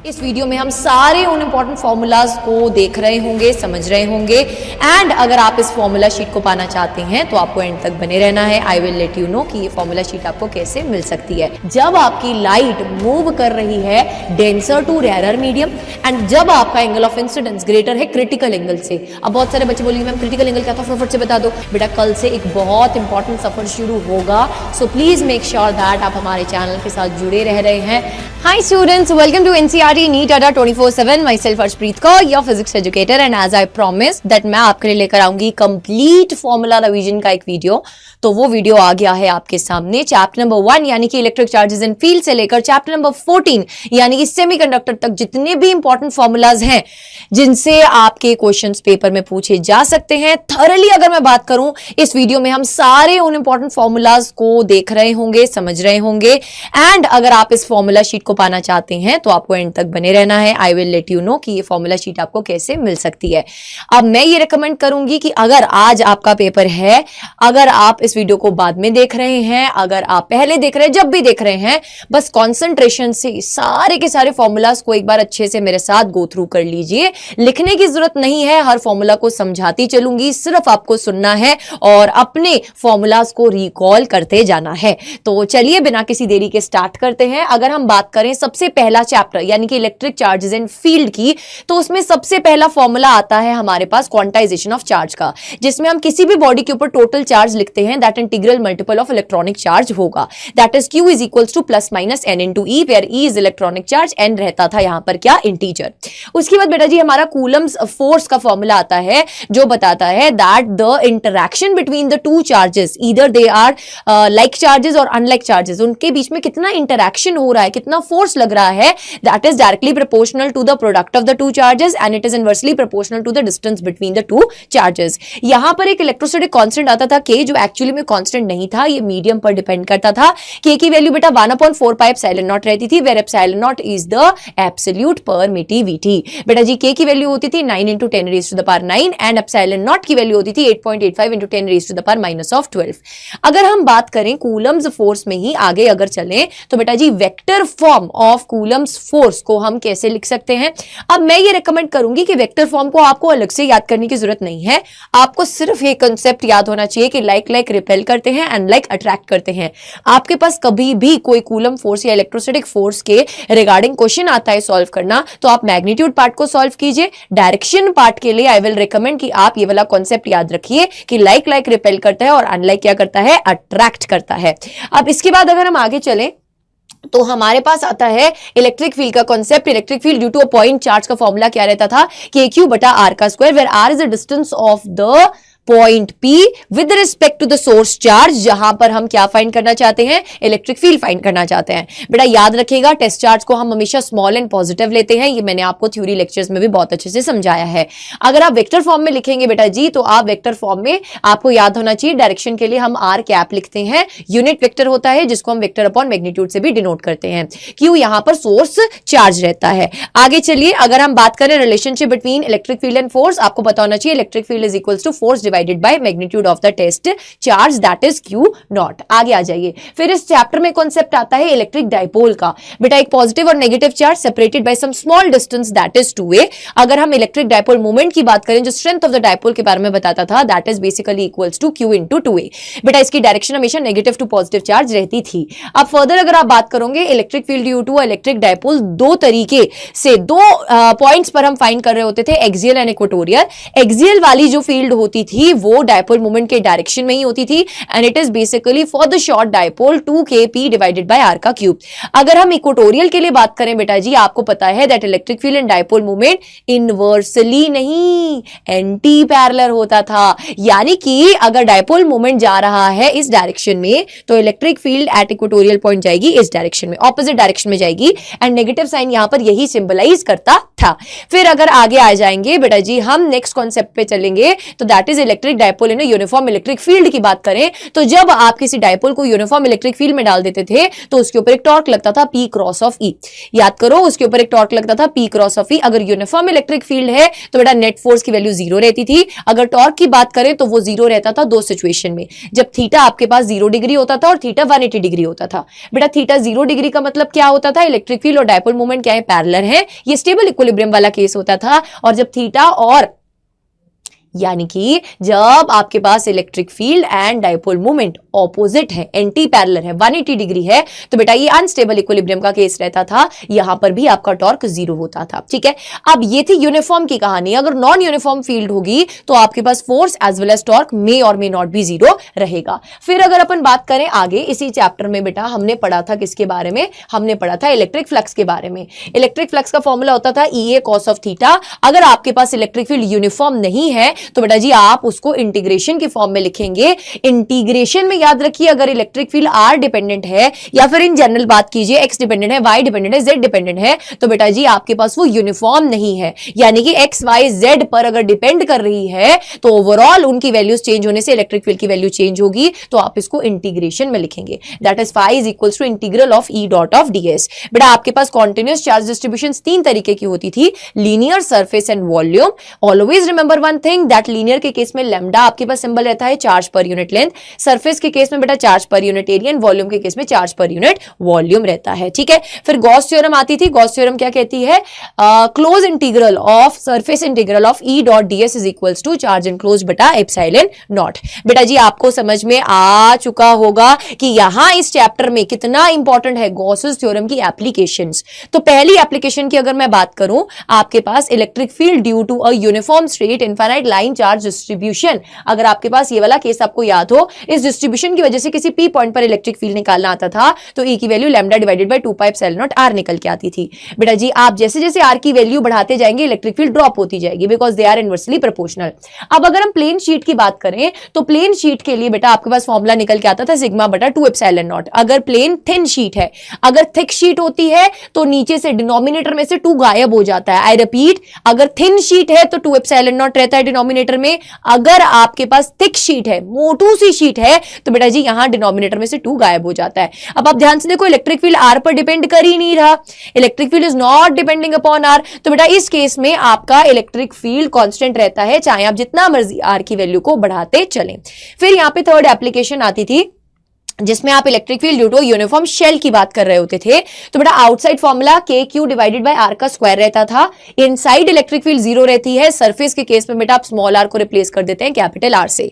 इस वीडियो में हम सारे उन इंपॉर्टेंट फॉर्मूलाज को देख रहे होंगे, समझ रहे होंगे एंड अगर आप इस फॉर्मूला शीट को पाना चाहते हैं तो आपको एंड तक बने रहना है। I will let you know कि ये फॉर्मूला शीट आपको कैसे मिल सकती है। जब आपकी लाइट मूव कर रही है denser to rarer medium and जब आपका एंगल ऑफ इंसिडेंस ग्रेटर है क्रिटिकल एंगल से। अब बहुत सारे बच्चे बोलेंगे मैम क्रिटिकल एंगल क्या था, फटाफट से बता दो। बेटा कल से एक बहुत इंपॉर्टेंट सफर शुरू होगा, सो प्लीज मेक श्योर दैट आप हमारे चैनल के साथ जुड़े रह रहे हैं। Hi students, welcome to NCERT NEET ADA 24/7. Myself Harshpreet Kaur, your physics educator, and as I promised that मैं आपके लिए लेकर आऊंगी कंप्लीट फॉर्मूला रिवीजन का एक वीडियो। तो वो वीडियो आ गया है आपके सामने। चैप्टर नंबर 1 यानी कि इलेक्ट्रिक चार्जेस इन फील्ड से लेकर चैप्टर नंबर 14 यानी कि सेमीकंडक्टर तक जितने भी इंपॉर्टेंट फॉर्मूलाज हैं जिनसे आपके क्वेश्चंस पेपर में पूछे जा सकते हैं, थरली अगर मैं बात करूं इस वीडियो में हम सारे उन इंपॉर्टेंट फॉर्मूलाज को देख रहे होंगे, समझ रहे होंगे एंड अगर आप इस फॉर्मूला शीट को पाना चाहते हैं तो आपको एंड तक बने रहना है। I will let you know कि ये फॉर्मूला शीट आपको कैसे मिल सकती है। अब मैं ये रिकमेंड करूंगी कि अगर आज आपका पेपर है, अगर आप इस वीडियो को बाद में देख रहे हैं, अगर आप पहले देख रहे हैं, जब भी देख रहे हैं, बस कंसंट्रेशन से सारे के सारे फॉर्मूलाज को एक बार अच्छे से मेरे साथ गो थ्रू कर लीजिए। लिखने की जरूरत नहीं है, हर फॉर्मूला को समझाती चलूंगी, सिर्फ आपको सुनना है और अपने फॉर्मूलाज को रिकॉल करते जाना है। तो चलिए बिना किसी देरी के स्टार्ट करते हैं। अगर हम बात करें सबसे पहला चैप्टर यानी कि इलेक्ट्रिक चार्जेस इन फील्ड की, तो उसमें सबसे पहला फॉर्मूला आता है हमारे पास क्वांटाइजेशन ऑफ चार्ज का, जिसमें हम किसी भी बॉडी के ऊपर टोटल चार्ज लिखते हैं that integral multiple of electronic charge होगा, that is Q is equals to plus minus n into E, where E is electronic charge, n रहता था यहां पर क्या, इंटीजर। उसके बाद बेटा जी हमारा कूलम्स फोर्स का फॉर्मूला आता है जो बताता है that the interaction between the two charges either they are like charges और अनलाइक चार्जेस, उनके बीच में कितना इंटरैक्शन हो रहा है, कितना फोर्स लग रहा है, that is directly proportional to the product of the two charges and it is inversely proportional to the distance between the two charges। यहां पर एक इलेक्ट्रोस्टैटिक कांस्टेंट आता था K, जो एक्चुअली में कांस्टेंट नहीं था, ये मीडियम पर डिपेंड करता था। K की वैल्यू बेटा 1/4 पाई एप्सिलॉन नॉट रहती थी, where epsilon naught is the absolute permittivity. बेटा जी K की वैल्यू होती थी 9 × 10⁻⁹ एंड एप्सिलॉन नॉट की वैल्यू होती थी 8.85 × 10⁻⁻12। अगर हम बात करें कूलम्स फोर्स में ही आगे अगर चलें तो बेटा जी vector form of Coulomb's force को हम कैसे लिख सकते हैं। अब मैं ये रिकमेंड करूंगी कि वेक्टर फॉर्म को आपको अलग से याद करने की जरूरत नहीं है, आपको सिर्फ ये कांसेप्ट याद होना चाहिए कि लाइक रिपेल करते हैं एंड लाइक अट्रैक्ट करते हैं। आपके पास कभी भी कोई कूलम फोर्स या इलेक्ट्रोस्टैटिक फोर्स के रिगार्डिंग क्वेश्चन आता है सॉल्व करना, तो आप मैग्नीट्यूड पार्ट को सॉल्व कीजिए। डायरेक्शन पार्ट के लिए आई विल रिकमेंड कि आप ये वाला कॉन्सेप्ट याद रखिए कि लाइक रिपेल करता है और अनलाइक क्या करता है, अट्रैक्ट करता है। अब इसके बाद अगर हम आगे चलें तो हमारे पास आता है इलेक्ट्रिक फील्ड का concept. Electric field due to a point charge का फॉर्मूला क्या रहता था, KQ/R का square, where R is the distance of the point P with respect to the source charge, जहां पर हम क्या फाइंड करना चाहते हैं, इलेक्ट्रिक फील्ड फाइंड करना चाहते हैं। बेटा याद रखिएगा टेस्ट चार्ज को हम हमेशा स्मॉल एंड पॉजिटिव लेते हैं, ये मैंने आपको थ्योरी लेक्चर्स में भी बहुत अच्छे से समझाया है। अगर आप वेक्टर फॉर्म में लिखेंगे बेटा जी तो आप वेक्टर फॉर्म में आपको याद होना चाहिए डायरेक्शन के लिए हम R कैप लिखते हैं, यूनिट वेक्टर होता है जिसको हम वेक्टर अपॉन मैग्नीट्यूड से भी डिनोट करते हैं। क्यों, यहां पर सोर्स चार्ज रहता है। आगे चलिए अगर हम बात करें relationship between electric field and force, आपको पता होना चाहिए electric field is equals to force divided by magnitude of the test charge, that is Q0। आगे आ जाइए, फिर इस चैप्टर में कॉन्सेप्ट आता है इलेक्ट्रिक डायपोल का। बेटा एक पॉजिटिव और negative charge separated by some small distance that is 2a। अगर हम इलेक्ट्रिक डायपोल मोमेंट की बात करें जो स्ट्रेंथ ऑफ द डायपोल के बारे में बताता था, that is basically equals to Q × 2a। बेटा इसकी डायरेक्शन हमेशा नेगेटिव टू पॉजिटिव चार्ज रहती थी। अब फर्दर अगर आप बात करोगे electric field due to electric dipole, दो तरीके से दो पॉइंट्स पर हम फाइंड कर रहे होते थे, एक्सियल एंड इक्वेटोरियल। एक्सियल वाली जो फील्ड होती थी वो डायपोल मोमेंट के डायरेक्शन में ही होती थी and it is basically for the short dipole 2kp divided by r का क्यूब। अगर हम इक्वेटोरियल के लिए बात करें बेटा जी, आपको पता है that electric field and dipole moment inversely नहीं एंटी पैरेलल होता था, यानी कि अगर डायपोल मोमेंट जा रहा है इस डायरेक्शन में तो electric field at equatorial point जाएगी इस डायरेक्शन में, ऑपोजिट डायरेक्शन में जाएगी एंड नेगेटिव साइन यहां पर यही सिंबलाइज करता था। फिर अगर आगे आ जाएंगे बेटा जी हम नेक्स्ट कॉन्सेप्ट पे चलेंगे तो that is electric dipole in uniform electric field की बात करें तो जब आप किसी डायपोल को यूनिफॉर्म इलेक्ट्रिक फील्ड में डाल देते थे तो उसके ऊपर एक टॉर्क लगता था P क्रॉस ऑफ E। याद करो, उसके ऊपर एक टॉर्क लगता था P क्रॉस ऑफ E। अगर यूनिफॉर्म इलेक्ट्रिक फील्ड है तो बेटा नेट फोर्स की वैल्यू 0 रहती थी। अगर टॉर्क की बात करें तो वो 0 रहता था दो सिचुएशन में, जब थीटा आपके पास 0 डिग्री होता था और थीटा 180 डिग्री होता था। बेटा थीटा 0 डिग्री का मतलब क्या होता था, इलेक्ट्रिक फील्ड और डायपोल मोमेंट क्या है, पैरेलल है, ये स्टेबल इक्विलिब्रियम वाला केस होता था। और जब थीटा और यानी कि जब आपके पास electric field and dipole moment opposite है, एंटी पैरेलल है, 180 डिग्री है, तो बेटा ये अनस्टेबल इक्विलिब्रियम का केस रहता था। यहां पर भी आपका टॉर्क 0 होता था। ठीक है, अब ये थी यूनिफॉर्म की कहानी। अगर नॉन यूनिफॉर्म फील्ड होगी तो आपके पास force as well as torque may और मे नॉट भी 0 रहेगा। फिर अगर अपन बात करें आगे इसी चैप्टर में, बेटा हमने पढ़ा था किसके बारे में, हमने पढ़ा था इलेक्ट्रिक फ्लक्स के बारे में। इलेक्ट्रिक फ्लक्स का फॉर्मूला होता था EA cos ऑफ थीटा। अगर आपके पास इलेक्ट्रिक फील्ड यूनिफॉर्म नहीं है तो बेटा जी आप उसको इंटीग्रेशन के फॉर्म में लिखेंगे। इंटीग्रेशन में याद रखिए, अगर इलेक्ट्रिक फील्ड R डिपेंडेंट है या फिर इन जनरल बात कीजिए X डिपेंडेंट है, Y डिपेंडेंट है, Z डिपेंडेंट है, तो बेटा जी आपके पास वो यूनिफॉर्म नहीं है। यानी कि X Y Z पर अगर डिपेंड कर रही है तो ओवरऑल उनकी वैल्यूज चेंज होने से इलेक्ट्रिक फील्ड की वैल्यू चेंज होगी, तो आप इसको इंटीग्रेशन में लिखेंगे। That is phi is equals to integral of E dot of ds। बेटा आपके पास कॉन्टिन्यूअस चार्ज डिस्ट्रीब्यूशन 3 तरीके की होती थी, linear, surface and volume. Always remember one thing, that linear के केस में लैम्डा आपके पास सिंबल रहता है चार्ज पर यूनिट लेंथ, सरफेस के केस में बेटा charge per unit area, volume के केस में चार्ज पर यूनिट वॉल्यूम रहता है। ठीक है, फिर गॉस थ्योरम आती थी। गॉस थ्योरम क्या कहती है, close integral of surface integral of E dot ds is equals to charge enclosed बटा एप्सिलॉन नॉट। बेटा जी आपको समझ में आ चुका होगा कि यहां इस चैप्टर में कितना इंपॉर्टेंट है गॉसेस थ्योरम की एप्लीकेशंस। तो पहली एप्लीकेशन की अगर मैं बात करूं, आपके पास electric field due to a uniform straight infinite line charge distribution. अगर आपके पास ये वाला केस आपको याद हो, इस डिस्ट्रीब्यूशन की वजह से किसी P पॉइंट पर इलेक्ट्रिक फील्ड निकालना आता था तो E की value lambda divided bye 2 pi epsilon not R निकल के आती थी। बेटा जी आप जैसे जैसे R की वैल्यू बढ़ाते जाएंगे इलेक्ट्रिक फील्ड ड्रॉप होती जाएगी, because they are inversely proportional. अब अगर हम प्लेन शीट की बात करें तो प्लेन शीट के लिए बेटा आपके पास फॉर्मूला निकल के आता था सिग्मा बटा 2 एप्सिलॉन नॉट। अगर प्लेन थिन शीट है, अगर थिक शीट होती है तो नीचे से डिनोमिनेटर में से 2 गायब हो जाता है। आई रिपीट, अगर थिन शीट है तो 2 एप्सिलॉन नॉट रहता है डिनोमिनेटर में। अगर आपके पास थिक शीट है, मोटू सी शीट है, तो बेटा जी यहां डिनोमिनेटर में से 2 गायब हो जाता है। अब आप ध्यान से देखो, इलेक्ट्रिक फील्ड R पर डिपेंड कर ही नहीं रहा, electric field is not depending upon R। तो बेटा इस केस में आपका इलेक्ट्रिक फील्ड कांस्टेंट रहता है, चाहे आप जितना मर्जी R की वैल्यू को बढ़ाते चलें। फिर यहां पे थर्ड एप्लीकेशन आती थी जिसमें आप electric field due to uniform shell की बात कर रहे होते थे। तो बेटा outside formula KQ divided by R का स्क्वायर रहता था। इनसाइड इलेक्ट्रिक फील्ड 0 रहती है। सरफेस के केस में बेटा आप स्मॉल r को रिप्लेस कर देते हैं कैपिटल R से।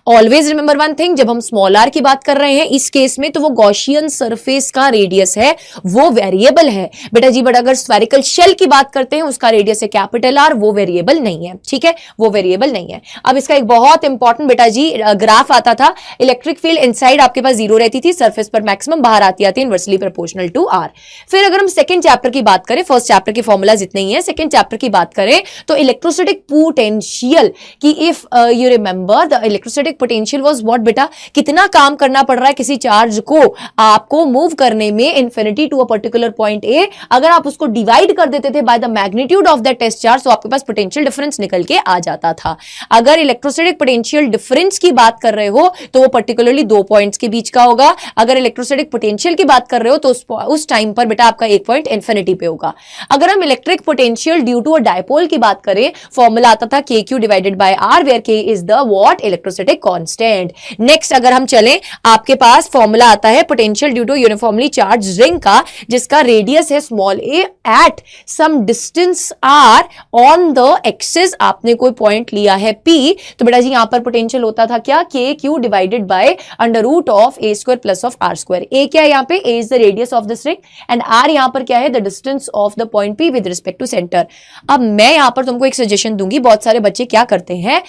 ऑलवेज रिमेंबर वन थिंग, जब हम स्मॉल r की बात कर रहे हैं इस केस में तो वो गॉसियन सरफेस का रेडियस है, वो वेरिएबल है बेटा जी। बट अगर स्फेरिकल शेल की बात करते हैं उसका रेडियस है कैपिटल R, वो वेरिएबल नहीं है। ठीक है, वो वेरिएबल नहीं है। अब इसका एक बहुत इंपॉर्टेंट बेटा जी ग्राफ आता था। इलेक्ट्रिक फील्ड इनसाइड आपके पास 0 रहती थी, सरफेस पर मैक्सिमम, बाहर आती इनवर्सली प्रोपोर्शनल टू R। फिर अगर हम सेकंड चैप्टर की बात करें, फर्स्ट चैप्टर के फॉर्मूलाज इतने ही हैं, सेकंड चैप्टर की बात करें तो इलेक्ट्रोस्टैटिक पोटेंशियल की if you remember the electrostatic potential was what बेटा, कितना काम करना पड़ रहा है किसी चार्ज को आपको मूव करने में infinity to a particular point A। अगर आप उसको डिवाइड कर देते थे by the magnitude of the test charge तो आपके पास पोटेंशियल डिफरेंस निकल के आ जाता था। अगर इलेक्ट्रोस्टैटिक पोटेंशियल डिफरेंस की बात कर रहे हो तो वो पर्टिकुलरली 2 पॉइंट्स के बीच का होगा। अगर इलेक्ट्रोस्टैटिक पोटेंशियल की बात कर रहे हो तो उस टाइम पर बेटा आपका एक पॉइंट इंफिनिटी पे होगा। अगर हम electric potential due to a dipole की बात करें, फॉर्मूला आता था KQ divided by R where K is the what, electrostatic constant. Next अगर हम चलें, आपके पास फॉर्मूला आता है potential due to uniformly charged ring का, जिसका रेडियस है small a at some distance r on the axis. आपने कोई पॉइंट लिया है P, तो बेटा जी यहां पर पोटेंशियल होता था क्या, KQ divided by under root of a square plus of r square. a क्या है यहाँ पे, a is the radius of this ring and r यहाँ पर क्या है, the distance of the point P with respect to centre. अब मैं यहाँ पर तुमको एक सजेशन दूंगी, बहुत सारे बच्चे क्या करते हैं,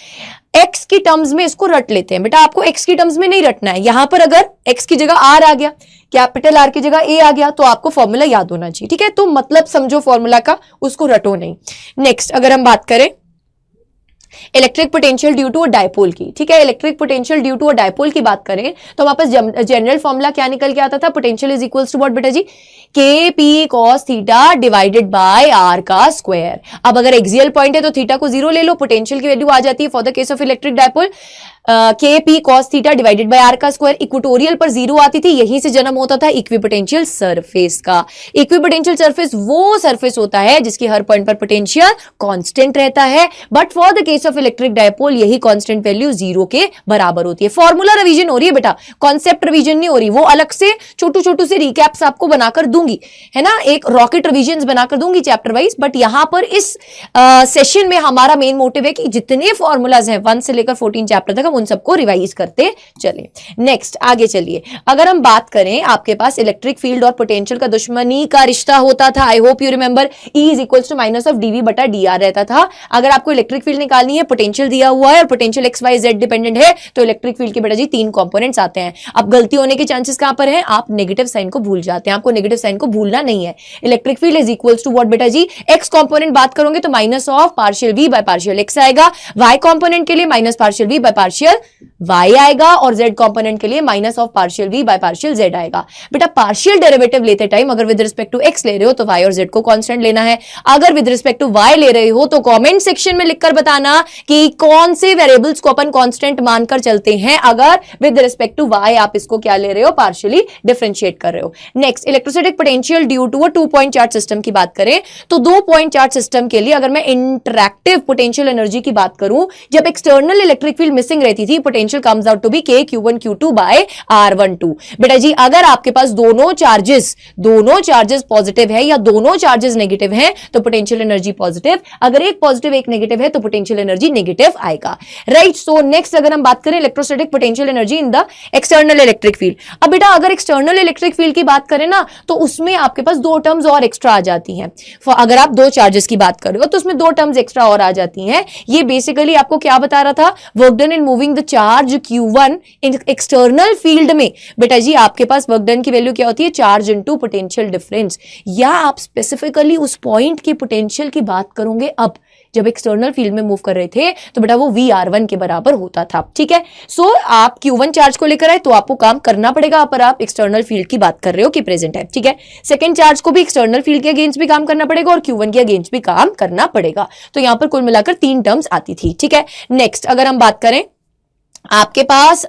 x की टर्म्स में इसको रट लेते हैं। बेटा आपको x की टर्म्स में नहीं रटना है। यहां पर अगर x की जगह r आ गया, कैपिटल R की जगह a आ गया, तो आपको फॉर्मूला याद होना चाहिए। ठीक है, तो मतलब समझो फॉर्मूला का, उसको रटो नहीं। नेक्स्ट अगर हम बात करें electric potential due to a dipole की, ठीक है। Electric potential due to a dipole की बात करें तो हमारे पास जनरल फॉर्मूला क्या निकल के आता था, potential is equals to what बेटा जी, K P cos theta divided by R का स्क्वायर। अब अगर एक्सियल पॉइंट है तो थीटा को 0 ले लो, पोटेंशियल की वैल्यू आ जाती है for the case of electric dipole के P cos theta divided by R का स्क्वायर। इक्वेटोरियल पर 0 आती थी, यहीं से जन्म होता था इक्विपोटेंशियल सरफेस का। इक्विपोटेंशियल सरफेस वो सरफेस होता है जिसकी हर पॉइंट पर पोटेंशियल कांस्टेंट रहता है, but for the case of electric dipole यही कांस्टेंट वैल्यू 0 के बराबर होती है। फॉर्मूला रिवीजन हो रही है बेटा, कॉन्सेप्ट रिवीजन नहीं हो रही, वो अलग से छोटू छोटू से रिकैप्स आपको बनाकर दूंगी, है ना, एक रॉकेट रिवीजन बनाकर दूंगी चैप्टर वाइज। बट यहां पर इस सेशन में हमारा मेन मोटिव है कि जितने फॉर्मूलाज हैं 1 से लेकर 14 चैप्टर तक उन सबको रिवाइज करते चले। नेक्स्ट आगे चलिए, अगर हम बात करें, आपके पास इलेक्ट्रिक फील्ड और पोटेंशियल का दुश्मनी का रिश्ता होता था। I hope you remember, E is equals to minus of dv बटा dr रहता था। अगर आपको इलेक्ट्रिक फील्ड निकालनी है, पोटेंशियल दिया हुआ है और potential x y z dependent है, तो इलेक्ट्रिक फील्ड के बेटा जी 3 कंपोनेंट्स आते हैं। अब गलती होने के चांसेस कहां पर है, आप नेगेटिव साइन को भूल जाते हैं, आपको नेगेटिव साइन को भूलना नहीं है। Electric field is equals to what बेटा जी, x कंपोनेंट बात करोगे तो minus of partial v by partial x आएगा, y कंपोनेंट के लिए minus partial v by partial y आएगा, और z कंपोनेंट के लिए minus of partial v by partial z आएगा। बेटा पार्शियल डेरिवेटिव लेते टाइम अगर विद रिस्पेक्ट टू x ले रहे हो तो y और z को कांस्टेंट लेना है, अगर विद रिस्पेक्ट टू y ले रहे हो तो कमेंट सेक्शन में लिखकर बताना कि कौन से वेरिएबल्स को अपन कांस्टेंट मानकर चलते हैं। अगर विद रिस्पेक्ट टू y आप इसको क्या ले रहे हो, पार्शियली डिफरेंशिएट कर रहे हो। Next, electrostatic potential due to a 2 point charge system की बात करें तो 2 पॉइंट चार्ज सिस्टम के लिए अगर मैं इंटरैक्टिव पोटेंशियल एनर्जी की बात करूं, जब एक्सटर्नल इलेक्ट्रिक फील्ड मिसिंग रहती थी, potential comes out to be k q1 q2 by r12। बेटा जी अगर आपके पास दोनों चार्जेस पॉजिटिव है या दोनों चार्जेस नेगेटिव हैं तो पोटेंशियल एनर्जी पॉजिटिव, अगर एक पॉजिटिव एक नेगेटिव है तो पोटेंशियल एनर्जी नेगेटिव आएगा, राइट। सो नेक्स्ट अगर हम बात करें electrostatic potential energy in the external electric field. अब बेटा अगर एक्सटर्नल इलेक्ट्रिक फील्ड की बात करें ना तो उसमें आपके पास 2 टर्म्स और एक्स्ट्रा आ जाती हैं। अगर आप 2 चार्जेस की बात कर रहे हो तो उसमें 2 टर्म्स एक्स्ट्रा और आ जाती हैं। ये बेसिकली आपको क्या बता रहा था, work done in moving the charge q1 in external field में। बेटा जी आपके पास वर्क डन की वैल्यू क्या होती है, चार्ज इनटू पोटेंशियल डिफरेंस, या आप स्पेसिफिकली उस पॉइंट की पोटेंशियल की बात करोगे अब जब एक्सटर्नल फील्ड में मूव कर रहे थे तो बेटा वो VR1 के बराबर होता था, ठीक है। सो आप Q1 चार्ज को लेकर आए तो आपको काम करना पड़ेगा, पर आप एक्सटर्नल फील्ड की बात कर रहे हो कि प्रेजेंट है, ठीक है। सेकंड चार्ज को भी एक्सटर्नल फील्ड के अगेंस्ट भी काम करना पड़ेगा और Q1 के अगेंस्ट भी काम करना पड़ेगा, तो यहां पर कुल मिलाकर 3 टर्म्स आती थी, ठीक है। नेक्स्ट अगर हम बात करें, आपके पास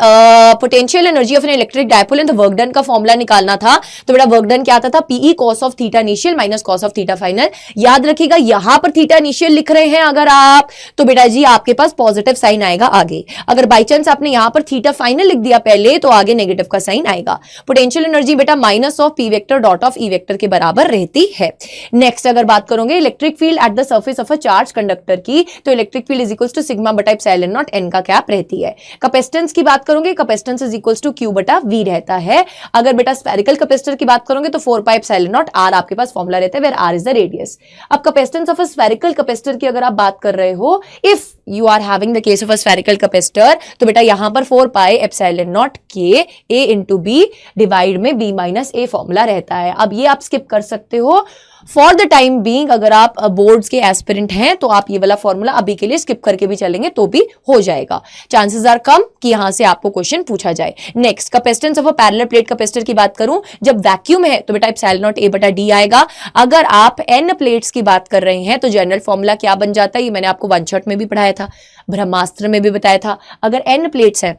potential energy of an electric dipole and the work done का फॉर्मूला निकालना था, तो बेटा वर्क डन क्या आता था, PE cos of theta initial minus cos of theta final. याद रखिएगा यहां पर थीटा इनिशियल लिख रहे हैं अगर आप, तो बेटा जी आपके पास पॉजिटिव साइन आएगा आगे। अगर बाई चांस आपने यहां पर थीटा फाइनल लिख दिया पहले तो आगे नेगेटिव का साइन आएगा। पोटेंशियल एनर्जी बेटा minus of P vector dot of E vector के बराबर रहती है। नेक्स्ट अगर बात करोगे electric field at the surface of a charge conductor की, तो electric field is equals to sigma बटा एप्सिलॉन नॉट एन का कैप रहती है। कैपेसिटेंस की बात करोगे, capacitance is equals to Q बटा V रहता है। अगर बेटा स्फेरिकल कैपेसिटर की बात करोगे तो 4 पाई एप्सिलॉन नॉट R आपके पास फॉर्मूला रहता है, where R is the radius. अब capacitance of a spherical capacitor की अगर आप बात कर रहे हो, if you are having the case of a spherical capacitor, तो बेटा यहां पर 4 pi epsilon naught K A into B divide में B माइनस A फॉर्मूला रहता है। अब ये आप स्किप कर सकते हो फॉर द टाइम बीइंग, अगर आप बोर्ड्स के एस्पिरेंट हैं तो आप ये वाला फॉर्मूला अभी के लिए स्किप करके भी चलेंगे तो भी हो जाएगा, चांसेस आर कम कि यहां से आपको क्वेश्चन पूछा जाए। Next capacitance of a parallel plate capacitor की बात करूं, जब वैक्यूम है तो बेटा एप्सिलॉन नॉट A बटा D आएगा। अगर आप n प्लेट्स की बात कर रहे हैं तो जनरल फॉर्मूला क्या बन जाता है, ये मैंने आपको वन शॉट में भी पढ़ाया था, ब्रह्मास्त्र में भी बताया था। अगर n प्लेट्स है,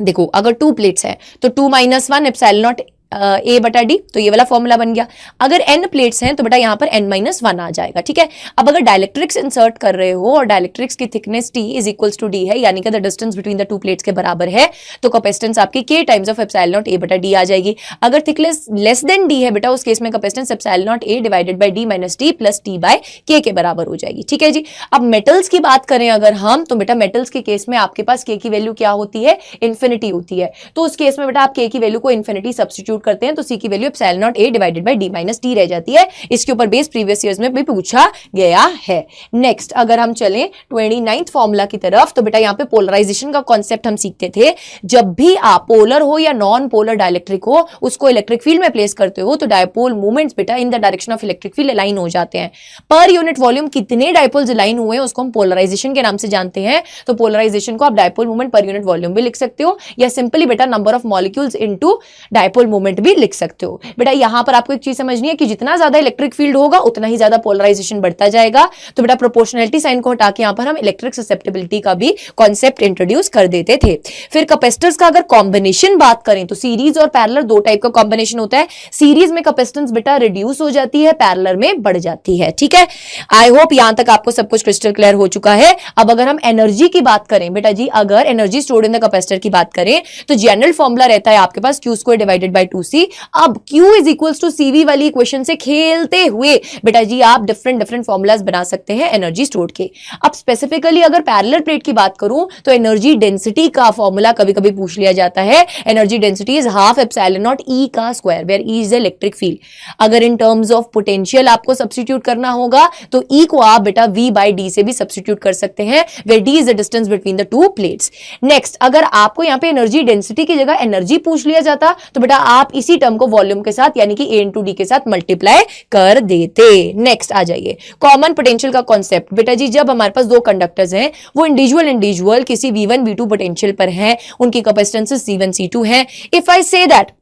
देखो अगर 2 प्लेट्स है तो 2 माइनस 1 एप्सिलॉन नॉट A बटा D, तो ये वाला फॉर्मूला बन गया। अगर n प्लेट्स हैं तो बेटा यहां पर n माइनस 1 आ जाएगा, ठीक है। अब अगर डायलेक्ट्रिक्स इंसर्ट कर रहे हो और डायलेक्ट्रिक्स की thickness T is equals to D है, यानी कि the distance between the 2 plates के बराबर है, तो कैपेसिटेंस आपकी K times of epsilon naught A बटा D आ जाएगी। अगर थिकनेस लेस देन D है बेटा, उस केस में capacitance epsilon naught A divided by D minus T plus T by K के बराबर हो जाएगी, ठीक है जी। अब मेटल्स की बात करें अगर हम, तो बेटा मेटल्स के केस में आपके पास K की वैल्यू क्या होती है, इन्फिनिटी होती है, तो उस केस में बेटा आप K की वैल्यू को इन्फिनिटी सब्स्टिट्यूट सब्स्टिट्यूट करते हैं तो सी की value epsilon not a divided by D minus T रह जाती है। इसके ऊपर बेस प्रीवियस ईयर्स में भी पूछा गया है। नेक्स्ट अगर हम चलें 29th फॉर्मूला की तरफ, तो बेटा यहाँ पे पोलराइजेशन का कॉन्सेप्ट हम सीखते थे। जब भी आप पोलर हो या नॉन पोलर डाइलेक्ट्रिक हो, उसको इलेक्ट्रिक फील्ड में प्लेस करते हो तो डायपोल मूवमेंट्स बेटा इन the direction of electric field align हो जाते हैं। पर यूनिट वॉल्यूम कितने डायपोल्स अलाइन हुए हैं उसको हम पोलराइजेशन के नाम से जानते हैं। तो पोलराइजेशन को आप डायपोल मूवमेंट पर यूनिट वॉल्यूम भी लिख सकते हो, या सिंपली बेटा number of molecules into dipole movement भी लिख सकते हो। बेटा यहां पर आपको एक चीज समझनी है कि जितना ज्यादा इलेक्ट्रिक फील्ड होगा उतना ही ज्यादा पोलराइजेशन बढ़ता जाएगा। तो बेटा प्रोपोर्शनैलिटी साइन को हटा के यहां पर हम इलेक्ट्रिक ससेप्टिबिलिटी का भी कॉन्सेप्ट इंट्रोड्यूस कर देते थे। फिर कैपेसिटर्स का अगर कॉम्बिनेशन बात करें तो सीरीज और पैरेलल दो टाइप का कॉम्बिनेशन होता है। सीरीज में कैपेसिटेंस बेटा रिड्यूस हो जाती है, पैरेलल में बढ़ जाती है। ठीक है, आई होप यहां तक आपको सब कुछ क्रिस्टल क्लियर हो चुका है। अब अगर हम एनर्जी की बात करें बेटा जी, अगर energy stored in the capacitor की बात करें तो जनरल फॉर्मूला रहता है आपके पास Q square divided by 2C। अब Q is equals to CV वाली इक्वेशन से खेलते हुए बेटा जी आप डिफरेंट फॉर्मूलाज बना सकते हैं एनर्जी स्टोर्ड के। अब स्पेसिफिकली अगर पैरेलल प्लेट की बात करूं तो एनर्जी डेंसिटी का फॉर्मूला कभी कभी पूछ लिया जाता है। Energy density is half epsilon naught E का square, where E is electric field. अगर इन टर्म्स ऑफ पोटेंशियल आपको सब्स्टिट्यूट करना होगा तो E को आप बेटा V बाई D से भी सब्स्टिट्यूट कर सकते हैं, where D is the distance between the two plates. Next अगर आपको यहां पे एनर्जी डेंसिटी की जगह एनर्जी पूछ लिया जाता तो बेटा आप इसी टर्म को वॉल्यूम के साथ यानी कि A इंटू डी के साथ मल्टीप्लाई कर देते। नेक्स्ट आ जाइए कॉमन पोटेंशियल का कॉन्सेप्ट। बेटा जी जब हमारे पास दो कंडक्टर्स हैं वो इंडिविजुअल किसी V1 V2 पोटेंशियल पर हैं, उनकी कैपेसिटेंसेस C1 C2 हैं। इफ आई से दैट,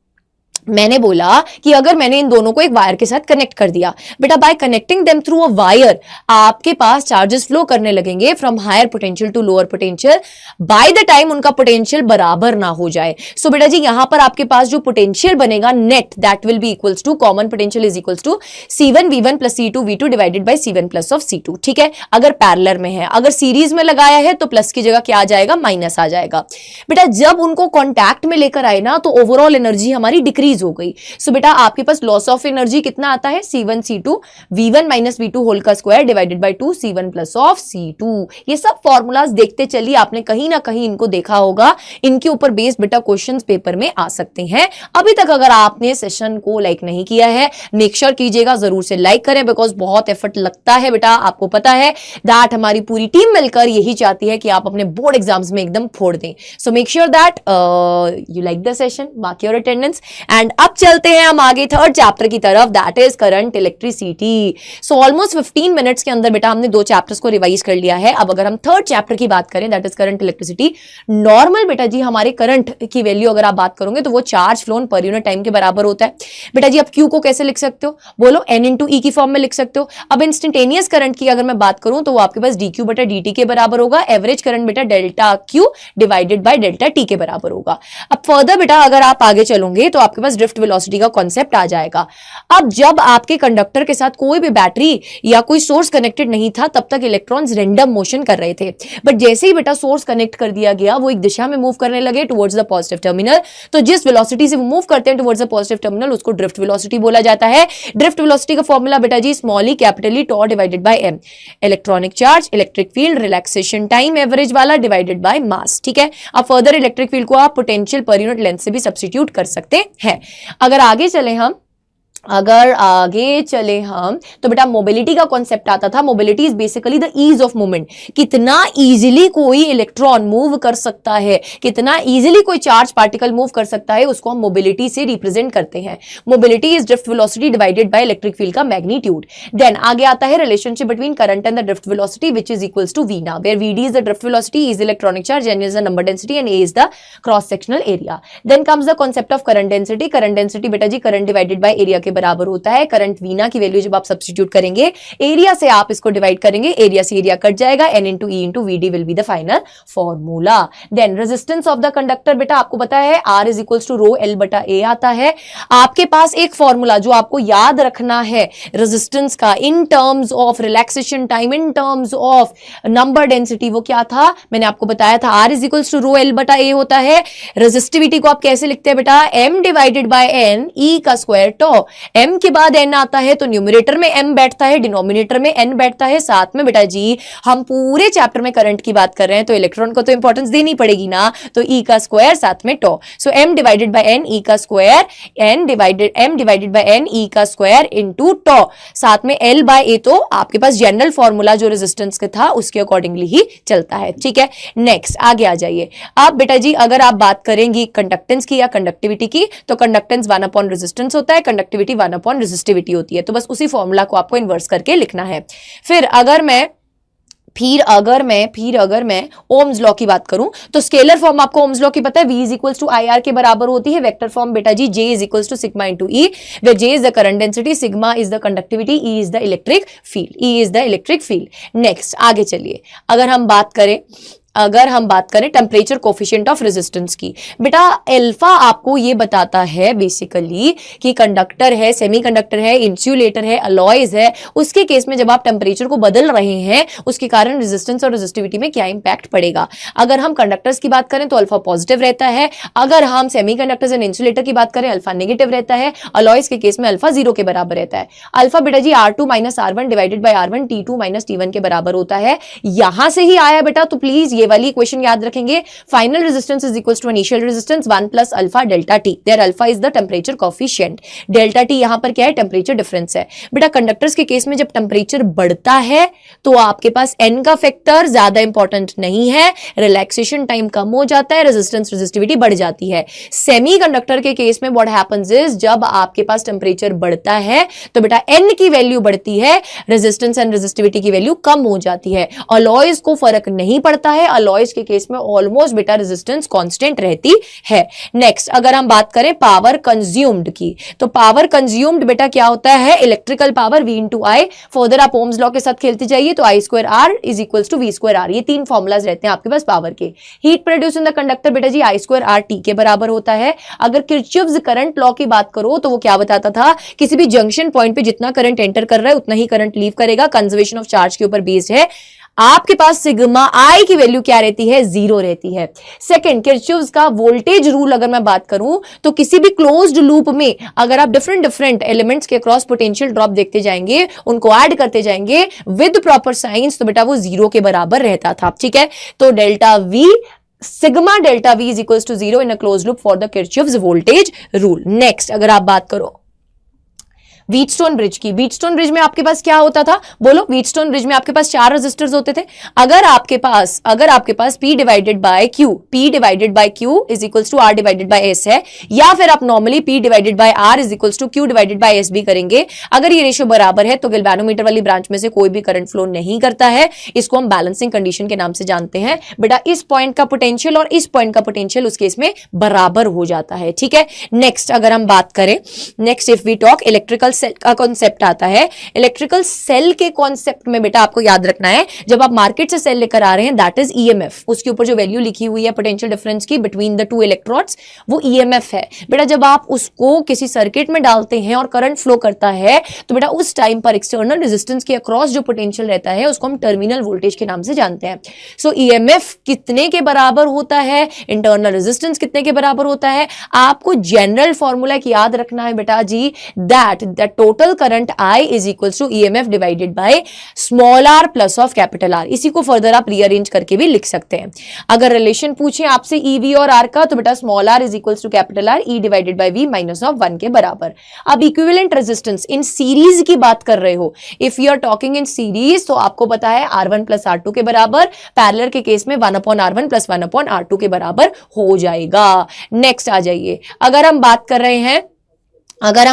मैंने बोला कि अगर मैंने इन दोनों को एक वायर के साथ कनेक्ट कर दिया बेटा, by connecting them through a wire आपके पास चार्जेस फ्लो करने लगेंगे from higher potential to lower potential by the time उनका पोटेंशियल बराबर ना हो जाए। सो बेटा जी यहां पर आपके पास जो पोटेंशियल बनेगा net that will be equals to common potential is equals to C1 V1 plus C2 V2 divided by C1 plus of C2। ठीक है, अगर पैरेलल में है, अगर सीरीज में लगाया है तो प्लस की जगह क्या आ जाएगा, माइनस आ जाएगा। बेटा जब उनको कॉन्टैक्ट में लेकर आए ना तो ओवरऑल एनर्जी हमारी डिक्रीज हो गई। सो बेटा आपके पास लॉस ऑफ एनर्जी कितना आता है, C1 C2 V1 minus V2 whole का square divided bye 2 C1 plus of C2। ये सब फॉर्मूलाज देखते चलिए, आपने कहीं ना कहीं इनको देखा होगा, इनके ऊपर बेस्ड बेटा क्वेश्चंस पेपर में आ सकते हैं। अभी तक अगर आपने सेशन को लाइक नहीं किया है मेक श्योर कीजिएगा, जरूर से लाइक करें, बिकॉज बहुत एफर्ट लगता है बेटा। आपको पता है दैट हमारी पूरी टीम मिलकर यही चाहती है कि आप अपने बोर्ड एग्जाम्स में एकदम फोड़ दें। So make sure that you like the session, mark your attendance. And अब चलते हैं हम आगे थर्ड चैप्टर की तरफ, that is current electricity. So almost 15 minutes के अंदर बेटा हमने दो चैप्टर्स को रिवाइज कर लिया है। अब अगर हम थर्ड चैप्टर की बात करें that is current electricity, normal बेटा जी हमारे करंट की वैल्यू अगर आप बात करोगे तो वो charge phloem per unit time के बराबर होता है। बेटा जी अब Q को कैसे लिख सकते हो, बोलो N इंटू E की फॉर्म में लिख सकते हो। अब इंस्टेंटेनियस करंट की अगर मैं बात करूं तो वो आपके पास dQ बटा dt के बराबर होगा। एवरेज करंट बेटा delta Q divided by delta T के बराबर होगा। अब फर्दर बेटा अगर आप आगे चलोगे तो आपके पास ड्रिफ्ट वेलोसिटी का कॉन्सेप्ट आ जाएगा। अब जब आपके कंडक्टर के साथ कोई भी बैटरी या कोई सोर्स कनेक्टेड नहीं था तब तक इलेक्ट्रॉन्स रैंडम मोशन कर रहे थे, बट जैसे ही बेटा सोर्स कनेक्ट कर दिया गया वो एक दिशा में मूव करने लगे टुवर्ड्स द पॉजिटिव टर्मिनल। तो जिस वेलोसिटी से वो मूव करते हैं टुवर्ड्स द पॉजिटिव टर्मिनल उसको ड्रिफ्ट वेलोसिटी बोला जाता है। ड्रिफ्ट वेलोसिटी का फॉर्मूला बेटा जी small e capital e tau divided by m, electronic charge, electric field, relaxation time average वाला डिवाइडेड बाय मास। ठीक है, अब फर्दर इलेक्ट्रिक फील्ड को आप पोटेंशियल पर यूनिट लेंथ से भी सब्स्टिट्यूट कर सकते हैं। अगर आगे चले हम तो बेटा मोबिलिटी का कॉन्सेप्ट आता था। Mobility is basically the ease of movement, कितना इजीली कोई इलेक्ट्रॉन मूव कर सकता है, कितना इजीली कोई चार्ज पार्टिकल मूव कर सकता है, उसको हम मोबिलिटी से रिप्रेजेंट करते हैं। Mobility is drift velocity divided by electric field का मैग्नीट्यूड। देन आगे आता है relationship between current and the drift velocity which is equals to V now, where VD is the drift velocity, E is electronic charge, N is the number density and A is the cross sectional area. Then comes the concept of current density. Current density बेटा जी current divided by area के बराबर होता है। Current Veena की value जब आप substitute करेंगे area से आप इसको डिवाइड करेंगे, एरिया से एरिया कट जाएगा, N into E into VD will be the final formula. Then resistance of the conductor बेटा आपको पता है R is equals to rho L बटा A आता है। आपके पास एक फॉर्मूला जो आपको याद रखना है रेजिस्टेंस का in terms of relaxation time, in terms of number density, वो क्या था मैंने आपको बताया था, R is equals to rho L बटा A होता है। रेजिस्टिविटी को आप कैसे लिखते हैं बेटा, M divided bye N E का स्क्वायर टॉ। m के बाद n आता है तो न्यूमरेटर में m बैठता है, डिनोमिनेटर में n बैठता है। साथ में बेटा जी हम पूरे चैप्टर में करंट की बात कर रहे हैं तो इलेक्ट्रॉन को तो इंपॉर्टेंस देनी पड़ेगी ना, तो e का स्क्वायर साथ में टॉ, सो m divided bye n e का square, m divided bye n e का स्क्वायर इनटू टॉ, साथ में l बाय a, तो आपके पास जनरल फॉर्मूला जो रेजिस्टेंस का था उसके अकॉर्डिंगली ही चलता है। ठीक है, नेक्स्ट आगे आ जाइए। अब बेटा जी अगर आप बात करेंगी कंडक्टेंस की या कंडक्टिविटी की, तो कंडक्टेंस 1 अपॉन रेजिस्टेंस होता है, कंडक्टिविटी 1 अपॉन रेजिस्टिविटी होती है, तो बस उसी फॉर्मूला को आपको इन्वर्स करके लिखना है। फिर अगर मैं ओम्स लॉ की बात करूं तो स्केलर फॉर्म आपको ओम्स लॉ की पता है, V is equals to I R के बराबर होती है। वेक्टर फॉर्म बेटा जी J is equals to sigma into E, where J is the current density, sigma is the conductivity, E is the electric field. Next आगे चलिए, अगर हम बात करें टेम्परेचर कोफिशिएंट ऑफ रेजिस्टेंस की, बेटा अल्फा आपको ये बताता है बेसिकली कि कंडक्टर है, सेमीकंडक्टर है, इंसुलेटर है, अलॉयज है, उसके केस में जब आप टेम्परेचर को बदल रहे हैं उसके कारण रेजिस्टेंस और रेजिस्टिविटी में क्या इंपैक्ट पड़ेगा। अगर हम कंडक्टर्स की बात करें तो अल्फा पॉजिटिव रहता है, अगर हम सेमीकंडक्टर्स एंड इंसुलेटर की बात करें अल्फा नेगेटिव रहता है, अलॉयज के केस में अल्फा 0 के बराबर रहता है। अल्फा बेटा जी R2 minus R1 divided by R1 T2 minus T1 के बराबर होता है। यहां से ही आया बेटा, तो प्लीज वाली इक्वेशन याद रखेंगे, final resistance is equals to initial resistance 1 plus alpha delta T, there alpha is the temperature coefficient, delta T यहां पर क्या है, टेम्परेचर डिफरेंस है। बेटा कंडक्टर्स के केस में जब टेम्परेचर बढ़ता है तो आपके पास n का फैक्टर ज्यादा इंपॉर्टेंट नहीं है, रिलैक्सेशन टाइम कम हो जाता है, रेजिस्टेंस रेजिस्टिविटी बढ़ जाती है। सेमीकंडक्टर के केस में व्हाट हैपेंस इज, जब आपके पास टेम्परेचर बढ़ता है तो बेटा n की वैल्यू बढ़ती है, रेजिस्टेंस एंड रेजिस्टिविटी की वैल्यू कम हो जाती है। अलॉयज को फर्क नहीं पड़ता है, अलॉयज के केस में ऑलमोस्ट बेटा रेजिस्टेंस कांस्टेंट रहती है। नेक्स्ट अगर हम बात करें पावर कंज्यूम्ड की, तो पावर कंज्यूम्ड बेटा क्या होता है, electrical power V into I. Further आप ओम्स लॉ के साथ खेलते जाइए तो I square R is equals to V square R, ये 3 फॉर्मुलाज रहते हैं आपके पास पावर के। Heat produce in the conductor बेटा जी I स्क्वायर R T के बराबर होता है। अगर किरचॉफ्स करंट लॉ की बात करो तो वो क्या बताता था, किसी भी जंक्शन पॉइंट पे जितना करंट एंटर कर रहा है उतना ही करंट लीव करेगा, कंजर्वेशन ऑफ चार्ज के ऊपर बेस्ड है। आपके पास सिग्मा आई की वैल्यू क्या रहती है, 0 रहती है। सेकंड किरचॉफ्स का वोल्टेज रूल अगर मैं बात करूं तो किसी भी क्लोज्ड लूप में अगर आप डिफरेंट एलिमेंट्स के क्रॉस पोटेंशियल ड्रॉप देखते जाएंगे, उनको ऐड करते जाएंगे विद प्रॉपर साइंस, तो बेटा वो 0 के बराबर रहता था। ठीक है, तो delta V sigma delta V is equals to 0 in a closed loop for the Kirchhoff's voltage rule. Next अगर आप बात करो व्हीटस्टोन ब्रिज की, व्हीटस्टोन ब्रिज में आपके पास क्या होता था, बोलो। व्हीटस्टोन ब्रिज में आपके पास 4 रेजिस्टर्स होते थे। अगर आपके पास P divided by Q is equals to R divided by S है, या फिर आप normally P divided by R is equals to Q divided by S भी करेंगे। अगर ये रेशियो बराबर है तो गैल्वेनोमीटर वाली ब्रांच में से कोई भी करंट फ्लो नहीं करता है, इसको हम बैलेंसिंग कंडीशन के नाम से जानते हैं। बेटा इस पॉइंट का पोटेंशियल और इस पॉइंट का पोटेंशियल उस केस में बराबर हो जाता है। ठीक है, नेक्स्ट अगर हम बात करें, next if we talk electrical cell का कॉन्सेप्ट आता है। इलेक्ट्रिकल सेल के कॉन्सेप्ट में बेटा आपको याद रखना है, जब आप मार्केट से सेल लेकर आ रहे हैं दैट इज EMF, उसके ऊपर जो वैल्यू लिखी हुई है पोटेंशियल डिफरेंस की बिटवीन द 2 इलेक्ट्रोड्स, वो EMF है। बेटा जब आप उसको किसी सर्किट में डालते हैं और करंट फ्लो करता है तो बेटा उस टाइम पर एक्सटर्नल रेजिस्टेंस के अक्रॉस जो पोटेंशियल रहता है उसको हम टर्मिनल वोल्टेज के नाम से जानते हैं। सो EMF कितने के बराबर होता है, इंटरनल रेजिस्टेंस कितने के बराबर होता है, आपको जनरल फॉर्मूला याद रखना है बेटा जी, that the total current I is equals to EMF divided by small r plus of capital R। इसी को फर्दर आप रीअरेंज करके भी लिख सकते हैं। अगर रिलेशन पूछे आपसे EV और R का, तो बेटा small r is equals to capital R, E divided by V minus of 1 के बराबर। अब इक्विवेलेंट रेजिस्टेंस इन सीरीज की बात कर रहे हो, if you are talking in series तो आपको पता है R1 प्लस R2 के बराबर, पैरेलल के केस में 1 upon R1 plus 1 upon R2 के बराबर हो जाएगा। नेक्स्ट आ जाइए, अगर हम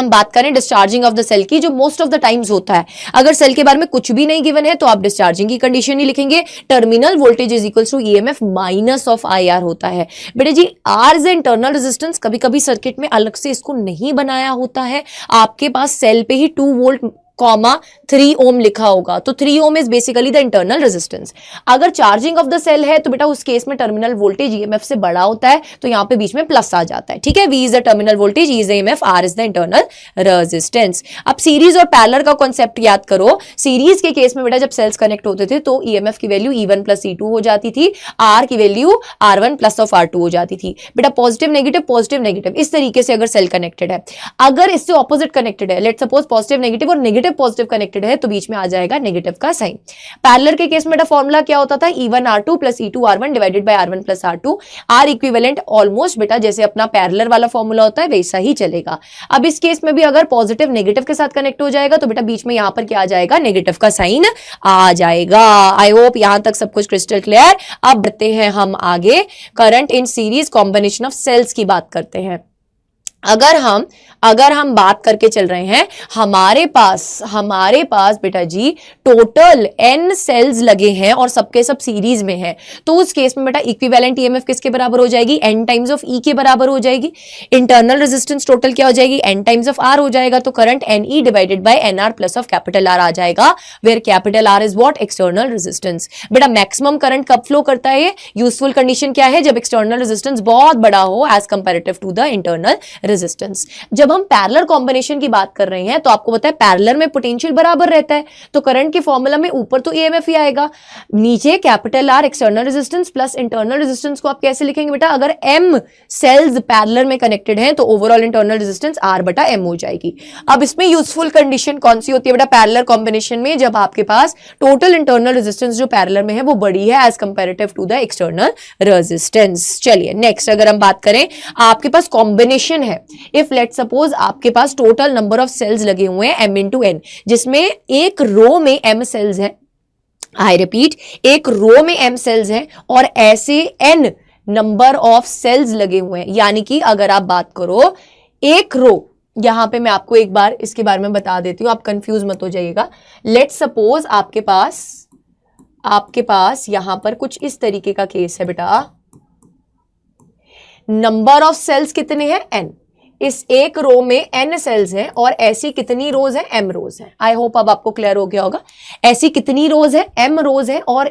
बात करें डिस्चार्जिंग ऑफ द सेल की, जो मोस्ट ऑफ द टाइम्स होता है, अगर सेल के बारे में कुछ भी नहीं गिवन है तो आप डिस्चार्जिंग की कंडीशन ही लिखेंगे। Terminal voltage is equals to EMF minus of IR होता है। बेटे जी R इज इंटरनल रेजिस्टेंस, कभी कभी सर्किट में अलग से इसको नहीं बनाया होता है, आपके पास सेल पे ही 2 वोल्ट कॉमा 3 ओम लिखा होगा तो 3 ohm is basically the internal resistance. अगर चार्जिंग ऑफ द सेल है तो बेटा उस केस में टर्मिनल वोल्टेज ईएमएफ से बड़ा होता है, तो यहां पे बीच में प्लस आ जाता है, ठीक है। V is the terminal voltage, E is the EMF, R is the internal resistance. अब सीरीज और पैरेलल का कॉन्सेप्ट याद करो। सीरीज के केस में बेटा जब सेल्स कनेक्ट होते थे तो ईएमएफ की वैल्यू E1 प्लस E2 हो जाती थी, R की value R1 plus of R2 हो जाती थी। बेटा पॉजिटिव नेगेटिव इस तरीके से अगर सेल कनेक्टेड है। अगर इससे ऑपोजिट कनेक्टेड है, लेट सपोज पॉजिटिव नेगेटिव और नेगेटिव पॉजिटिव कनेक्टेड है, तो बीच में आ जाएगा नेगेटिव का साइन। पैरेलल के केस में बेटा फॉर्मूला क्या होता था, E1 R2 plus E2 R1 divided by R1 plus R2। R equivalent almost बेटा जैसे अपना पैरेलल वाला फॉर्मूला होता है वैसा ही चलेगा। अब इस केस में भी अगर पॉजिटिव नेगेटिव के साथ कनेक्ट हो जाएगा तो बेटा बीच में यहां पर क्या आ जाएगा, नेगेटिव का साइन आ जाएगा। आई होप यहां तक सब कुछ क्रिस्टल क्लियर। अब बढ़ते हैं हम आगे, current in series combination of cells की बात करते हैं। अगर हम बात करके चल रहे हैं, हमारे पास बेटा जी टोटल n सेल्स लगे हैं और सबके सब सीरीज में हैं, तो उस केस में बेटा इक्विवेलेंट ईएमएफ किसके बराबर हो जाएगी, n टाइम्स ऑफ E के बराबर हो जाएगी। इंटरनल रेजिस्टेंस टोटल क्या हो जाएगी, n टाइम्स ऑफ R हो जाएगा, तो current NE divided by NR plus of capital R आ जाएगा, where capital R is what, external resistance. बेटा मैक्सिमम करंट कब फ्लो करता है, ये यूजफुल कंडीशन क्या है, जब एक्सटर्नल रेजिस्टेंस बहुत बड़ा हो as comparative to the internal resistance. जब हम पैरेलल कॉम्बिनेशन की बात कर रहे हैं तो आपको पता है पैरेलल में पोटेंशियल बराबर रहता है, तो करंट के फॉर्मूला में ऊपर तो ईएमएफ ही आएगा, नीचे capital R external resistance plus internal resistance को आप कैसे लिखेंगे बेटा, अगर m सेल्स पैरेलल में कनेक्टेड हैं तो ओवरऑल इंटरनल रेजिस्टेंस R बटा m हो जाएगी। अब इसमें यूजफुल कंडीशन कौन सी होती है बेटा पैरेलल कॉम्बिनेशन में, जब आपके पास टोटल इंटरनल रेजिस्टेंस जो पैरेलल में है वो बड़ी है as comparative to the external resistance. चलिए नेक्स्ट अगर हम बात करें, आपके पास कॉम्बिनेशन है, इफ लेट सपोज आपके पास टोटल नंबर ऑफ सेल्स लगे हुए हैं m इंटू n, जिसमें एक रो में m सेल्स हैं, आई रिपीट एक रो में m सेल्स हैं और ऐसे n नंबर ऑफ सेल्स लगे हुए हैं। यानी कि अगर आप बात करो एक रो, यहां पे मैं आपको एक बार इसके बारे में बता देती हूं, आप कंफ्यूज मत हो जाइएगा। लेट सपोज आपके पास यहां पर कुछ इस तरीके का केस है बेटा, नंबर ऑफ सेल्स कितने हैं n, इस एक रो में n सेल्स हैं और ऐसी कितनी रोज हैं, m रोज हैं। आई होप अब आपको क्लियर हो गया होगा, ऐसी कितनी रोज है, m रोज है और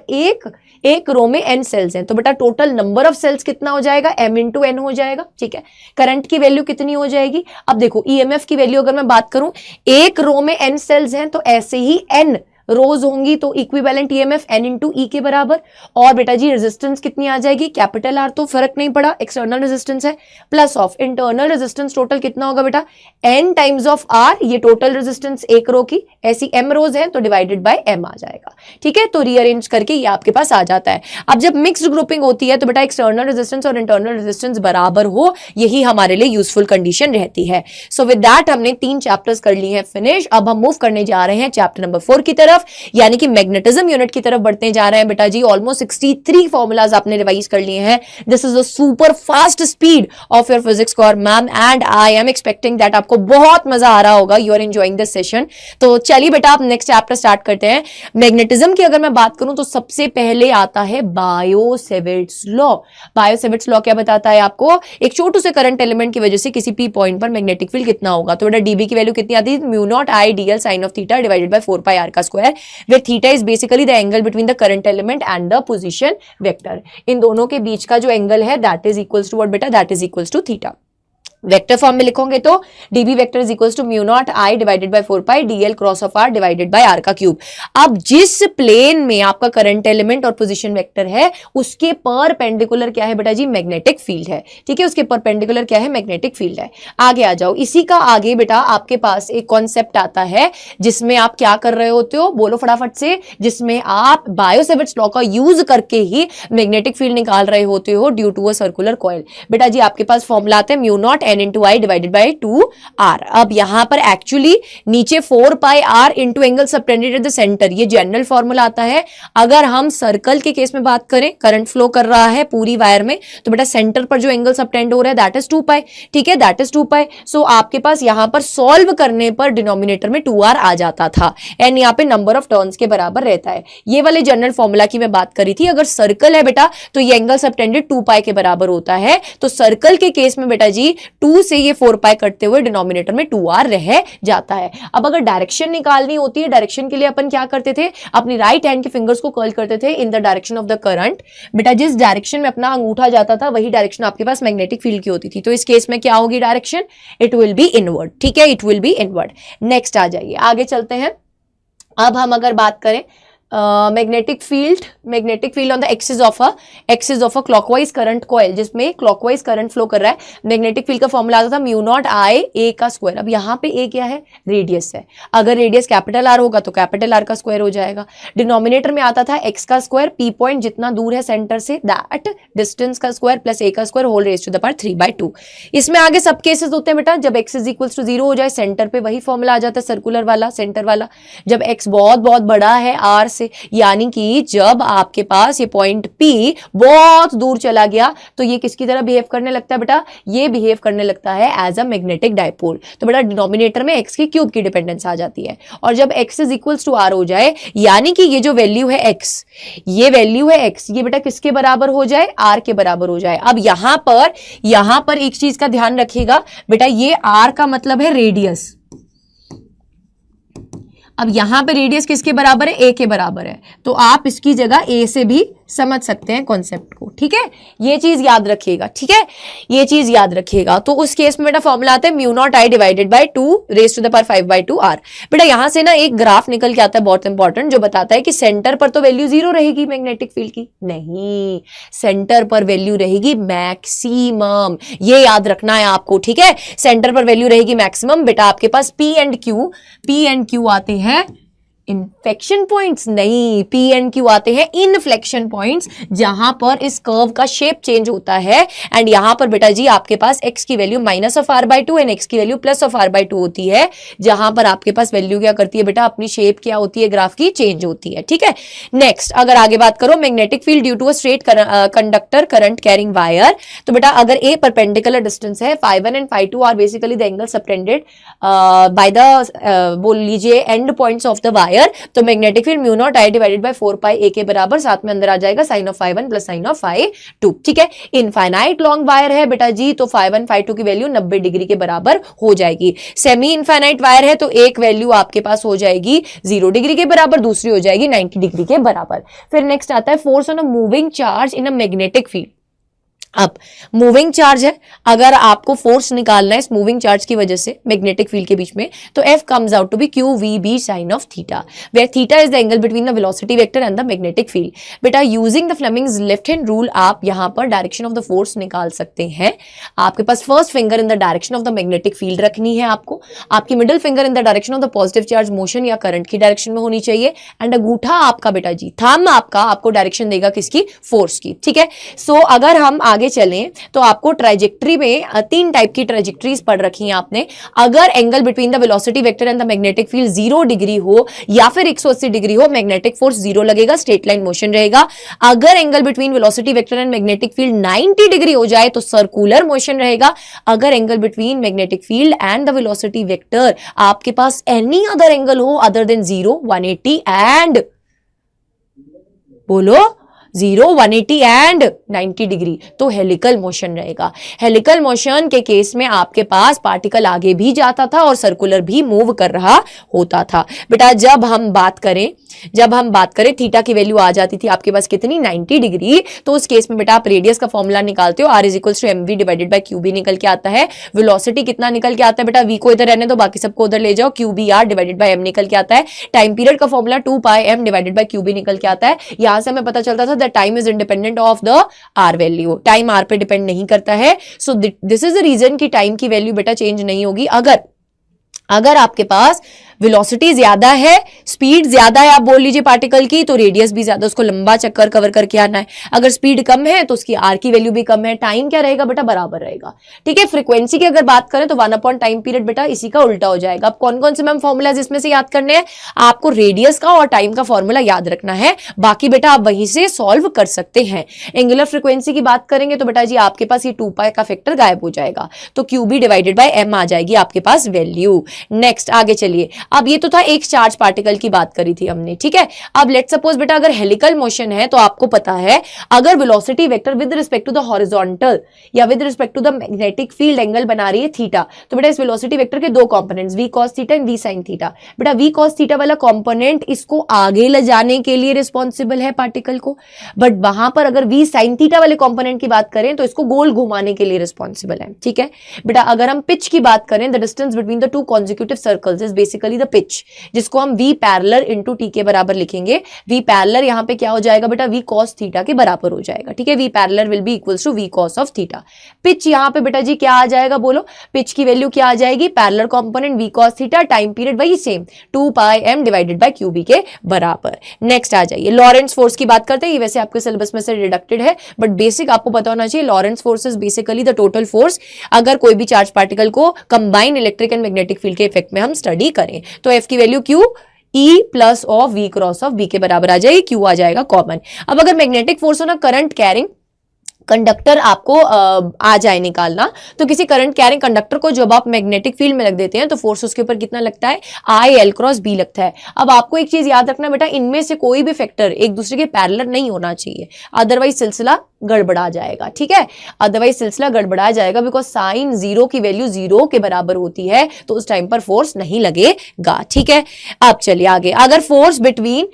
एक रो में n सेल्स हैं, तो बेटा टोटल नंबर ऑफ सेल्स कितना हो जाएगा, m इंटू n हो जाएगा, ठीक है। करंट की वैल्यू कितनी हो जाएगी, अब देखो ईएमएफ की वैल्यू अगर मैं बात करूं, एक रो में n सेल्स हैं तो ऐसे ही n रोज होंगी, तो इक्विवेलेंट ईएमएफ n इंटू ई के बराबर। और बेटा जी रेजिस्टेंस कितनी आ जाएगी, कैपिटल R, तो फर्क नहीं पड़ा एक्सटर्नल रेजिस्टेंस है, plus of internal resistance total कितना होगा बेटा, n टाइम्स ऑफ R, ये टोटल रेजिस्टेंस एक रो की, ऐसी m रोज है तो डिवाइडेड बाय m आ जाएगा, ठीक है। तो रीअरेंज करके ये आपके पास आ जाता है। अब जब मिक्स्ड ग्रुपिंग होती है तो बेटा एक्सटर्नल रेजिस्टेंस और इंटरनल रेजिस्टेंस बराबर हो, यही हमारे लिए यूजफुल कंडीशन रहती है। सो विद दैट हमने 3 चैप्टर्स कर लिए हैं फिनिश। अब हम मूव करने जा रहे हैं चैप्टर नंबर 4 की तरफ, यानी कि मैग्नेटिज्म यूनिट की तरफ बढ़ते जा रहे हैं बेटा जी। ऑलमोस्ट 63 फॉर्मूलाज आपने रिवाइज कर लिए हैं। This is a super fast speed of your physics core ma'am, and I am expecting that आपको बहुत मजा आ रहा होगा, you are enjoying this session. तो चलिए बेटा आप नेक्स्ट चैप्टर स्टार्ट करते हैं। मैग्नेटिज्म की अगर मैं बात करूं तो सबसे पहले आता है बायो-सेविट्स लॉ। बायो-सेविट्स लॉ क्या बताता है आपको, एक छोटू से करंट एलिमेंट की वजह से किसी पी पॉइंट पर मैग्नेटिक फील्ड कितना होगा, तो बेटा डीबी की वैल्यू कितनी आती है, mu naught I D L sine of theta divided by 4 pi R का square, where theta is basically the angle between the current element and the position vector। इन दोनों के बीच का जो एंगल है that is equals to what बेटा, that is equals to theta। Vector form में लिखोगे तो dB vector is equals to mu naught I divided by 4 pi dl cross of r divided by r का cube. अब जिस plane में आपका current element और पोजीशन वेक्टर है उसके परपेंडिकुलर क्या है बेटा जी, मैग्नेटिक फील्ड है, ठीक है। उसके परपेंडिकुलर क्या है, मैग्नेटिक फील्ड है। आगे आ जाओ, इसी का आगे बेटा आपके पास एक कॉन्सेप्ट आता है जिसमें आप क्या कर रहे होते हो, बोलो फटाफट से, जिसमें आप बायो-सेविट्स लॉ का यूज करके ही मैग्नेटिक फील्ड निकाल रहे होते हो due to a circular coil. बेटा जी आपके पास फॉर्मूला आता है mu naught n into I divided by 2r। अब यहां पर एक्चुअली नीचे 4 pi r into angle subtended at the centre, ये जनरल फॉर्मूला आता है। अगर हम सर्कल के केस में बात करें, करंट फ्लो कर रहा है पूरी वायर में, तो बेटा सेंटर पर जो एंगल सबटेंड हो रहा है दैट इज 2 पाई, ठीक है, दैट इज 2 पाई। सो आपके पास यहां पर सॉल्व करने पर डिनोमिनेटर में 2r आ जाता था, एंड यहाँ पे नंबर ऑफ टर्न्स के बराबर रहता है। ये वाले जनरल फॉर्मूला की मैं बात करी थी। अगर सर्कल है बेटा तो ये एंगल सबटेंडेड 2 पाई के बराबर होता है, तो सर्कल के केस में बेटा जी 2 से ये 4 पाई कटते हुए डिनोमिनेटर में 2r रह जाता है। अब अगर डायरेक्शन निकालनी होती है, डायरेक्शन के लिए अपन क्या करते थे, अपनी राइट हैंड के फिंगर्स को कर्ल करते थे इन the direction of the current. बेटा जिस डायरेक्शन में अपना अंगूठा जाता था वही डायरेक्शन आपके पास मैग्नेटिक फील्ड की होती थी। तो इस केस में क्या होगी direction, it will be inward. ठीक है, it will be inward. Next आ जाइए, आगे चलते हैं। अब हम अगर बात करें magnetic field on the axis of a clockwise current coil, जिसमें क्लॉकवाइज करंट फ्लो कर रहा है। मैग्नेटिक फील्ड का फॉर्मूला आता था म्यू नॉट आई ए का स्क्वायर। अब यहाँ पे ए क्या है, रेडियस है। अगर रेडियस कैपिटल आर होगा तो कैपिटल आर का स्क्वायर हो जाएगा। डिनोमिनेटर में आता था एक्स का स्क्वायर, पी पॉइंट जितना दूर है सेंटर से दैट डिस्टेंस का स्क्वायर प्लस ए का square whole raise to the power 3/2। इसमें आगे सब केसेस होते हैं बेटा, जब एक्स इज इक्वल्स टू 0 हो जाए सेंटर पे वही फॉर्मूला आ जाता है सर्कुलर वाला, सेंटर वाला। जब एक्स बहुत बहुत बड़ा है आर से, यानी कि जब आपके पास ये पॉइंट P बहुत दूर चला गया तो ये किसकी तरह बिहेव करने लगता है बेटा, ये बिहेव करने लगता है एज अ मैग्नेटिक डायपोल। तो बेटा डिनोमिनेटर में x की क्यूब की डिपेंडेंस आ जाती है। और जब x is equals to r हो जाए, यानी कि ये जो वैल्यू है x, ये वैल्यू है x, ये बेटा किसके बराबर हो जाए, r के बराबर हो जाए। अब यहां पर एक चीज का ध्यान रखिएगा बेटा, ये r का मतलब है रेडियस। अब यहां पे रेडियस किसके बराबर है, a के बराबर है। तो आप इसकी जगह a से भी समझ सकते हैं कॉन्सेप्ट को। ठीक है, ये चीज याद रखिएगा। ठीक है, ये चीज याद रखिएगा। तो उस केस में बेटा फॉर्मूला आता है mu naught I divided bye 2 raise to the power 5/2 r। बेटा यहां से ना एक ग्राफ निकल के आता है बहुत इंपॉर्टेंट, जो बताता है कि सेंटर पर तो वैल्यू 0 रहेगी मैग्नेटिक फील्ड की, नहीं, सेंटर पर वैल्यू रहेगी मैक्सिमम। ये याद रखना है आपको। ठीक है, सेंटर पर वैल्यू रहेगी मैक्सिमम। बेटा आपके पास P एंड Q आते हैं इन्फ्लेक्शन पॉइंट्स, नहीं, P एंड Q आते हैं इनफ्लेक्शन पॉइंट्स, जहां पर इस कर्व का शेप चेंज होता है। एंड यहां पर बेटा जी आपके पास x की वैल्यू -r/2 एंड x की वैल्यू +r/2 होती है, जहां पर आपके पास वैल्यू क्या करती है बेटा, अपनी शेप क्या होती है ग्राफ की, चेंज होती है। ठीक है, नेक्स्ट अगर आगे बात करो magnetic field due to a straight conductor current carrying wire. तो बेटा अगर a परपेंडिकुलर डिस्टेंस है, φ1 and φ2 are basically the angle subtended by the बोल लीजिए end points of the wire, तो magnetic field mu naught I divided by 4 pi a के बराबर, साथ में अंदर आ जाएगा sine of φ1 plus sine of φ2। ठीक है, इनफाइनाइट लॉन्ग वायर है बेटा जी, तो φ1 φ2 की वैल्यू 90 डिग्री के बराबर हो जाएगी। सेमी इनफाइनाइट वायर है तो एक वैल्यू आपके पास हो जाएगी 0 डिग्री के बराबर, दूसरी हो जाएगी 90 डिग्री के बराबर। फिर नेक्स्ट आता है force on a moving charge in a magnetic field. अब मूविंग चार्ज है, अगर आपको फोर्स निकालना है इस मूविंग चार्ज की वजह से मैग्नेटिक फील्ड के बीच में, तो F comes out to be QVB sine of theta, where theta is the angle between the velocity vector and the magnetic field. बेटा using the Fleming's left hand rule आप यहां पर डायरेक्शन ऑफ द फोर्स निकाल सकते हैं। आपके पास first finger in the direction of the magnetic field रखनी है आपको, आपकी middle finger in the direction of the positive charge motion या करंट की डायरेक्शन में होनी चाहिए, एंड अंगूठा आपका बेटा जी, थंब आपको डायरेक्शन देगा किसकी, फोर्स की। ठीक है, सो अगर हम आगे चलें तो आपको ट्राइजेक्टरी में 3 टाइप की ट्राइजेक्टरीज पढ़ रखी हैं आपने। अगर angle between the velocity vector and the magnetic field 0 degree हो या फिर 180 डिग्री हो, मैग्नेटिक फोर्स 0 लगेगा, स्ट्रेट लाइन मोशन रहेगा। अगर angle between velocity vector and magnetic field 90 degree हो जाए तो सर्कुलर मोशन रहेगा। अगर angle between magnetic field and the velocity vector आपके पास एनी अदर एंगल हो अदर देन 0, 180 एंड बोलो 0, 180 एंड 90 डिग्री, तो हेलिकल मोशन रहेगा। हेलिकल मोशन के केस में आपके पास पार्टिकल आगे भी जाता था और सर्कुलर भी मूव कर रहा होता था। बेटा जब हम बात करें थीटा की वैल्यू आ जाती थी आपके पास कितनी, 90 डिग्री, तो उस केस में बेटा आप रेडियस का फॉर्मूला निकालते हो, r is equals to mv divided by qb निकल के आता है। वेलोसिटी कितना निकल के आता है बेटा, v को इधर रहने दो, बाकी सबको उधर ले जाओ, qbr डिवाइडेड बाय m निकल के आता है। टाइम पीरियड का formula 2 pi m divided by qb निकल के आता है। यहां से हमें पता चलता था that time is independent of the r value, time r पे डिपेंड नहीं करता है। So this is the reason कि टाइम की वैल्यू बेटा चेंज नहीं होगी। अगर आपके पास वेलोसिटी ज्यादा है, स्पीड ज्यादा है, आप बोल लीजिए पार्टिकल की, तो रेडियस भी ज्यादा, उसको लंबा चक्कर कवर करके आना है। अगर स्पीड कम है तो उसकी आर की वैल्यू भी कम है, टाइम क्या रहेगा बेटा, बराबर रहेगा। ठीक है, फ्रीक्वेंसी की अगर बात करें तो 1 टाइम पीरियड बेटा इसी का उल्टा हो जाएगा। अब कौन कौन से मैम फॉर्मूलाज इसमें से याद करने हैं, आपको रेडियस का और टाइम का फॉर्मूला याद रखना है, बाकी बेटा आप वहीं से सॉल्व कर सकते हैं। एंगुलर फ्रीक्वेंसी की बात करेंगे तो बेटा जी आपके पास ये 2 पाई का फैक्टर गायब हो जाएगा, तो QB डिवाइडेड बाय m आ जाएगी आपके पास वैल्यू। नेक्स्ट आगे चलिए, अब ये तो था एक चार्ज पार्टिकल की बात करी थी हमने, ठीक है। अब लेट सपोज बेटा अगर हेलिकल मोशन है तो आपको पता है अगर velocity vector with respect to the horizontal या with respect to the magnetic field angle बना रही है थीटा, तो बेटा इस वेलोसिटी वेक्टर के दो components v cos theta and v sin theta. बेटा v cos थीटा वाला कंपोनेंट इसको आगे ले जाने के लिए रिस्पॉन्सिबल है पार्टिकल को, बट वहां पर अगर v sin थीटा वाले कंपोनेंट की बात करें तो इसको गोल घुमाने के लिए रिस्पॉन्सिबल है, ठीक है। बेटा अगर हम पिच की बात करें, the distance between the two consecutive circles is basically the pitch, जिसको हम v पैरेलल इनटू t के बराबर लिखेंगे। v पैरेलल यहां पे क्या हो जाएगा बेटा, v cos थीटा के बराबर हो जाएगा, ठीक है। v parallel will be equals to v cos of theta. Pitch यहां पे बेटा जी क्या आ जाएगा, बोलो पिच की वैल्यू क्या आ जाएगी, parallel component v cos theta, time period वही same 2 pi m divided by qb के बराबर। नेक्स्ट आ जाइए, लॉरेंट्ज फोर्स की बात करते हैं। ये वैसे आपके सिलेबस में से डिडक्टेड है, बट बेसिक आपको पता होना चाहिए। Lorentz force is basically the total force अगर कोई भी चार्ज पार्टिकल को combined electric and magnetic field के इफेक्ट में हम स्टडी करें, तो f की वैल्यू q E plus of v cross of b के बराबर आ जाएगी, q आ जाएगा कॉमन। अब अगर मैग्नेटिक फोर्स हो ना करंट कैरिंग कंडक्टर आपको आ जाए निकालना, तो किसी करंट कैरिंग कंडक्टर को जब आप मैग्नेटिक फील्ड में रख देते हैं तो फोर्स उसके ऊपर कितना लगता है, आई एल क्रॉस बी लगता है। अब आपको एक चीज याद रखना बेटा, इनमें से कोई भी फैक्टर एक दूसरे के पैरेलल नहीं होना चाहिए, अदरवाइज सिलसिला गड़बड़ा जाएगा, ठीक है। अदरवाइज सिलसिला गड़बड़ा जाएगा, बिकॉज साइन जीरो की वैल्यू जीरो के बराबर होती है, तो उस टाइम पर फोर्स नहीं लगेगा, ठीक है। अब चलिए आगे, अगर force between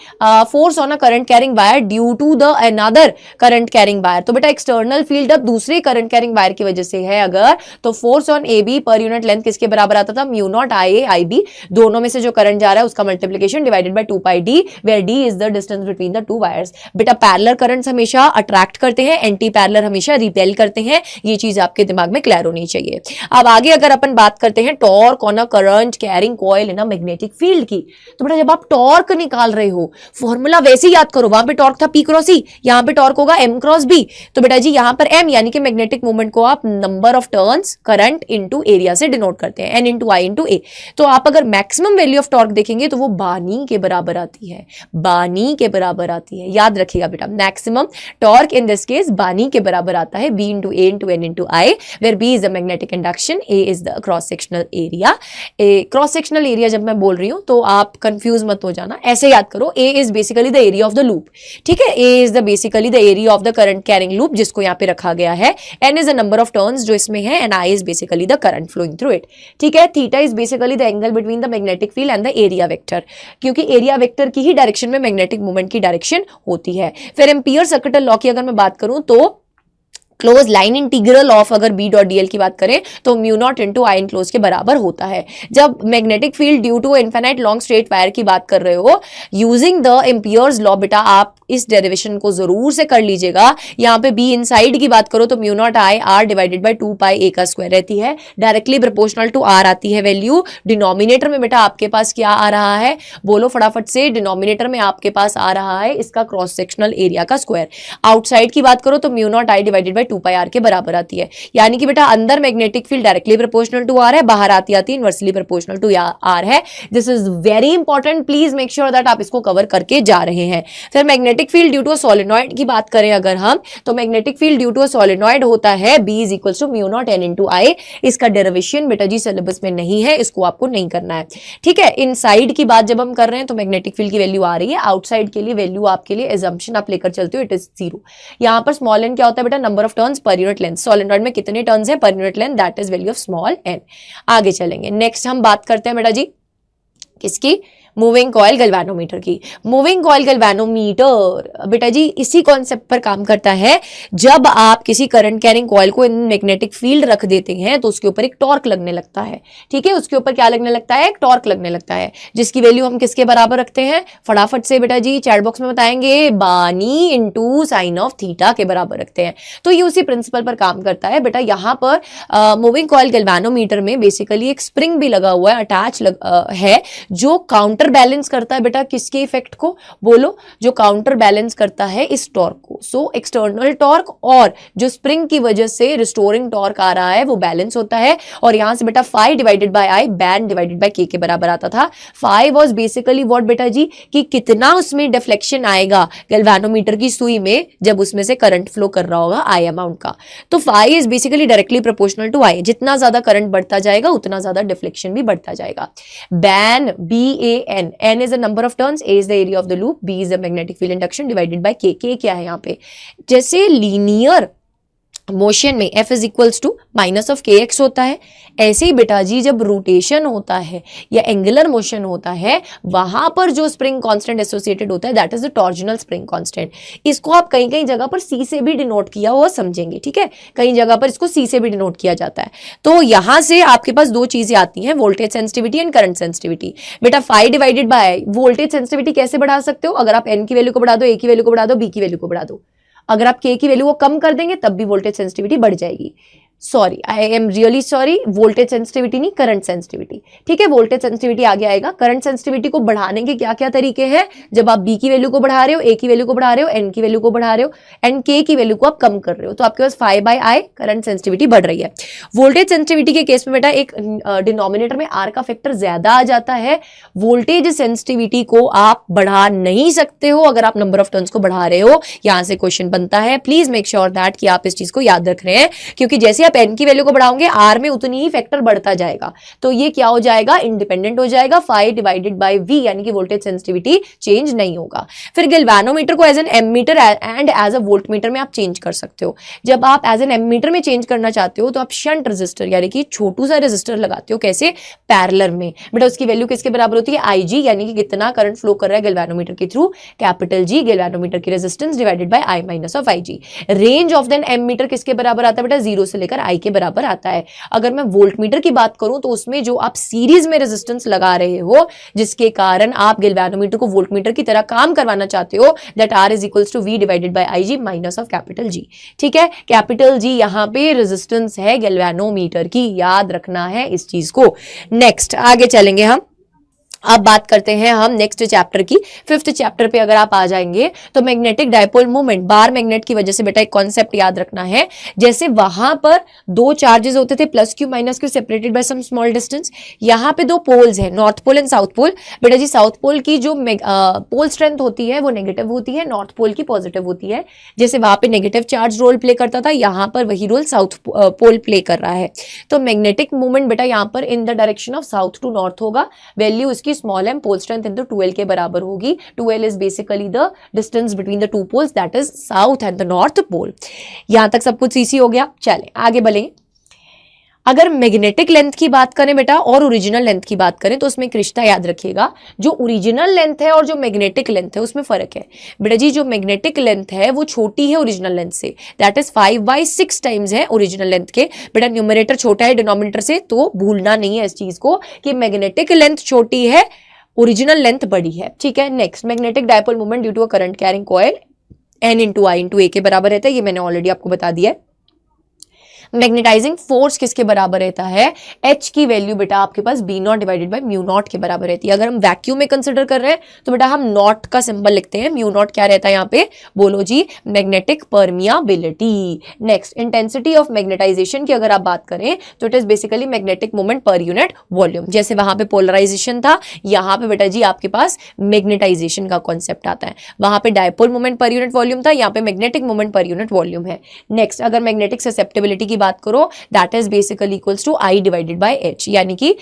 force on a current carrying wire due to the another current carrying wire, तो बेटा एक्सटर्नल फील्ड अब दूसरे करंट कैरिंग वायर की वजह से है अगर, तो force on A B per unit length किसके बराबर आता था, mu naught I A I B, दोनों में से जो करंट जा रहा है उसका multiplication divided bye 2 pi D, where D is the distance between the two wires. बेटा पैरेलल करंट्स हमेशा अट्रैक्ट करते हैं, एंटी पैरेलल हमेशा रिपेल करते हैं, ये चीज आपके दिमाग में क्लियर होनी चाहिए। अब आगे अगर अपन बात करते हैं torque on a current carrying coil in a magnetic field की, तो बेटा जब आप टॉर्क निकाल रहे हो फॉर्मूला वैसे ही याद करो, वहां पे टॉर्क था P क्रॉस E, यहां पे टॉर्क होगा M क्रॉस B, तो बेटा जी यहां पर M यानी कि मैग्नेटिक मोमेंट को आप number of turns current into area से डिनोट करते हैं, N into I into A। तो आप अगर मैक्सिमम वैल्यू ऑफ टॉर्क देखेंगे तो वो बानी के बराबर आती है, बानी के बराबर आती है, याद रखिएगा बेटा, maximum torque in this case बानी के बराबर आता है, B into A into N into I, where B is the magnetic induction, A is the cross sectional area. Cross sectional area जब मैं बोल रही हूं तो आप कंफ्यूज मत हो जाना, ऐसे याद करो, A is basically the area of the loop, ठीक है। A is the basically the area of the current carrying loop, जिसको यहाँ पे रखा गया है। N is the number of turns जो इसमें है, and I is basically the current flowing through it, ठीक है। Theta is basically the angle between the magnetic field and the area vector, क्योंकि एरिया वेक्टर की ही डायरेक्शन में magnetic moment की डायरेक्शन होती है। फिर एम्पियर सर्किटल लॉ की अगर मैं बात करूं तो क्लोज लाइन इंटीग्रल ऑफ अगर B डॉट डी एल की बात करें तो mu naught into I enclosed के बराबर होता है। जब magnetic field due to infinite long straight wire की बात कर रहे हो यूजिंग द एम्पियर्स लॉ, बेटा आप इस डेरिवेशन को जरूर से कर लीजिएगा। यहाँ पे B इनसाइड की बात करो तो mu naught I R divided bye 2 pi A का स्क्वायर रहती है, डायरेक्टली प्रोपोर्शनल टू R आती है वैल्यू। डिनोमिनेटर में बेटा आपके पास क्या आ रहा है, बोलो फटाफट से, डिनोमिनेटर में आपके पास आ रहा है इसका क्रॉस सेक्शनल एरिया का स्क्वायर। आउटसाइड की बात करो तो mu naught I divided bye 2 pi R के बराबर आती है, यानी कि बेटा अंदर magnetic field directly proportional to R है, बाहर आती आती इनवर्सली प्रोपोर्शनल टू R है। This is very important, please make sure that आप इसको कवर करके जा रहे हैं। फिर magnetic field due to solenoid की बात करें अगर हम, तो magnetic field due to solenoid होता है B is equals to mu naught N into I। इसका डेरिवेशन बेटा जी सिलेबस में नहीं है, इसको आपको नहीं करना है, ठीक है। इनसाइड की बात जब हम कर रहे हैं तो मैग्नेटिक फील्ड की वैल्यू आ रही है, आउटसाइड के लिए वैल्यू आपके लिए एजम्पशन आप लेकर चलते हो, इट इज 0। यहाँ पर स्मॉल n क्या होता है बेटा, number of turns per unit length, solenoid में कितने टर्न्स है पर unit length, that is value of small n। आगे चलेंगे, नेक्स्ट हम बात करते हैं बेटा जी किसकी, मूविंग कॉइल गैल्वेनोमीटर की। मूविंग कॉइल गैल्वेनोमीटर बेटा जी इसी कॉन्सेप्ट पर काम करता है, जब आप किसी करंट कैरिंग कॉइल को इन मैग्नेटिक फील्ड रख देते हैं तो उसके ऊपर एक टॉर्क लगने लगता है, ठीक है। उसके ऊपर क्या लगने लगता है, एक टॉर्क लगने लगता है, जिसकी वैल्यू हम किसके बराबर रखते हैं, फटाफट से बेटा जी चैट बॉक्स में बताएंगे, बानी इंटू साइन ऑफ थीटा के बराबर रखते हैं। तो ये उसी प्रिंसिपल पर काम करता है बेटा। यहाँ पर मूविंग कॉइल गैल्वेनोमीटर में बेसिकली एक स्प्रिंग भी लगा हुआ है, अटैच है, जो काउंटर काउंटर बैलेंस करता है बेटा किसके इफेक्ट को, बोलो, जो काउंटर बैलेंस करता है इस टॉर्क को। सो एक्सटर्नल टॉर्क और जो स्प्रिंग की वजह से रिस्टोरिंग टॉर्क आ रहा है वो बैलेंस होता है। और यहां से बेटा phi divided by I ban divided by के के बराबर आता था। phi वाज बेसिकली व्हाट बेटा जी, कि कितना उसमें डिफ्लेक्शन आएगा गैल्वेनोमीटर की सुई में जब उसमें से करंट फ्लो कर रहा होगा आई अमाउंट का। तो phi is basically directly proportional to I, जितना ज्यादा करंट बढ़ता जाएगा उतना ज्यादा डिफ्लेक्शन भी बढ़ता जाएगा। Ban BAN, N is the number of turns, A is the area of the loop, B is the magnetic field induction divided by K। K क्या है यहाँ पे, जैसे लीनियर मोशन में F is equals to minus of KX होता है, ऐसे ही बेटा जी जब रोटेशन होता है या एंगुलर मोशन होता है वहां पर जो स्प्रिंग कांस्टेंट एसोसिएटेड होता है that is the torsional spring constant. इसको आप कहीं कहीं जगह पर C से भी डिनोट किया हुआ समझेंगे, ठीक है, कई जगह पर इसको C से भी डिनोट किया जाता है। तो यहां से आपके पास दो चीजें आती हैं, voltage sensitivity and current sensitivity. बेटा phi divided by voltage sensitivity कैसे बढ़ा सकते हो, अगर आप N की वैल्यू को बढ़ा दो, A की वैल्यू को बढ़ा दो, B की वैल्यू को बढ़ा दो, अगर आप K की वैल्यू को कम कर देंगे तब भी वोल्टेज सेंसिटिविटी बढ़ जाएगी। Sorry, I am really sorry, voltage sensitivity नहीं, करंट सेंसिटिविटी, ठीक है, वोल्टेज सेंसिटिविटी आगे आएगा। करंट सेंसिटिविटी को बढ़ाने के क्या क्या तरीके हैं, जब आप B की वैल्यू को बढ़ा रहे हो, A की वैल्यू को बढ़ा रहे हो, N की वैल्यू को बढ़ा रहे हो एंड K की वैल्यू को आप कम कर रहे हो, तो आपके पास phi by I current sensitivity बढ़ रही है। वोल्टेज सेंसिटिविटी के केस में बेटा एक डिनोमिनेटर में R का फैक्टर ज्यादा आ जाता है, वोल्टेज सेंसिटिविटी को आप बढ़ा नहीं सकते हो अगर आप नंबर ऑफ टर्न्स को बढ़ा रहे हो। यहां से क्वेश्चन बनता है, प्लीज मेक श्योर दैट कि आप इस चीज को याद रख रहे हैं, क्योंकि जैसे आप N की वैल्यू को बढ़ाओगे R में उतनी ही फैक्टर बढ़ता जाएगा, तो ये क्या हो जाएगा, इंडिपेंडेंट हो जाएगा, phi डिवाइडेड बाय V, यानी कि वोल्टेज सेंसिटिविटी चेंज नहीं होगा। फिर गैल्वेनोमीटर को as an ammeter and as a voltmeter में आप चेंज कर सकते हो। जब आप एज एन एमीटर में चेंज करना चाहते हो तो आप शंट रेजिस्टर यानी कि छोटू सा रेजिस्टर लगाते हो, कैसे, पैरेलल में। बेटा उसकी वैल्यू किसके बराबर होती है, IG, यानी कि कितना करंट फ्लो कर रहा है गैल्वेनोमीटर के थ्रू, कैपिटल G गैल्वेनोमीटर की resistance divided by I minus of IG। Range of then ammeter किसके बराबर आता है बेटा, 0 से लेकर I के बराबर आता है। अगर मैं वोल्टमीटर की बात करूं तो उसमें जो आप सीरीज में रेजिस्टेंस लगा रहे हो जिसके कारण आप गैल्वेनोमीटर को वोल्टमीटर की तरह काम करवाना चाहते हो, that R is equals to V divided by IG minus of capital G। ठीक है, कैपिटल G यहां पे रेजिस्टेंस है गैल्वेनोमीटर की, याद रखना है इस चीज को। नेक्स्ट आगे चलेंगे हम, अब बात करते हैं हम नेक्स्ट चैप्टर की। 5th चैप्टर पे अगर आप आ जाएंगे तो magnetic dipole movement, bar magnet की वजह से बेटा एक कॉन्सेप्ट याद रखना है, जैसे वहां पर दो चार्जेस होते थे plus Q minus Q separated by some small distance, यहाँ पे दो पोल्स हैं, north pole and south pole. बेटा जी साउथ पोल की जो पोल स्ट्रेंथ होती है वो नेगेटिव होती है, नॉर्थ पोल की पॉजिटिव होती है। जैसे वहां पे नेगेटिव चार्ज रोल प्ले करता था, यहाँ पर वही रोल साउथ पोल प्ले कर रहा है। तो मैग्नेटिक मूवमेंट बेटा यहाँ पर in the direction of south to north होगा, वैल्यू इसकी small M, pole strength into 2L के बराबर होगी। 2L is basically the distance between the two poles, that is south and the north pole. यहां तक सब कुछ इजी हो गया, चलें आगे बढ़ें। अगर मैग्नेटिक लेंथ की बात करें बेटा और ओरिजिनल लेंथ की बात करें तो उसमें एक रिश्ता याद रखिएगा, जो ओरिजिनल लेंथ है और जो मैग्नेटिक लेंथ है उसमें फर्क है। बेटा जी जो मैग्नेटिक लेंथ है वो छोटी है ओरिजिनल लेंथ से, दैट इज 5/6 टाइम्स है ओरिजिनल लेंथ के। बेटा न्यूमरेटर छोटा है डिनोमिनेटर से, तो भूलना नहीं है इस चीज को कि मैग्नेटिक लेंथ छोटी है, ओरिजिनल लेंथ बड़ी है। ठीक है, next magnetic dipole movement due to a current carrying coil N into I into A के बराबर रहता है, ये मैंने ऑलरेडी आपको बता दिया है। मैग्नेटाइजिंग फोर्स किसके बराबर रहता है, H की वैल्यू बेटा आपके पास B0 divided by mu naught के बराबर रहती है। अगर हम वैक्यूम में कंसिडर कर रहे हैं तो बेटा हम नॉट का सिंबल लिखते हैं, म्यू नॉट क्या रहता है यहाँ पे, बोलो जी, magnetic permeability. Next intensity of magnetization की अगर आप बात करें तो it is basically magnetic moment per unit volume. जैसे वहां पे पोलराइजेशन था, यहाँ पे बेटा जी आपके पास मैग्नेटाइजेशन का कॉन्सेप्ट आता है। वहां पे dipole moment per unit volume था, यहाँ पे magnetic moment per unit volume है। नेक्स्ट अगर मैग्नेटिक ससेप्टेबिलिटी की बात करो, that is basically equals to I divided by H, यानी कि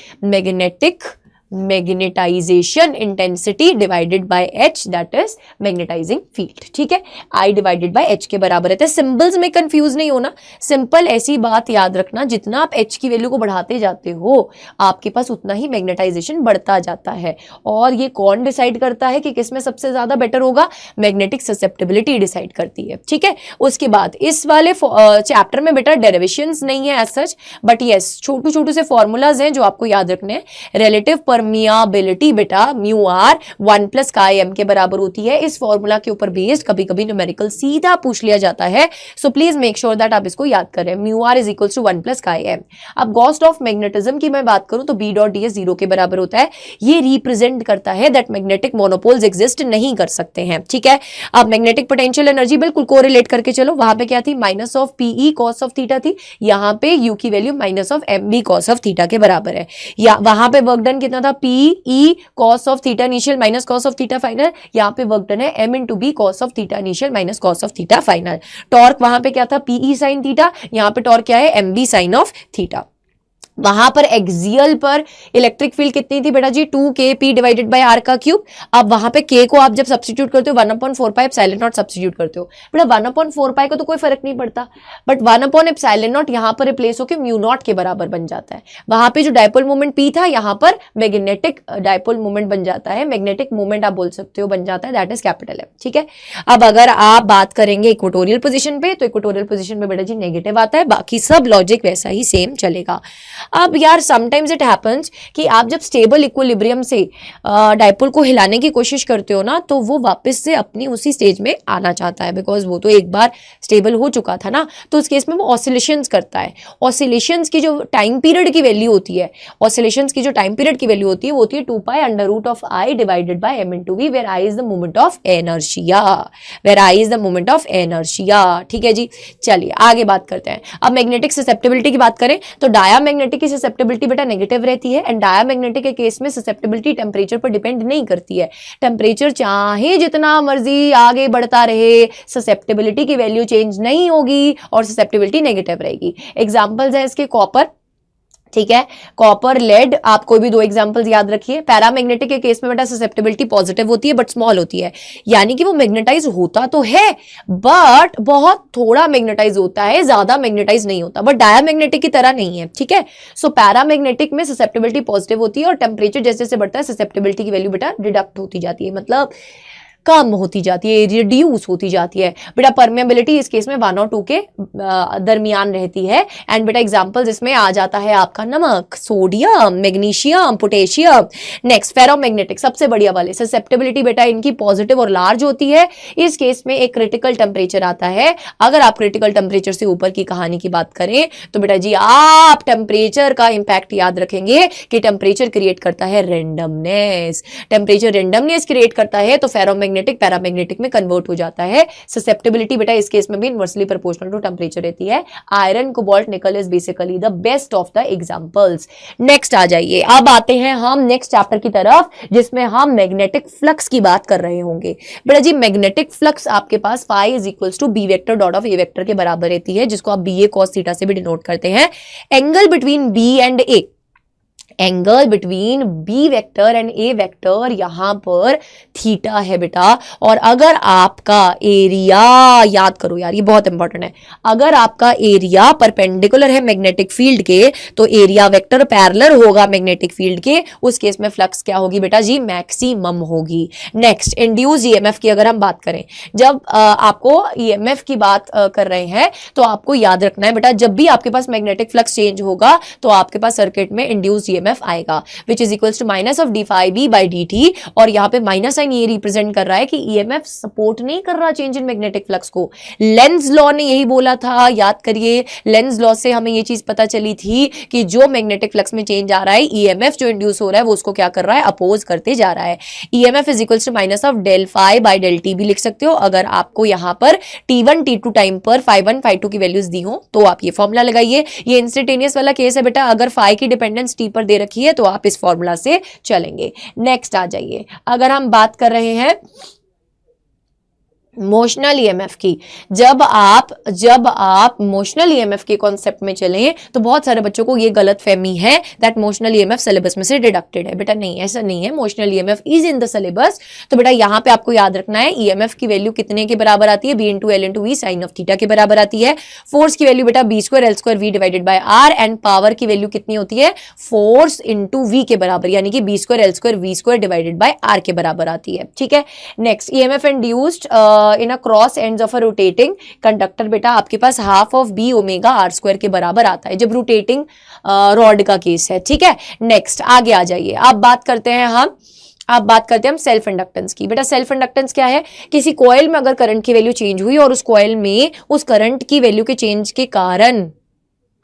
magnetization intensity divided by H, that is magnetizing field. ठीक है, I डिवाइडेड बाय H के बराबर रहता है। सिंबल्स में कंफ्यूज नहीं होना, सिंपल ऐसी बात याद रखना, जितना आप H की वैल्यू को बढ़ाते जाते हो आपके पास उतना ही मैग्नेटाइजेशन बढ़ता जाता है। और ये कौन डिसाइड करता है कि किसमें सबसे ज्यादा बेटर होगा, मैग्नेटिक ससेप्टेबिलिटी डिसाइड करती है। ठीक है, उसके बाद इस वाले चैप्टर में बेटा डेरिवेशंस नहीं है एज सच, बट यस छोटू छोटू से फॉर्मूलाज हैं जो आपको याद रखने हैं। रिलेटिव परमियाबिलिटी बेटा mu R 1 plus chi M के बराबर होती है। इस फॉर्मूला के ऊपर बेस्ड कभी कभी न्यूमेरिकल सीधा पूछ लिया जाता है, so please make sure that आप इसको याद करें। Mu R is equal to 1 plus chi M. अब गॉस ऑफ मैग्नेटिज्म की मैं बात करूं तो बी डॉट डी एस 0 के बराबर होता है। ये रिप्रेजेंट करता है दैट मैग्नेटिक मोनोपोल्स एग्जिस्ट नहीं कर सकते हैं, ठीक है। अब मैग्नेटिक पोटेंशियल एनर्जी बिल्कुल कोरिलेट करके चलो, वहां पे क्या थी, minus of PE cos of theta थी, यहां पे यू की value minus of M B cos of theta के बराबर है। या वहां पे वर्क डन कितना था, PE cos of theta initial minus cos of theta final, यहां पे वर्क डन है M into B cos of theta initial minus cos of theta final. Torque वहां पे क्या था, पीई साइन थीटा, यहां पे टॉर्क क्या है, M B sine of theta. वहां पर एक्सियल पर इलेक्ट्रिक फील्ड कितनी थी बेटा जी, 2kp डिवाइडेड बाय r का क्यूब। अब वहां पे k को आप जब सब्स्टिट्यूट करते हो 1/4 पाई एप्सिलॉन नॉट सब्स्टिट्यूट करते हो बेटा, 1/4 पाई को तो कोई फर्क नहीं पड़ता, बट 1 एप्सिलॉन नॉट यहां पर रिप्लेस होकर म्यू नॉट के बराबर बन जाता है। वहां पे जो डायपोल मोमेंट p था, यहां पर मैग्नेटिक डायपोल मोमेंट बन जाता है, मैग्नेटिक मोमेंट आप बोल सकते हो बन जाता है, दैट इज कैपिटल M, ठीक है। अब अगर आप बात करेंगे इक्वेटोरियल पोजीशन पे, तो इक्वेटोरियल पोजीशन पे बेटा जी नेगेटिव आता है, बाकी सब लॉजिक वैसा ही सेम चलेगा। अब यार समटाइम्स इट हैपेंस कि आप जब स्टेबल इक्विलिब्रियम से डायपोल को हिलाने की कोशिश करते हो ना, तो वो वापस से अपनी उसी स्टेज में आना चाहता है, बिकॉज वो तो एक बार स्टेबल हो चुका था ना। तो उस केस में वो ऑसिलेशंस करता है। ऑसिलेशंस की जो टाइम पीरियड की वैल्यू होती है, ऑसिलेशंस की जो टाइम पीरियड की वैल्यू होती है वो होती है 2 pi under root of I divided by M into V, where I is the moment of inertia, where I is the moment of inertia, ठीक है जी। चलिए आगे बात करते हैं। अब मैग्नेटिक ससेप्टेबिलिटी की बात करें तो डायामैग्नेटिक की ससेप्टेबिलिटी बेटा नेगेटिव रहती है, एंड डायामैग्नेटिक के केस में ससेप्टेबिलिटी टेम्परेचर पर डिपेंड नहीं करती है। टेम्परेचर चाहे जितना मर्जी आगे बढ़ता रहे, ससेप्टेबिलिटी की वैल्यू चेंज नहीं होगी और ससेप्टेबिलिटी नेगेटिव रहेगी। एग्जांपल्स है इसके कॉपर, ठीक है, कॉपर, लेड, आप कोई भी 2 एग्जांपल्स याद रखिए। पैरामैग्नेटिक के केस में बेटा ससेप्टेबिलिटी पॉजिटिव होती है बट स्मॉल होती है, यानी कि वो मैग्नेटाइज होता तो है बट बहुत थोड़ा मैग्नेटाइज होता है, ज्यादा मैग्नेटाइज नहीं होता, बट डायामैग्नेटिक की तरह नहीं है, ठीक है। सो पैरामैग्नेटिक में ससेप्टेबिलिटी पॉजिटिव होती है और टेम्परेचर जैसे जैसे बढ़ता है ससेप्टेबिलिटी की वैल्यू बेटा डिडक्ट होती जाती है, मतलब कम होती जाती है, रिड्यूस होती जाती है। बेटा परमेबिलिटी इस केस में 1 और 2 के दरमियान रहती है। एंड बेटा एग्जांपल्स इसमें आ जाता है आपका नमक, sodium, magnesium, potassium. Next ferromagnetic, सबसे बढ़िया वाले, ससेप्टेबिलिटी बेटा इनकी पॉजिटिव और लार्ज होती है। इस केस में एक क्रिटिकल टेम्परेचर आता है। अगर आप क्रिटिकल टेम्परेचर से ऊपर की कहानी की बात करें तो बेटा जी आप टेम्परेचर का इंपैक्ट याद रखेंगे कि टेम्परेचर क्रिएट करता है रेंडमनेस, टेम्परेचर रेंडमनेस क्रिएट करता है तो फेरोमैग्नेटिक पैरामैग्नेटिक में कन्वर्ट हो जाता है। ससेप्टेबिलिटी बेटा इस केस में भी इनवर्सली प्रोपोर्शनल टू टेम्परेचर रहती है। Iron, cobalt, nickel is basically the best of the examples. Next आ जाइए, अब आते हैं हम नेक्स्ट चैप्टर की तरफ जिसमें हम मैग्नेटिक फ्लक्स की बात कर रहे होंगे। बेटा जी मैग्नेटिक फ्लक्स आपके पास phi is equals to B vector dot of A vector के बराबर रहती है, जिसको आप बी ए कॉस थीटा से भी डिनोट करते हैं। Angle between B and A, angle between B vector and A vector यहां पर थीटा है बेटा। और अगर आपका एरिया, याद करो यार ये बहुत इंपॉर्टेंट है, अगर आपका एरिया परपेंडिकुलर है मैग्नेटिक फील्ड के तो एरिया वेक्टर पैरेलल होगा मैग्नेटिक फील्ड के, उस केस में फ्लक्स क्या होगी बेटा जी, मैक्सिमम होगी। नेक्स्ट इंड्यूस ईएमएफ की अगर हम बात करें, जब आपको ईएमएफ की बात कर रहे हैं तो आपको याद रखना है बेटा, जब भी आपके पास मैग्नेटिक फ्लक्स चेंज होगा तो आपके पास सर्किट में इंड्यूस ईएमएफ आएगा, which is equals to minus of D phi B by D T. और यहाँ पे माइनस साइन ये रिप्रेजेंट कर रहा है कि ईएमएफ सपोर्ट नहीं कर रहा चेंज इन मैग्नेटिक फ्लक्स को। लेंज लॉ ने यही बोला था, याद करिए, लेंज लॉ से हमें ये चीज पता चली थी कि जो मैग्नेटिक फ्लक्स में चेंज आ रहा है, ईएमएफ जो इंड्यूस हो रहा है वो उसको क्या कर रहा है, अपोज करते जा रहा है। EMF is equals to minus of del phi by del T भी लिख सकते हो अगर आपको यहाँ पर T1 T2 टाइम पर phi1 phi2 की वैल्यूज दी हो तो आप ये फॉर्मूला लगाइए। ये इंस्टेंटेनियस वाला केस है बेटा, अगर फाई की डिपेंडेंस टी पर दे रखी है तो आप इस फॉर्मूला से चलेंगे। नेक्स्ट आ जाइए, अगर हम बात कर रहे हैं मोशनल ईएमएफ की, जब आप मोशनल ईएमएफ के कॉन्सेप्ट में चलें तो बहुत सारे बच्चों को ये गलत फहमी है दैट मोशनल ईएमएफ सिलेबस में से डिडक्टेड है। बेटा नहीं, ऐसा नहीं है, motional EMF is in the syllabus. तो बेटा यहाँ पे आपको याद रखना है ईएमएफ की वैल्यू कितने के बराबर आती है, B into L into V sine of theta के बराबर आती है। फोर्स की वैल्यू बेटा B square L square V divided by R, and power की वैल्यू कितनी होती है, फोर्स इंटू वी के बराबर, यानी कि B square L square V square divided by R के बराबर आती है, ठीक है। Next EMF induced in across ends of a rotating conductor बेटा आपके पास half of B omega R square के बराबर आता है, जब रोटेटिंग रॉड का केस है। ठीक है, नेक्स्ट आगे आ जाइए। अब बात करते हैं हम सेल्फ इंडक्टेंस की। बेटा सेल्फ इंडक्टेंस क्या है? किसी कॉइल में अगर करंट की वैल्यू चेंज हुई और उस कॉइल में उस करंट की वैल्यू के चेंज के कारण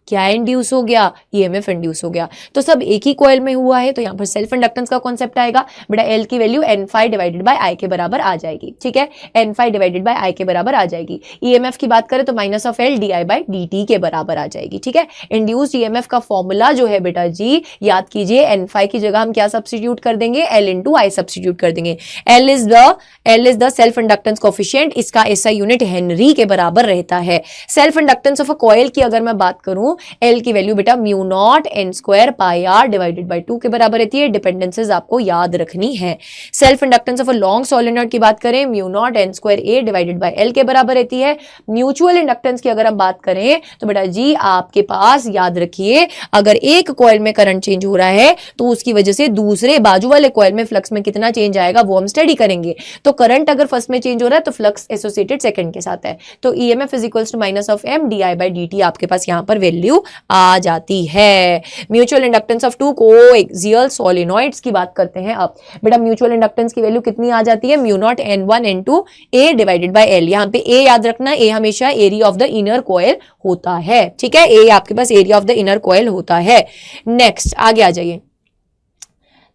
क्या इंड्यूस हो गया? ईएमएफ इंड्यूस हो गया। तो सब एक ही कॉइल में हुआ है, तो यहां पर सेल्फ इंडक्टेंस का कॉन्सेप्ट आएगा। बेटा एल की value N phi divided by I के बराबर आ जाएगी। ठीक है, N phi divided by I के बराबर आ जाएगी। ईएमएफ की बात करें तो minus of L D I by D T के बराबर आ जाएगी। ठीक है, इंड्यूस्ड ईएमएफ का फॉर्मूला जो है बेटा जी याद कीजिए, एन फाई की जगह हम क्या सब्सटीट्यूट कर देंगे? एल इंटू आई सब्सटीट्यूट कर देंगे। L is the self inductance coefficient, इसका एसआई यूनिट हेनरी के बराबर रहता है। Self inductance of a coil की अगर मैं बात करूं, एल की वैल्यू बेटा mu naught N square pi R divided bye 2 के बराबर रहती है। डिपेंडेंसेस आपको याद रखनी है। Self inductance of a long solenoid की बात करें, mu naught N square A divided by L के बराबर रहती है। म्यूचुअल इंडक्टेंस की अगर हम बात करें तो बेटा जी आपके पास याद रखिए, अगर एक कॉइल में करंट चेंज हो रहा है तो उसकी वजह से दूसरे बाजू वाले कॉइल में फ्लक्स में कितना चेंज आएगा वो हम स्टडी करेंगे। तो करंट अगर फर्स्ट में चेंज हो रहा है तो फ्लक्स एसोसिएटेड सेकंड के साथ है। तो EMF is equals to minus of M D I by D T आपके पास यहां पर वैल्यू आ जाती है। Mutual inductance of two coaxial solenoids की बात करते हैं। अब बेटा म्यूचुअल इंडक्टेंस की वैल्यू कितनी आ जाती है? Mu naught N one N two A divided by L. यहां पे ए याद रखना, ए हमेशा area of the inner coil होता है। ठीक है, ए आपके पास area of the inner coil होता है। नेक्स्ट आगे आ जाइए।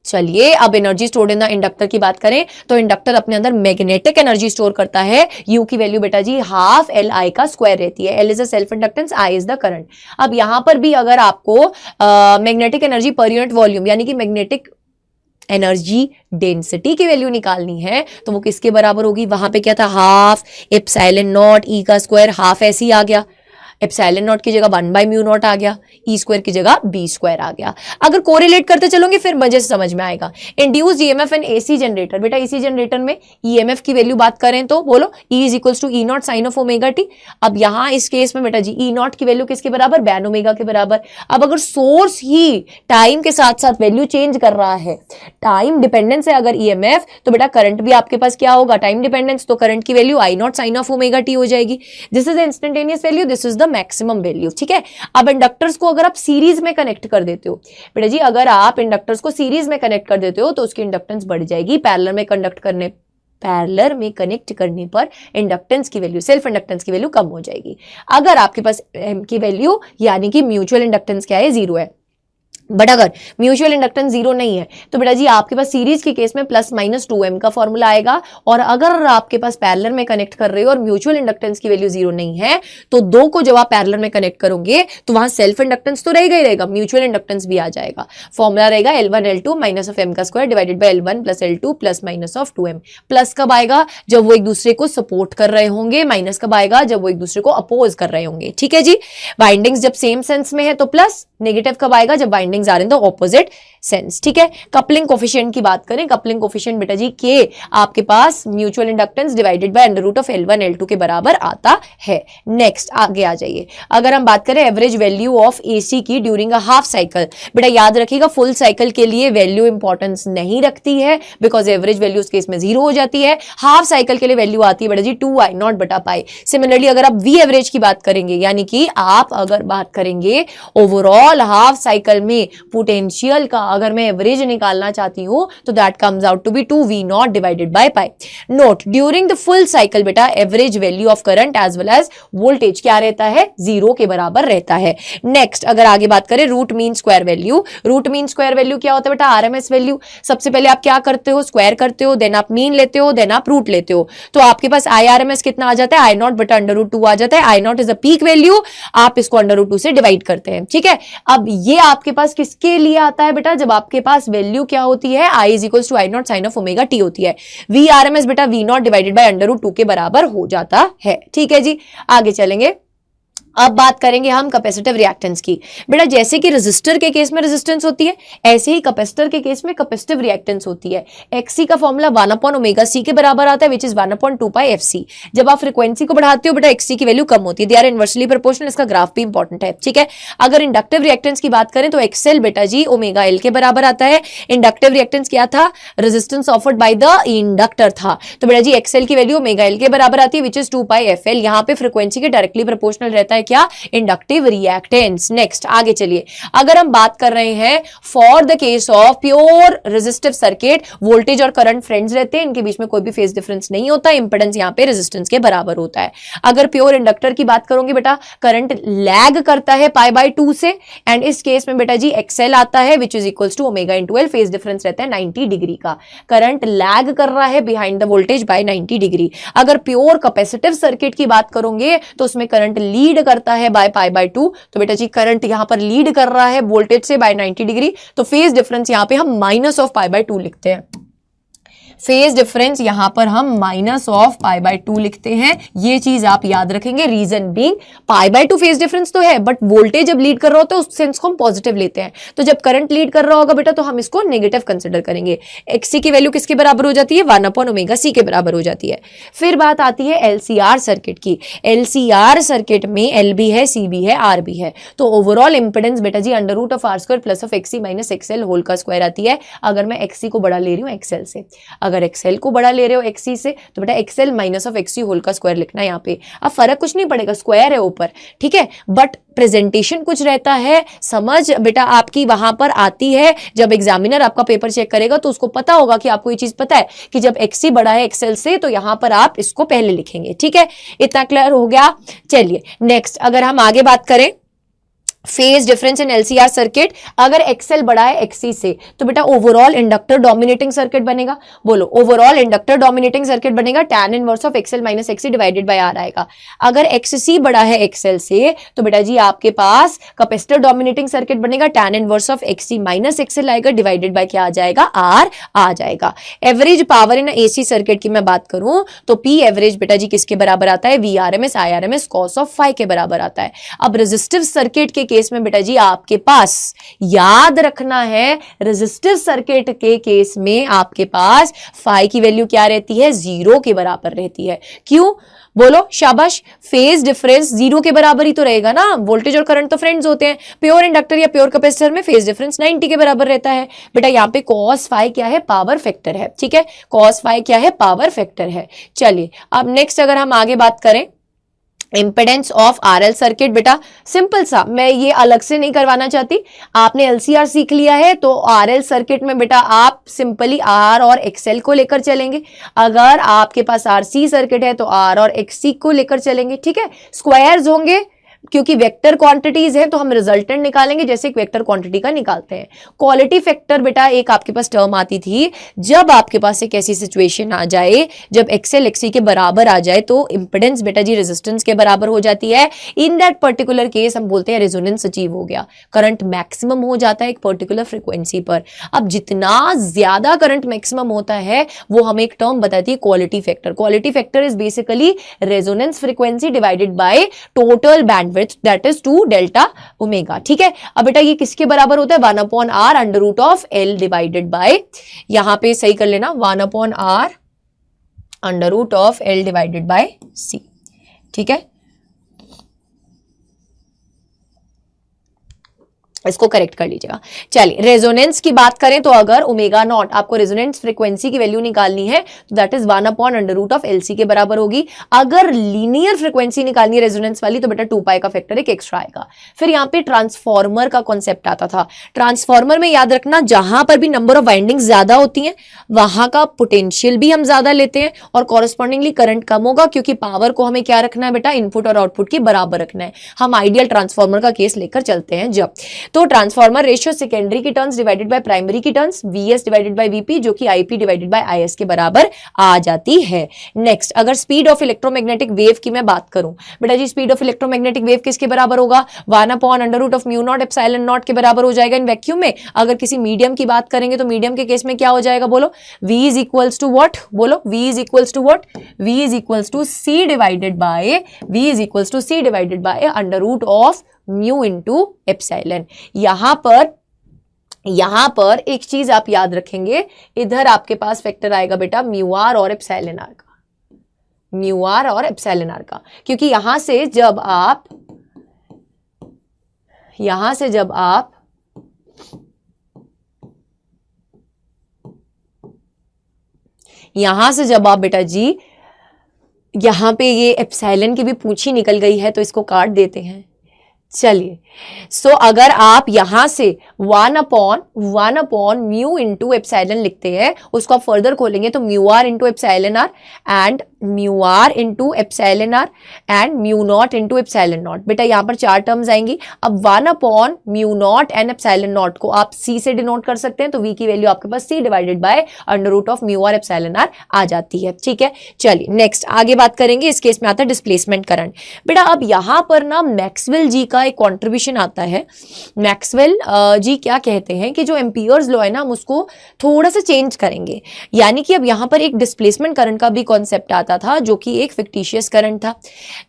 चलिए अब energy stored in the inductor की बात करें तो इंडक्टर अपने अंदर मैग्नेटिक एनर्जी स्टोर करता है। यू की वैल्यू बेटा जी हाफ एल आई का स्क्वायर रहती है। L is a self inductance, I is the current. अब यहां पर भी अगर आपको मैग्नेटिक एनर्जी पर यूनिट वॉल्यूम यानी कि मैग्नेटिक एनर्जी डेंसिटी की वैल्यू निकालनी है तो वो किसके बराबर होगी? वहां पे क्या था? हाफ एप्सिलॉन नॉट ई का स्क्वायर, हाफ ऐसे ही आ गया। एप्सिलॉन नॉट की जगह 1 बाई म्यू नॉट आ गया, ई स्क्वायर की जगह बी स्क्वायर आ गया। अगर कोरिलेट करते चलोगे फिर मजे से समझ में आएगा। Induced EMF in AC generator, बेटा एसी जनरेटर में ईएमएफ की वैल्यू बात करें तो बोलो E is equals to E naught sine of omega T. अब यहां इस केस में बेटा जी ई नॉट की वैल्यू किसके बराबर? बैन ओमेगा के बराबर। अब अगर सोर्स ही टाइम के साथ साथ वैल्यू चेंज कर रहा है, टाइम डिपेंडेंस है अगर ईएमएफ, तो बेटा करंट भी आपके पास क्या होगा? Time dependence. तो करंट की value I naught sine of omega T हो जाएगी। This is instantaneous value, this is the maximum value. ठीक है, अब इंडक्टर्स को अगर आप सीरीज में कनेक्ट कर देते हो बेटा जी, अगर आप इंडक्टर्स को सीरीज में कनेक्ट कर देते हो तो उसकी इंडक्टेंस बढ़ जाएगी। पैरेलल में कनेक्ट करने पर इंडक्टेंस की वैल्यू, सेल्फ इंडक्टेंस की वैल्यू कम हो जाएगी। अगर आपके पास एम की वैल्यू यानी कि म्यूचुअल इंडक्टेंस क्या है? 0 है। बट अगर म्यूचुअल इंडक्टेंस 0 नहीं है तो बेटा जी आपके पास सीरीज के केस में प्लस माइनस 2m का फॉर्मूला आएगा। और अगर आपके पास पैरेलल में कनेक्ट कर रहे हो और म्यूचुअल इंडक्टेंस की वैल्यू 0 नहीं है तो दो को जब आप पैरेलल में कनेक्ट करोगे तो वहां सेल्फ इंडक्टेंस तो रहेगा ही रहेगा, म्यूचुअल इंडक्टेंस भी आ जाएगा। फॉर्मूला रहेगा L1 L2 minus of m का square divided bye L1 plus L2 plus minus of 2m। Plus कब आएगा? जब वो एक दूसरे को सपोर्ट कर रहे होंगे। माइनस कब आएगा? जब वो एक दूसरे को अपोज कर रहे होंगे। ठीक है जी, बाइंडिंग्स जब सेम सेंस में है तो प्लस, नेगेटिव कब आएगा? जब bindings are in the opposite sense. ठीक है, कपलिंग कोफिशिएंट की बात करें, कपलिंग कोफिशिएंट बेटा जी के आपके पास mutual inductance divided by under root of L1 L2 के बराबर आता है। नेक्स्ट आगे आ जाइए। अगर हम बात करें एवरेज वैल्यू ऑफ एसी की ड्यूरिंग अ हाफ साइकिल, बेटा याद रखिएगा फुल साइकिल के लिए वैल्यू इंपॉर्टेंस नहीं रखती है बिकॉज एवरेज वैल्यू उस केस में 0 हो जाती है। हाफ साइकिल के लिए वैल्यू आती है बेटा जी 2i नॉट बटा पाई। सिमिलरली अगर आप वी एवरेज की बात करेंगे यानी कि आप अगर बात करेंगे ओवरऑल हाफ साइकिल में पोटेंशियल का अगर मैं एवरेज निकालना चाहती हूं तो that comes out to be 2v naught divided by pi. Note during the full cycle बेटा average value of current as well as voltage क्या रहता है? 0 के बराबर रहता है। नेक्स्ट अगर आगे बात करें root mean square value, root mean square value क्या होता है बेटा? RMS value. सबसे पहले आप क्या करते हो? स्क्वायर करते हो, देन आप मीन लेते हो, देन आप रूट लेते हो। तो आपके पास आई आरएमएस कितना आ जाता है? आई नॉट बटा अंडर रूट 2 आ जाता है। I naught is a peak value, आप इसको अंडर रूट 2 से डिवाइड करते हैं। ठीक है, अब ये आपके पास किसके लिए आता है बेटा? जब आपके पास वैल्यू क्या होती है? I is equal to I naught sine of omega T होती है। वी आरएमएस बेटा V naught divided by under root 2 के बराबर हो जाता है। ठीक है जी, आगे चलेंगे। अब बात करेंगे हम कैपेसिटिव रिएक्टेंस की। बेटा जैसे कि रेजिस्टर के केस में रेजिस्टेंस होती है, ऐसे ही कैपेसिटर के केस में कैपेसिटिव रिएक्टेंस होती है। एक्सी का फॉर्मूला 1/ωc के बराबर आता है, विच इज 1/2πfc। जब आप फ्रीक्वेंसी को बढ़ाते हो बेटा एक्सी की वैल्यू कम होती है, दे आर इनवर्सली प्रोपोर्शनल। इसका ग्राफ भी इंपॉर्टेंट है, ठीक है। अगर इंडक्टिव रिएक्टेंस की बात करें तो एक्सएल बेटा जी ωL के बराबर आता है। इंडक्टिव रिएक्टेंस क्या था? Resistance offered by the inductor था, तो बेटा जी एक्सएल की वैल्यू ωL के बराबर आती है, विच इज 2πfl। यहां पे फ्रीक्वेंसी के डायरेक्टली प्रोपोर्शनल रहता है क्या? Inductive reactance. नेक्स्ट आगे चलिए, अगर हम बात कर रहे हैं for the case of pure resistive circuit, voltage और करंट फ्रेंड्स रहते हैं, इनके बीच में कोई भी फेज डिफरेंस नहीं होता, इंपेडेंस यहां पे रेजिस्टेंस के बराबर होता है। अगर प्योर इंडक्टर की बात करोगे बेटा, करंट लैग करता है π/2 से, एंड इस केस में बेटा जी एक्सएल आता है which is equals to ω/L। Phase difference रहता है 90 डिग्री का, करंट लैग कर रहा है behind the voltage bye 90 degree. अगर प्योर कैपेसिटिव सर्किट की बात करोगे तो उसमें करंट लीड करता है बाय π/2, तो बेटा जी करंट यहां पर लीड कर रहा है वोल्टेज से बाय 90 डिग्री, तो फेज डिफरेंस यहां पे हम -π/2 लिखते हैं। फेज डिफरेंस यहां पर हम -π/2 लिखते हैं, ये चीज आप याद रखेंगे। रीजन बीइंग π/2 फेज डिफरेंस तो है, बट वोल्टेज जब लीड कर रहा होता है उस सेंस को हम पॉजिटिव लेते हैं, तो जब करंट लीड कर रहा होगा बेटा तो हम इसको नेगेटिव कंसिडर करेंगे। एक्सी की वैल्यू किसके बराबर हो जाती है? 1/ωc के बराबर हो जाती है। फिर बात आती है एलसीआर सर्किट की। एलसीआर सर्किट में एल भी है, सी भी है, आर भी है, तो ओवरऑल इंपेडेंस बेटा जी √r² plus of XC - XL whole का स्क्वायर आती है। अगर मैं XC को बड़ा ले रही हूँ XL से, अगर एक्सएल को बड़ा ले रहे हो एक्सी से, तो बेटा XL minus of XC whole का स्क्वायर लिखना है यहाँ पे। अब फर्क कुछ नहीं पड़ेगा, स्क्वायर है ऊपर, ठीक है, बट प्रेजेंटेशन कुछ रहता है, समझ बेटा आपकी वहां पर आती है। जब एग्जामिनर आपका पेपर चेक करेगा तो उसको पता होगा कि आपको ये चीज पता है कि जब एक्सी बड़ा है एक्सएल से तो यहां पर आप इसको पहले लिखेंगे, ठीक है। इतना क्लियर हो गया। चलिए नेक्स्ट, अगर हम आगे बात करें phase difference in LCR circuit, अगर एक्सएल बड़ा है एक्सी से तो बेटा ओवरऑल इंडक्टर डोमिनेटिंग सर्किट बनेगा। बोलो, ओवरऑल इंडक्टर डोमिनेटिंग सर्किट बनेगा, tan inverse of XL - XC divided by R आएगा। अगर एक्ससी बड़ा है एक्सएल से तो बेटा जी आपके पास कैपेसिटर डोमिनेटिंग सर्किट बनेगा, tan inverse of XC - XL आएगा, डिवाइडेड बाय क्या आ जाएगा? आर आ जाएगा। Average power in AC circuit की मैं बात करूं तो पी एवरेज बेटा जी किसके बराबर आता है? VRMS IRMS cos of phi के बराबर आता है। अब रेजिस्टिव सर्किट के केस में बेटा जी आपके पास याद रखना है, रेजिस्टिव सर्किट के केस में आपके पास फाई की वैल्यू क्या रहती है? 0 के बराबर रहती है। क्यों? बोलो शाबाश, फेज डिफरेंस 0 के बराबर ही तो रहेगा ना, वोल्टेज और करंट तो फ्रेंड्स होते हैं। प्योर इंडक्टर या प्योर कैपेसिटर में फेज डिफरेंस 90 के बराबर रहता है। बेटा यहाँ पे cos फाई क्या है? पावर फैक्टर है, ठीक है, cos फाई क्या है? पावर फैक्टर है। चलिए अब नेक्स्ट अगर हम आगे बात करें इंपेडेंस ऑफ आरएल सर्किट, बेटा सिंपल सा, मैं ये अलग से नहीं करवाना चाहती, आपने एलसीआर सीख लिया है तो आरएल सर्किट में बेटा आप सिंपली आर और एक्सएल को लेकर चलेंगे। अगर आपके पास आरसी सर्किट है तो आर और एक्ससी को लेकर चलेंगे, ठीक है। स्क्वायर्स होंगे क्योंकि वेक्टर क्वांटिटीज हैं तो हम रिजल्टेंट निकालेंगे जैसे एक वेक्टर क्वांटिटी का निकालते हैं। क्वालिटी फैक्टर बेटा एक आपके पास टर्म आती थी, जब आपके पास एक ऐसी सिचुएशन आ जाए जब एक्सएल एक्सी के बराबर आ जाए तो इंपेडेंस बेटा जी रेजिस्टेंस के बराबर हो जाती है। इन दैट पर्टिकुलर केस हम बोलते हैं रेजोनेंस अचीव हो गया, करंट मैक्सिमम हो जाता है एक पर्टिकुलर फ्रीक्वेंसी पर। अब जितना ज्यादा करंट मैक्सिमम होता है वो हमें एक टर्म बताती है quality factor. Quality factor is basically resonance frequency divided by total bandwidth, that is 2 delta omega, ठीक है। अब बेटा ये किसके बराबर होता है? 1/r √L डिवाइडेड बाय, यहां पे सही कर लेना, 1/r √L divided by C, ठीक है। इसको करेक्ट कर लीजिएगा। चलिए रेजोनेंस की बात करें तो अगर ω0 आपको रेजोनेंस फ्रीक्वेंसी की वैल्यू निकालनी है तो दैट इज 1/√LC के बराबर होगी। अगर लीनियर फ्रीक्वेंसी निकालनी है रेजोनेंस वाली तो बेटा 2π का फैक्टर एक एक्स्ट्रा आएगा। फिर यहाँ पे ट्रांसफॉर्मर का कॉन्सेप्ट आता था। ट्रांसफॉर्मर में याद रखना जहां पर भी नंबर ऑफ वाइंडिंग्स ज्यादा होती हैं वहां का पोटेंशियल भी हम ज्यादा लेते हैं और कॉरेस्पॉन्डिंगली करंट कम होगा, क्योंकि पावर को हमें क्या रखना है बेटा? इनपुट और आउटपुट के बराबर रखना है। हम आइडियल ट्रांसफॉर्मर का केस लेकर चलते हैं जब, तो ट्रांसफॉर्मर रेशियो सेकेंडरी की टर्न्स डिवाइडेड बाय प्राइमरी की turns VS divided by VP जो कि IP डिवाइडेड बाय IS के बराबर आ जाती है। नेक्स्ट, अगर स्पीड ऑफ इलेक्ट्रोमैग्नेटिक वेव की मैं बात करूं, बेटा जी स्पीड ऑफ इलेक्ट्रोमैग्नेटिक वेव किसके बराबर होगा? 1/√μ0 ε0 के बराबर हो जाएगा इन वैक्यूम में। अगर किसी मीडियम की बात करेंगे तो मीडियम के केस में क्या हो जाएगा बोलो? V is equals to what? बोलो, V is equals to what? V is equals to C divided by √μ into epsilon. यहां पर एक चीज आप याद रखेंगे, इधर आपके पास फैक्टर आएगा बेटा μr और एप्सिलॉन r का, μr और एप्सिलॉन r का, क्योंकि यहां से जब आप बेटा जी यहां पे ये एप्सिलॉन की भी पूंछी निकल गई है तो इसको काट देते हैं। चलिए, सो अगर आप यहां से 1/μ इंटू एप्सिलॉन लिखते हैं, उसको आप फर्दर खोलेंगे तो μr into epsilon r and μr into epsilon r and μ0 into epsilon naught. बेटा यहां पर 4 टर्म्स आएंगी। अब 1/μ0 एंड एप्सिलॉन नॉट को आप C से डिनोट कर सकते हैं, तो V की वैल्यू आपके पास C divided bye √μr epsilon r आ जाती है। ठीक है, चलिए नेक्स्ट आगे बात करेंगे। इस केस में आता है डिस्प्लेसमेंट करंट। बेटा अब यहां पर ना मैक्सवेल जी का एक कॉन्ट्रीब्यूशन आता है। मैक्सवेल जी क्या कहते हैं कि जो एम्पियर्स लॉ है ना, हम उसको थोड़ा सा चेंज करेंगे, यानी कि अब यहां पर एक डिस्प्लेसमेंट करंट का भी कॉन्सेप्ट आता था, जो कि एक फिक्टिशियस करंट था,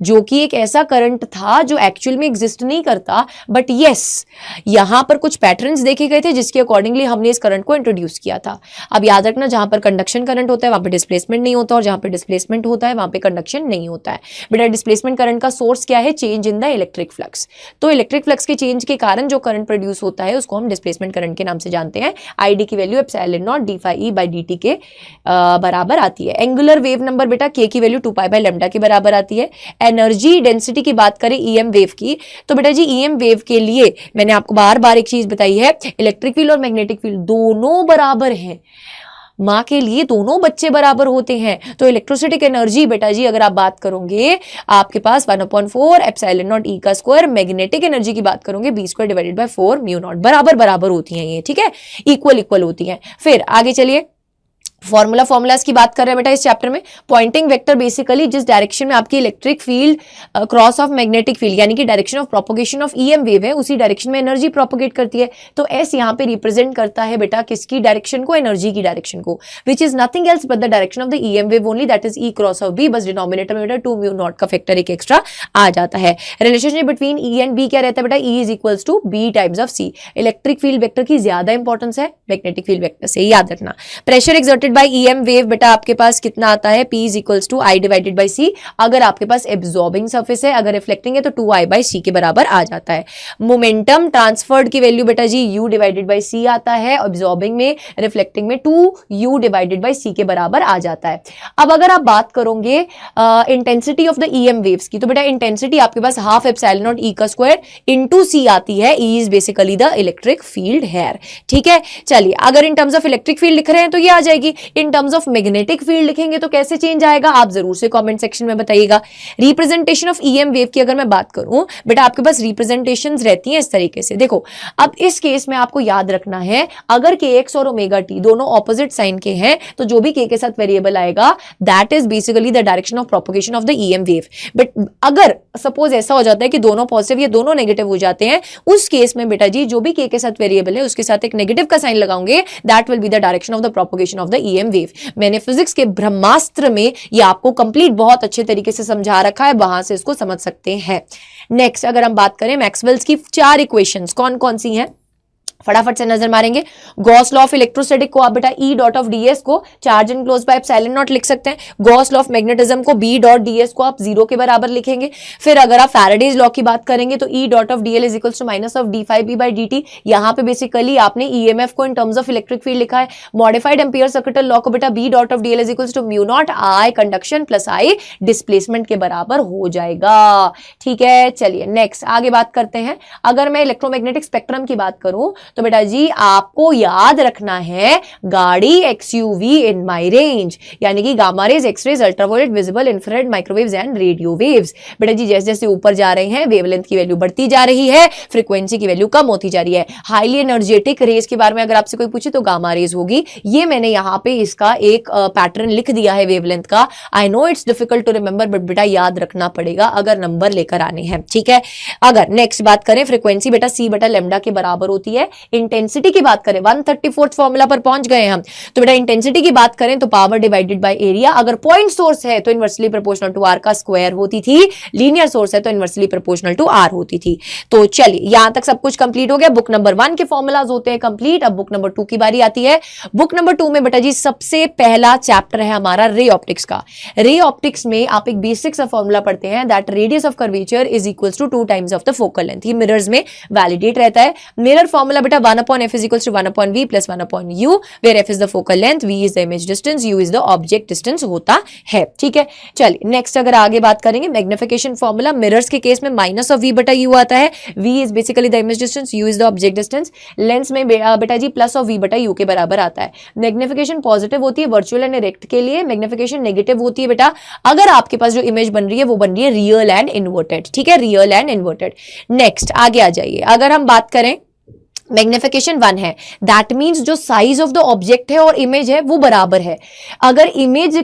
जो कि एक ऐसा करंट था जो एक्चुअल में एग्जिस्ट नहीं करता, बट यस यहां पर कुछ पैटर्न्स देखे गए थे जिसके अकॉर्डिंगली हमने इस करंट को इंट्रोड्यूस किया था। अब याद रखना, जहां पर कंडक्शन करंट होता है वहां पर डिस्प्लेसमेंट नहीं होता, और जहां पर डिस्प्लेसमेंट होता है वहां पर कंडक्शन नहीं होता है। बेटा डिस्प्लेसमेंट करंट का सोर्स क्या है? Change in the electric flux. तो इलेक्ट्रिक फ्लक्स के चेंज के कारण जो करंट प्रोड्यूस होता है उसको हम डिस्प्लेसमेंट करंट के नाम से जानते हैं। ID की value epsilon not d phi e by dt के बराबर आती है। एंगुलर वेव नंबर बेटा k की वैल्यू 2 पाई बाय लैम्डा के बराबर आती है। एनर्जी डेंसिटी की बात करें EM वेव की, तो बेटा जी EM वेव के लिए मैंने आपको बार बार एक चीज बताई है, इलेक्ट्रिक फील्ड और मैग्नेटिक फील्ड दोनों बराबर हैं। माँ के लिए दोनों बच्चे बराबर होते हैं। तो इलेक्ट्रोस्टैटिक एनर्जी बेटा जी अगर आप बात करोगे आपके पास 1/4 एप्सिलॉन नॉट E का स्क्वायर, मैग्नेटिक एनर्जी की बात करोगे B² डिवाइडेड बाय 4 μ0, बराबर होती हैं ये। ठीक है, इक्वल होती हैं। फिर आगे चलिए, फॉर्मूलाज की बात कर रहे हैं बेटा इस चैप्टर में। पॉइंटिंग वेक्टर बेसिकली जिस डायरेक्शन में आपकी electric field cross of magnetic field यानी कि direction of propagation of EM wave है, उसी डायरेक्शन में एनर्जी प्रोपोगेट करती है। तो S यहाँ पे रिप्रेजेंट करता है बेटा किसकी डायरेक्शन को? एनर्जी की डायरेक्शन को, which is nothing else but the direction of the EM wave only, that is E cross of B। बस डिनोमिनेटर में बेटा 2 μ0 का फैक्टर एक एक्स्ट्रा आ जाता है। Relationship between E and B क्या रहता है बेटा? E is equals to B times of C। Electric field vector की ज्यादा इंपॉर्टेंस है मैग्नेटिक फील्ड वेक्टर से, याद रखना। Pressure exerted by EM wave बेटा आपके पास कितना आता है? P is equals to I divided by C। अगर आपके पास एब्जॉर्बिंग सरफेस है, अगर रिफ्लेक्टिंग है तो 2I बाई C के बराबर आ जाता है। मोमेंटम ट्रांसफर्ड की वैल्यू बेटा जी U डिवाइडेड बाई C आता है, एब्जॉर्बिंग में रिफ्लेक्टिंग में 2U डिवाइडेड बाई C के बराबर आ जाता है। अब अगर आप बात करोगे intensity of the EM waves की, तो बेटा इंटेंसिटी आपके पास हाफ एप्सिलॉन नॉट E का स्क्वायर इंटू C आती है। E is basically the electric field here. ठीक है, चलिए अगर in terms of electric field लिख रहे हैं तो ये आ जाएगी। In terms of magnetic field लिखेंगे तो कैसे चेंज आएगा, आप जरूर से कमेंट सेक्शन में बताइएगा। रिप्रेजेंटेशन ऑफ EM वेव की अगर मैं बात करूं बेटा, आपके पास रिप्रेजेंटेशंस रहती हैं इस तरीके से। देखो अब इस केस में आपको याद रखना है, अगर kx और ओमेगा t दोनों ऑपोजिट साइन के हैं तो जो भी k के साथ वेरिएबल आएगा that is basically the direction of propagation of the EM wave. But अगर सपोज ऐसा हो जाता है कि दोनों पॉजिटिव या दोनों नेगेटिव हो जाते हैं, उस केस में बेटा जी जो भी k के साथ वेरिएबल है उसके साथ एक नेगेटिव का साइन लगाओगे, that will be the direction of the propagation of the EM wave. मैंने फिजिक्स के ब्रह्मास्त्र में ये आपको कंप्लीट बहुत अच्छे तरीके से समझा रखा है, वहां से इसको समझ सकते हैं। नेक्स्ट अगर हम बात करें मैक्सवेल्स की 4 इक्वेशंस कौन कौन सी हैं, फटाफट से नजर मारेंगे। गॉस लॉ ऑफ इलेक्ट्रोस्टैटिक को आप बेटा E डॉट ऑफ ds को charge enclose by epsilon not लिख सकते हैं। गॉस लॉ ऑफ मैग्नेटिज्म को B डॉट ds को आप 0 के बराबर लिखेंगे। फिर अगर आप फैराडेज लॉ की बात करेंगे तो E dot of dl is equals to minus of d phi b by dt। यहां पे बेसिकली आपने EMF को in terms of electric field लिखा है। मॉडिफाइड एम्पियर सर्किटल लॉ को बेटा B dot of dl is equals to μ0 I conduction plus I displacement के बराबर हो जाएगा। ठीक है, चलिए नेक्स्ट आगे बात करते हैं। अगर मैं इलेक्ट्रोमैग्नेटिक स्पेक्ट्रम की बात करूं तो बेटा जी आपको याद रखना है गाड़ी एक्सयूवी इन माई रेंज, यानी कि gamma rays, X rays, ultraviolet, visible, infrared, microwaves and radio waves. बेटा जी जैसे जैसे ऊपर जा रहे हैं वेवलेंथ की वैल्यू बढ़ती जा रही है, फ्रीक्वेंसी की वैल्यू कम होती जा रही है। हाईली एनर्जेटिक रेज के बारे में अगर आपसे कोई पूछे तो गामा रेज होगी। ये मैंने यहां पे इसका एक पैटर्न लिख दिया है वेवलेंथ का। I know it's difficult to remember but बेटा याद रखना पड़ेगा अगर नंबर लेकर आने हैं, ठीक है। अगर नेक्स्ट बात करें फ्रीक्वेंसी बेटा सी बटा लेमडा के बराबर होती है। इंटेंसिटी की बात करें 134 फॉर्मूला पर पहुंच गए हम, तो बेटा इंटेंसिटी की बात करें तो पावर डिवाइडेड बाय एरिया। अगर पॉइंट सोर्स है तो इनवर्सली प्रोपोर्शनल टू आर का स्क्वायर होती थी, लीनियर सोर्स है तो इनवर्सली प्रोपोर्शनल टू आर होती थी। तो चलिए यहां तक सब कुछ कंप्लीट हो गया। बुक नंबर 1 के फॉर्मूलाज होते हैं कंप्लीट। अब बुक नंबर 2 की बारी आती है। बुक नंबर 2 में बेटा जी सबसे पहला चैप्टर है हमारा रे ऑप्टिक्स का। रे ऑप्टिक्स में आप एक बेसिक सा फॉर्मूला पढ़ते हैं that radius of curvature is equals to 2 times of the focal length. ये मिरर्स में वैलिडेट रहता है। मिरर फॉर्मूला बेटा 1/f is equals to 1/v plus 1/u, where f is the focal length, v is the image distance, u is the object distance होता है, ठीक है। चलिए नेक्स्ट अगर आगे बात करेंगे मैग्निफिकेशन फॉर्मूला, मिरर्स के केस में माइनस ऑफ v बटा u आता है। v is basically the image distance, u is the object distance. Lens में बेटा जी प्लस ऑफ v बटा u के बराबर आता है। मैग्निफिकेशन पॉजिटिव होती है वर्चुअल एंड इरेक्ट के लिए, मैग्निफिकेशन नेगेटिव होती है बेटा अगर आपके पास जो इमेज बन रही है वो बन रही है रियल एंड इन्वर्टेड, ठीक है, रियल एंड इन्वर्टेड। नेक्स्ट आगे आ जाइए। अगर हम बात करें मैग्निफिकेशन 1 है, दैट मींस जो साइज ऑफ द ऑब्जेक्ट है और इमेज है वो बराबर है। अगर इमेज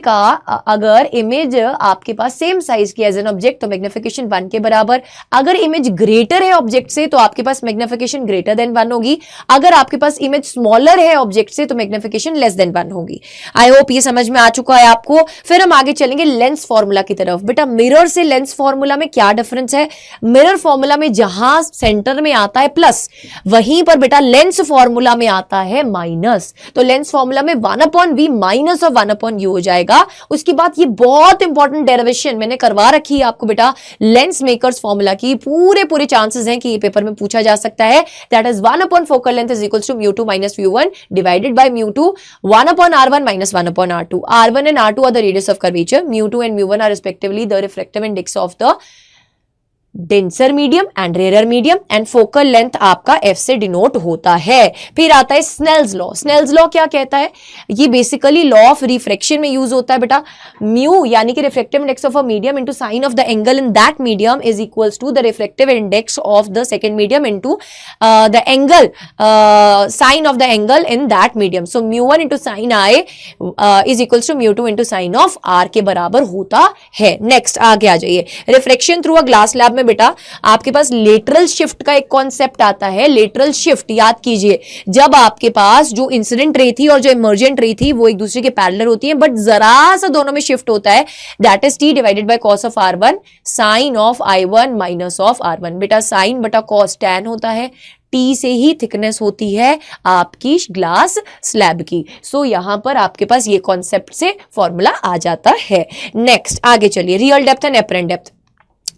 आपके पास सेम साइज की एज एन ऑब्जेक्ट तो मैग्निफिकेशन 1 के बराबर। अगर इमेज ग्रेटर है ऑब्जेक्ट से तो आपके पास मैग्निफिकेशन ग्रेटर देन 1 होगी। अगर आपके पास इमेज स्मॉलर है ऑब्जेक्ट से तो मैग्निफिकेशन लेस देन 1 होगी। आई होप ये समझ में आ चुका है आपको। फिर हम आगे चलेंगे लेंस फॉर्मूला की तरफ। बेटा मिरर से लेंस फॉर्मूला में क्या डिफरेंस है? मिरर फॉर्मूला में जहां सेंटर में आता है प्लस, वहीं पर बेटा लेंस फॉर्मूला में आता है माइनस। तो लेंस फॉर्मूला में 1/v माइनस और 1/u हो जाएगा। उसके बाद ये बहुत इंपॉर्टेंट डेरिवेशन मैंने करवा रखी है आपको बेटा लेंस मेकर्स फॉर्मूला की। पूरे चांसेस हैं कि ये पेपर में पूछा जा सकता है। That is 1 focal length is equals to μ2 minus μ1 divided by μ2 1/r1 minus 1/r2। r1 and r2 are the radius of curvature, μ2 and μ1 are respectively the refractive index of the denser medium and rare medium and focal length आपका f से denote होता है। फिर आता है Snell's law. Snell's law क्या कहता है? ये बेसिकली लॉ ऑफ रिफ्रैक्शन में यूज होता है बेटा। म्यू यानी कि refractive index of a medium into sine of the angle in that medium is equals to the refractive index of the second medium into the angle sine of the angle in that medium. So μ1 into sine i is equals to μ2 into sine of r के बराबर होता है। Next आगे आ जाइए। Refraction through a glass lab में बेटा आपके पास लेटरल शिफ्ट का एक कॉन्सेप्ट आता है। लेटरल शिफ्ट याद कीजिए, जब आपके पास जो इंसिडेंट रे थी और जो इमर्जेंट रे थी वो एक दूसरे के पैरेलल होती है बट जरा सा दोनों में शिफ्ट होता है। That is t divided by cos of r1 sine of i1 minus of r1। बेटा साइन बटा cos tan होता है। T से ही थिकनेस होती है आपकी ग्लास स्लैब की। सो यहां पर आपके पास ये कॉन्सेप्ट से फॉर्मूला आ जाता है। नेक्स्ट आगे चलिए। Real depth and apparent depth.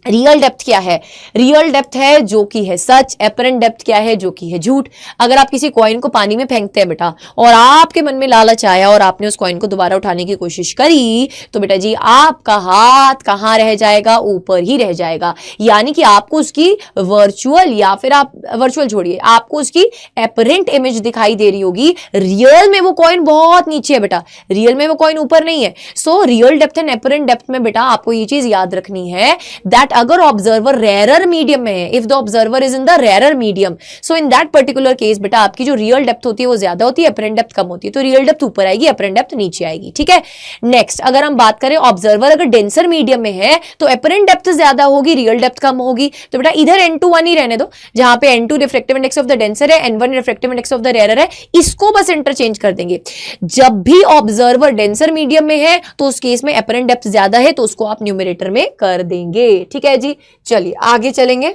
Real depth क्या है? रियल डेप्थ है जो कि है सच। एपरेंट डेप्थ क्या है? जो कि है झूठ। अगर आप किसी कॉइन को पानी में फेंकते हैं बेटा और आपके मन में लालच आया और आपने उस कॉइन को दोबारा उठाने की कोशिश करी तो बेटा जी आपका हाथ कहां रह जाएगा? ऊपर ही रह जाएगा। यानी कि आपको उसकी वर्चुअल या फिर आप वर्चुअल छोड़िए, आपको उसकी एपरेंट इमेज दिखाई दे रही होगी। रियल में वो कॉइन बहुत नीचे है बेटा, रियल में वो कॉइन ऊपर नहीं है। So real depth and apparent depth में बेटा आपको ये चीज याद रखनी है दैट अगर ऑब्जर्वर रेयरर मीडियम में है, if the observer is in the rarer medium, so in that particular case बेटा आपकी जो रियल डेप्थ होती है वो ज्यादा होती है, एपरेंट डेप्थ कम होती है। तो रियल डेप्थ ऊपर आएगी, एपरेंट डेप्थ नीचे आएगी, ठीक है। नेक्स्ट अगर हम बात करें ऑब्जर्वर अगर डेंसर मीडियम में है तो एपरेंट डेप्थ ज्यादा होगी, रियल डेप्थ कम होगी। तो बेटा इधर n2 1 ही रहने दो, जहां पे n2 refractive index of the denser है, n1 refractive index of the rarer है, इसको बस इंटरचेंज कर देंगे। जब भी ऑब्जर्वर डेंसर मीडियम में है तो उस केस में एपरेंट डेप्थ ज्यादा है तो उसको आप न्यूमरेटर में कर देंगे, ठीक है जी। चलिए आगे चलेंगे।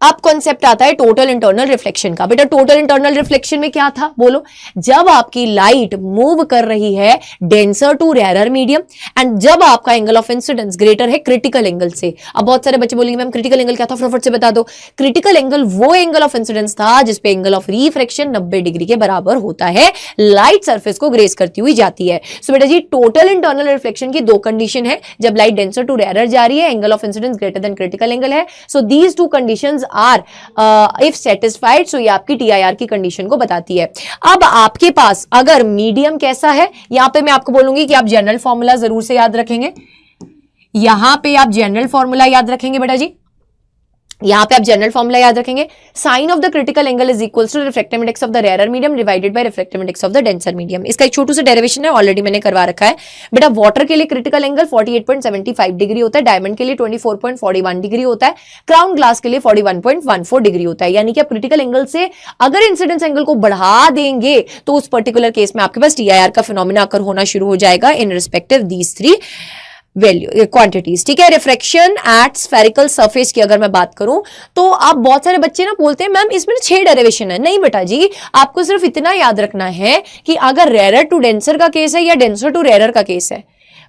अब कॉन्सेप्ट आता है टोटल इंटरनल रिफ्लेक्शन का। बेटा टोटल इंटरनल रिफ्लेक्शन में क्या था बोलो? जब आपकी लाइट मूव कर रही है denser to rarer medium and जब आपका एंगल ऑफ इंसिडेंस ग्रेटर है क्रिटिकल एंगल से। अब बहुत सारे बच्चे बोलेंगे मैम क्रिटिकल एंगल क्या था, फटाफट से बता दो। क्रिटिकल एंगल वो एंगल ऑफ इंसिडेंस था जिसपे एंगल ऑफ रिफ्रैक्शन 90 डिग्री के बराबर होता है, लाइट सरफेस को ग्रेस करती हुई जाती है। सो बेटा जी टोटल इंटरनल रिफ्लेक्शन की दो कंडीशन है, जब लाइट डेंसर टू रेयरर जा रही है, angle of incidence greater than critical angle है। So these two conditions are if satisfied, so ये आपकी TIR की कंडीशन को बताती है। अब आपके पास अगर मीडियम कैसा है, यहां पे मैं आपको बोलूंगी कि आप जनरल फॉर्मूला जरूर से याद रखेंगे, यहां पे आप जनरल फॉर्मूला याद रखेंगे बेटा जी, यहां पे आप जनरल फॉर्मूला याद रखेंगे, sine of the critical angle is equals to refractive index of the rare medium divided by refractive index of the denser medium. इसका एक छोटू सा डेरिवेशन है, ऑलरेडी मैंने करवा रखा है बेटा। वाटर के लिए क्रिटिकल एंगल 48.75 डिग्री होता है, डायमंड के लिए 24.41 डिग्री होता है, क्राउन ग्लास के लिए 41.14 डिग्री होता है। यानी कि आप क्रिटिकल एंगल से अगर इंसिडेंस एंगल को बढ़ा देंगे तो उस पर्टिकुलर केस में आपके पास TIR का फिनोमिना अकर होना शुरू हो जाएगा in respective these three value quantities. ठीक है, रिफ्रैक्शन एट स्फेरिकल सरफेस की अगर मैं बात करूं तो आप बहुत सारे बच्चे ना बोलते हैं मैम इसमें 6 डेरिवेशन है। नहीं बेटा जी, आपको सिर्फ इतना याद रखना है कि अगर रेयर टू डेंसर का केस है या डेंसर टू रेयर का केस है,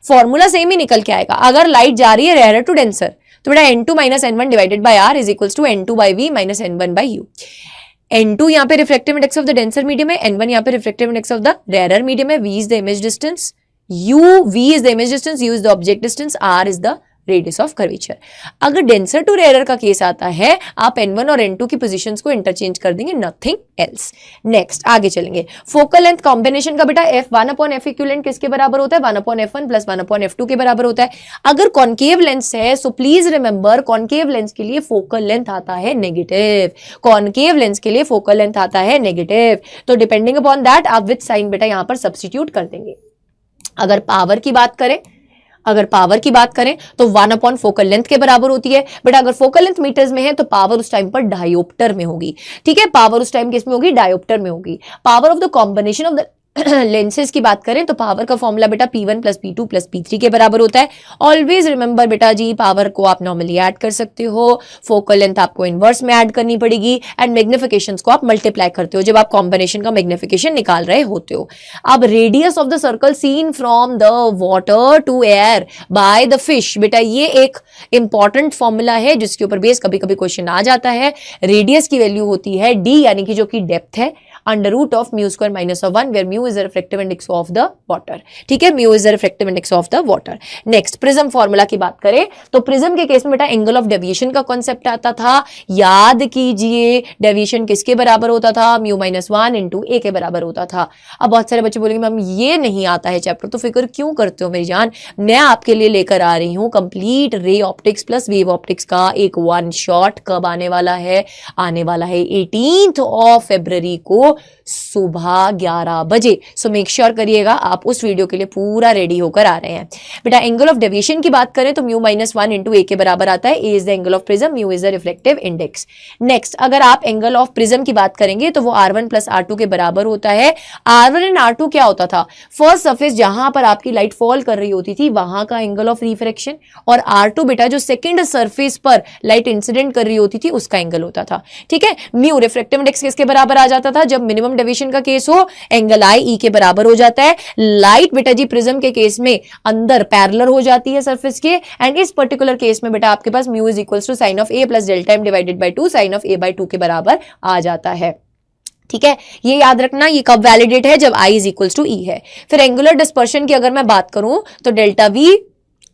फॉर्मूला सेम ही निकल के आएगा। अगर लाइट जा रही है रेयर टू डेंसर तो बेटा N2 minus N1 divided by R is equals to N2 by V minus N1 by U। N2 यहाँ पे refractive index of the denser medium है, N1 यहाँ पे refractive index of the rare medium है, V is the image distance, V is the image distance, U is the object distance, R is the radius of curvature। अगर denser to rare का case आता है आप N1 और N2 की positions को interchange कर देंगे, नथिंग एल्स। नेक्स्ट आगे चलेंगे, फोकल लेंथ कॉम्बिनेशन का बेटा F1/F इक्विवेलेंट किसके बराबर होता है, 1/F1 प्लस 1/F2 के बराबर होता है। अगर कॉन्केव लेंस है so please remember concave lens के लिए फोकल लेंथ आता है नेगेटिव, कॉन्केव लेंस के लिए फोकल लेंथ आता है नेगेटिव। तो डिपेंडिंग अपॉन दैट आप विद साइन बेटा यहां पर सब्स्टिट्यूट कर देंगे। अगर पावर की बात करें तो 1 फोकल लेंथ के बराबर होती है, बट अगर फोकल लेंथ मीटर्स में है तो पावर उस टाइम पर डायोप्टर में होगी। ठीक है, पावर उस टाइम किस में होगी, डायोप्टर में होगी। Power of the combination of the lenses की बात करें तो पावर का फॉर्मूला बेटा P1 plus P2 plus P3 के बराबर होता है। ऑलवेज रिमेंबर बेटा जी, पावर को आप नॉर्मली ऐड कर सकते हो, फोकल लेंथ आपको इनवर्स में ऐड करनी पड़ेगी, एंड मैग्निफिकेशंस को आप मल्टीप्लाई करते हो जब आप कॉम्बिनेशन का मैग्निफिकेशन निकाल रहे होते हो। अब radius of the circle seen from the water to air by the fish, बेटा ये एक इंपॉर्टेंट फॉर्मूला है जिसके ऊपर बेस कभी कभी क्वेश्चन आ जाता है। रेडियस की वैल्यू होती है D, यानी कि जो कि डेप्थ है, under root of mu square minus of 1 where mu is the refractive index of the water. ठीक है, mu is the refractive index of the water. Next prism formula की बात करें तो प्रिज्म के केस में बेटा एंगल ऑफ डेविएशन का कॉन्सेप्ट आता था। याद कीजिए डेविएशन किसके बराबर होता था, म्यू माइनस 1 इंटू ए के बराबर होता था। अब बहुत सारे बच्चे बोलेंगे मैम ये नहीं आता है चैप्टर, तो फिक्र क्यों करते हो मेरी जान, मैं आपके लिए लेकर आ रही हूं complete ray optics plus wave optics का एक वन शॉट। कब आने वाला है, आने वाला है 18 फरवरी को सुबह 11 बजे। सो मेक श्योर करिएगा आप उस वीडियो के लिए पूरा रेडी होकर आ रहे हैं। बेटा एंगल ऑफ डेविएशन की बात करें तो म्यू माइनस 1 इंटू ए के बराबर आता है। A is the angle of prism, mu is the reflective index. Next अगर आप एंगल ऑफ प्रिज्म की बात करेंगे तो वो R1 प्लस R2 के बराबर होता है। R1 एंड R2 क्या होता था, फर्स्ट सरफेस जहां पर आपकी लाइट फॉल कर रही होती थी वहां का एंगल ऑफ रिफ्रैक्शन, और R2 बेटा जो सेकंड सरफेस पर लाइट इंसिडेंट कर रही होती थी उसका एंगल होता था। ठीक है, म्यू रिफ्रैक्टिव इंडेक्स किसके बराबर आ जाता था, जब मिनिमम डेविएशन का केस हो एंगल आई ई के बराबर हो जाता है। लाइट बेटा जी प्रिज्म के केस में अंदर पैरेलल हो जाती है सरफेस के, एंड इस पर्टिकुलर केस में बेटा आपके पास mu is equals to sine of A plus delta M divided bye 2 sine of A by 2 के बराबर आ जाता है। ठीक है, ये याद रखना, ये कब वैलिडेट है, जब I is equals to E है। फिर एंगुलर डिस्पर्शन की अगर मैं बात करूं तो delta V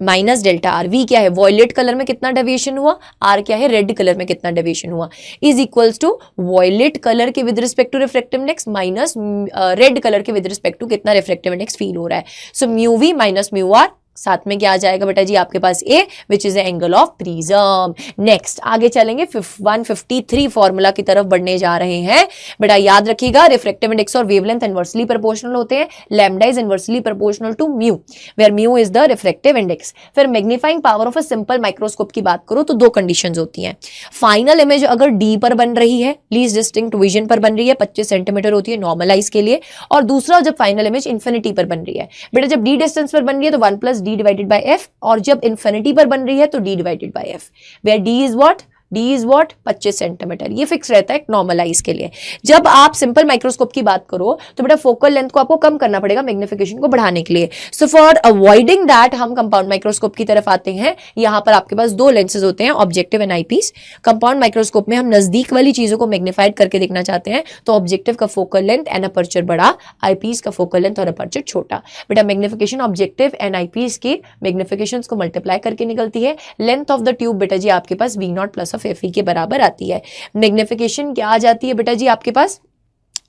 minus delta R. V क्या है, वॉयलेट कलर में कितना डेविएशन हुआ, आर क्या है, रेड कलर में कितना डेविएशन हुआ, is equals to violet colour के with respect to refractive index minus red colour के विद रिस्पेक्ट टू कितना रिफ्रैक्टिव इंडेक्स फील हो रहा है। So mu V minus mu R, साथ में क्या आ जाएगा बेटा जी आपके पास A which is the angle of prism. Next आगे चलेंगे 153 फॉर्मूला की तरफ बढ़ने जा रहे हैं। बेटा याद रखिएगा रिफ्रैक्टिव इंडेक्स और वेवलेंथ इनवर्सली प्रोपोर्शनल होते हैं। Lambda is inversely proportional to mu where mu is the refractive index. फिर magnifying power of a simple microscope की बात करो तो दो कंडीशंस होती हैं। फाइनल इमेज अगर डी पर बन रही है, लीस्ट डिस्टिंक्ट विजन पर बन रही है, 25 सेंटीमीटर होती है नॉर्मलाइज के लिए, और दूसरा जब फाइनल इमेज इन्फिनिटी पर बन रही है। बेटा जब डी डिस्टेंस पर बन रही है तो 1 plus D divided by F, और जब इन्फिनिटी पर बन रही है तो D divided by F, where D is what, D is what 25 centimetre. ये फिक्स रहता है नॉर्मलाइज के लिए। जब आप सिंपल माइक्रोस्कोप की बात करो तो बेटा फोकल लेंथ को आपको कम करना पड़ेगा मैग्निफिकेशन को बढ़ाने के लिए। सो फॉर अवॉइडिंग दैट हम कंपाउंड माइक्रोस्कोप की तरफ आते हैं। यहां पर आपके पास दो लेंसेज होते हैं, objective and eyepiece. Compound microscope में हम नजदीक वाली चीजों को मैग्निफाइड करके देखना चाहते हैं, तो ऑब्जेक्टिव का फोकल लेंथ एंड अपर्चर बड़ा, आईपीस का फोकल लेंथ और अपर्चर छोटा। बेटा मैग्निफिकेशन ऑब्जेक्टिव एंड आईपीस की मैग्निफिकेशन को मल्टीप्लाई करके निकलती है। लेंथ ऑफ द ट्यूब बेटा जी आपके पास V0 plus of of F E के बराबर आती है। मैग्निफिकेशन क्या आ जाती है बेटा जी आपके पास,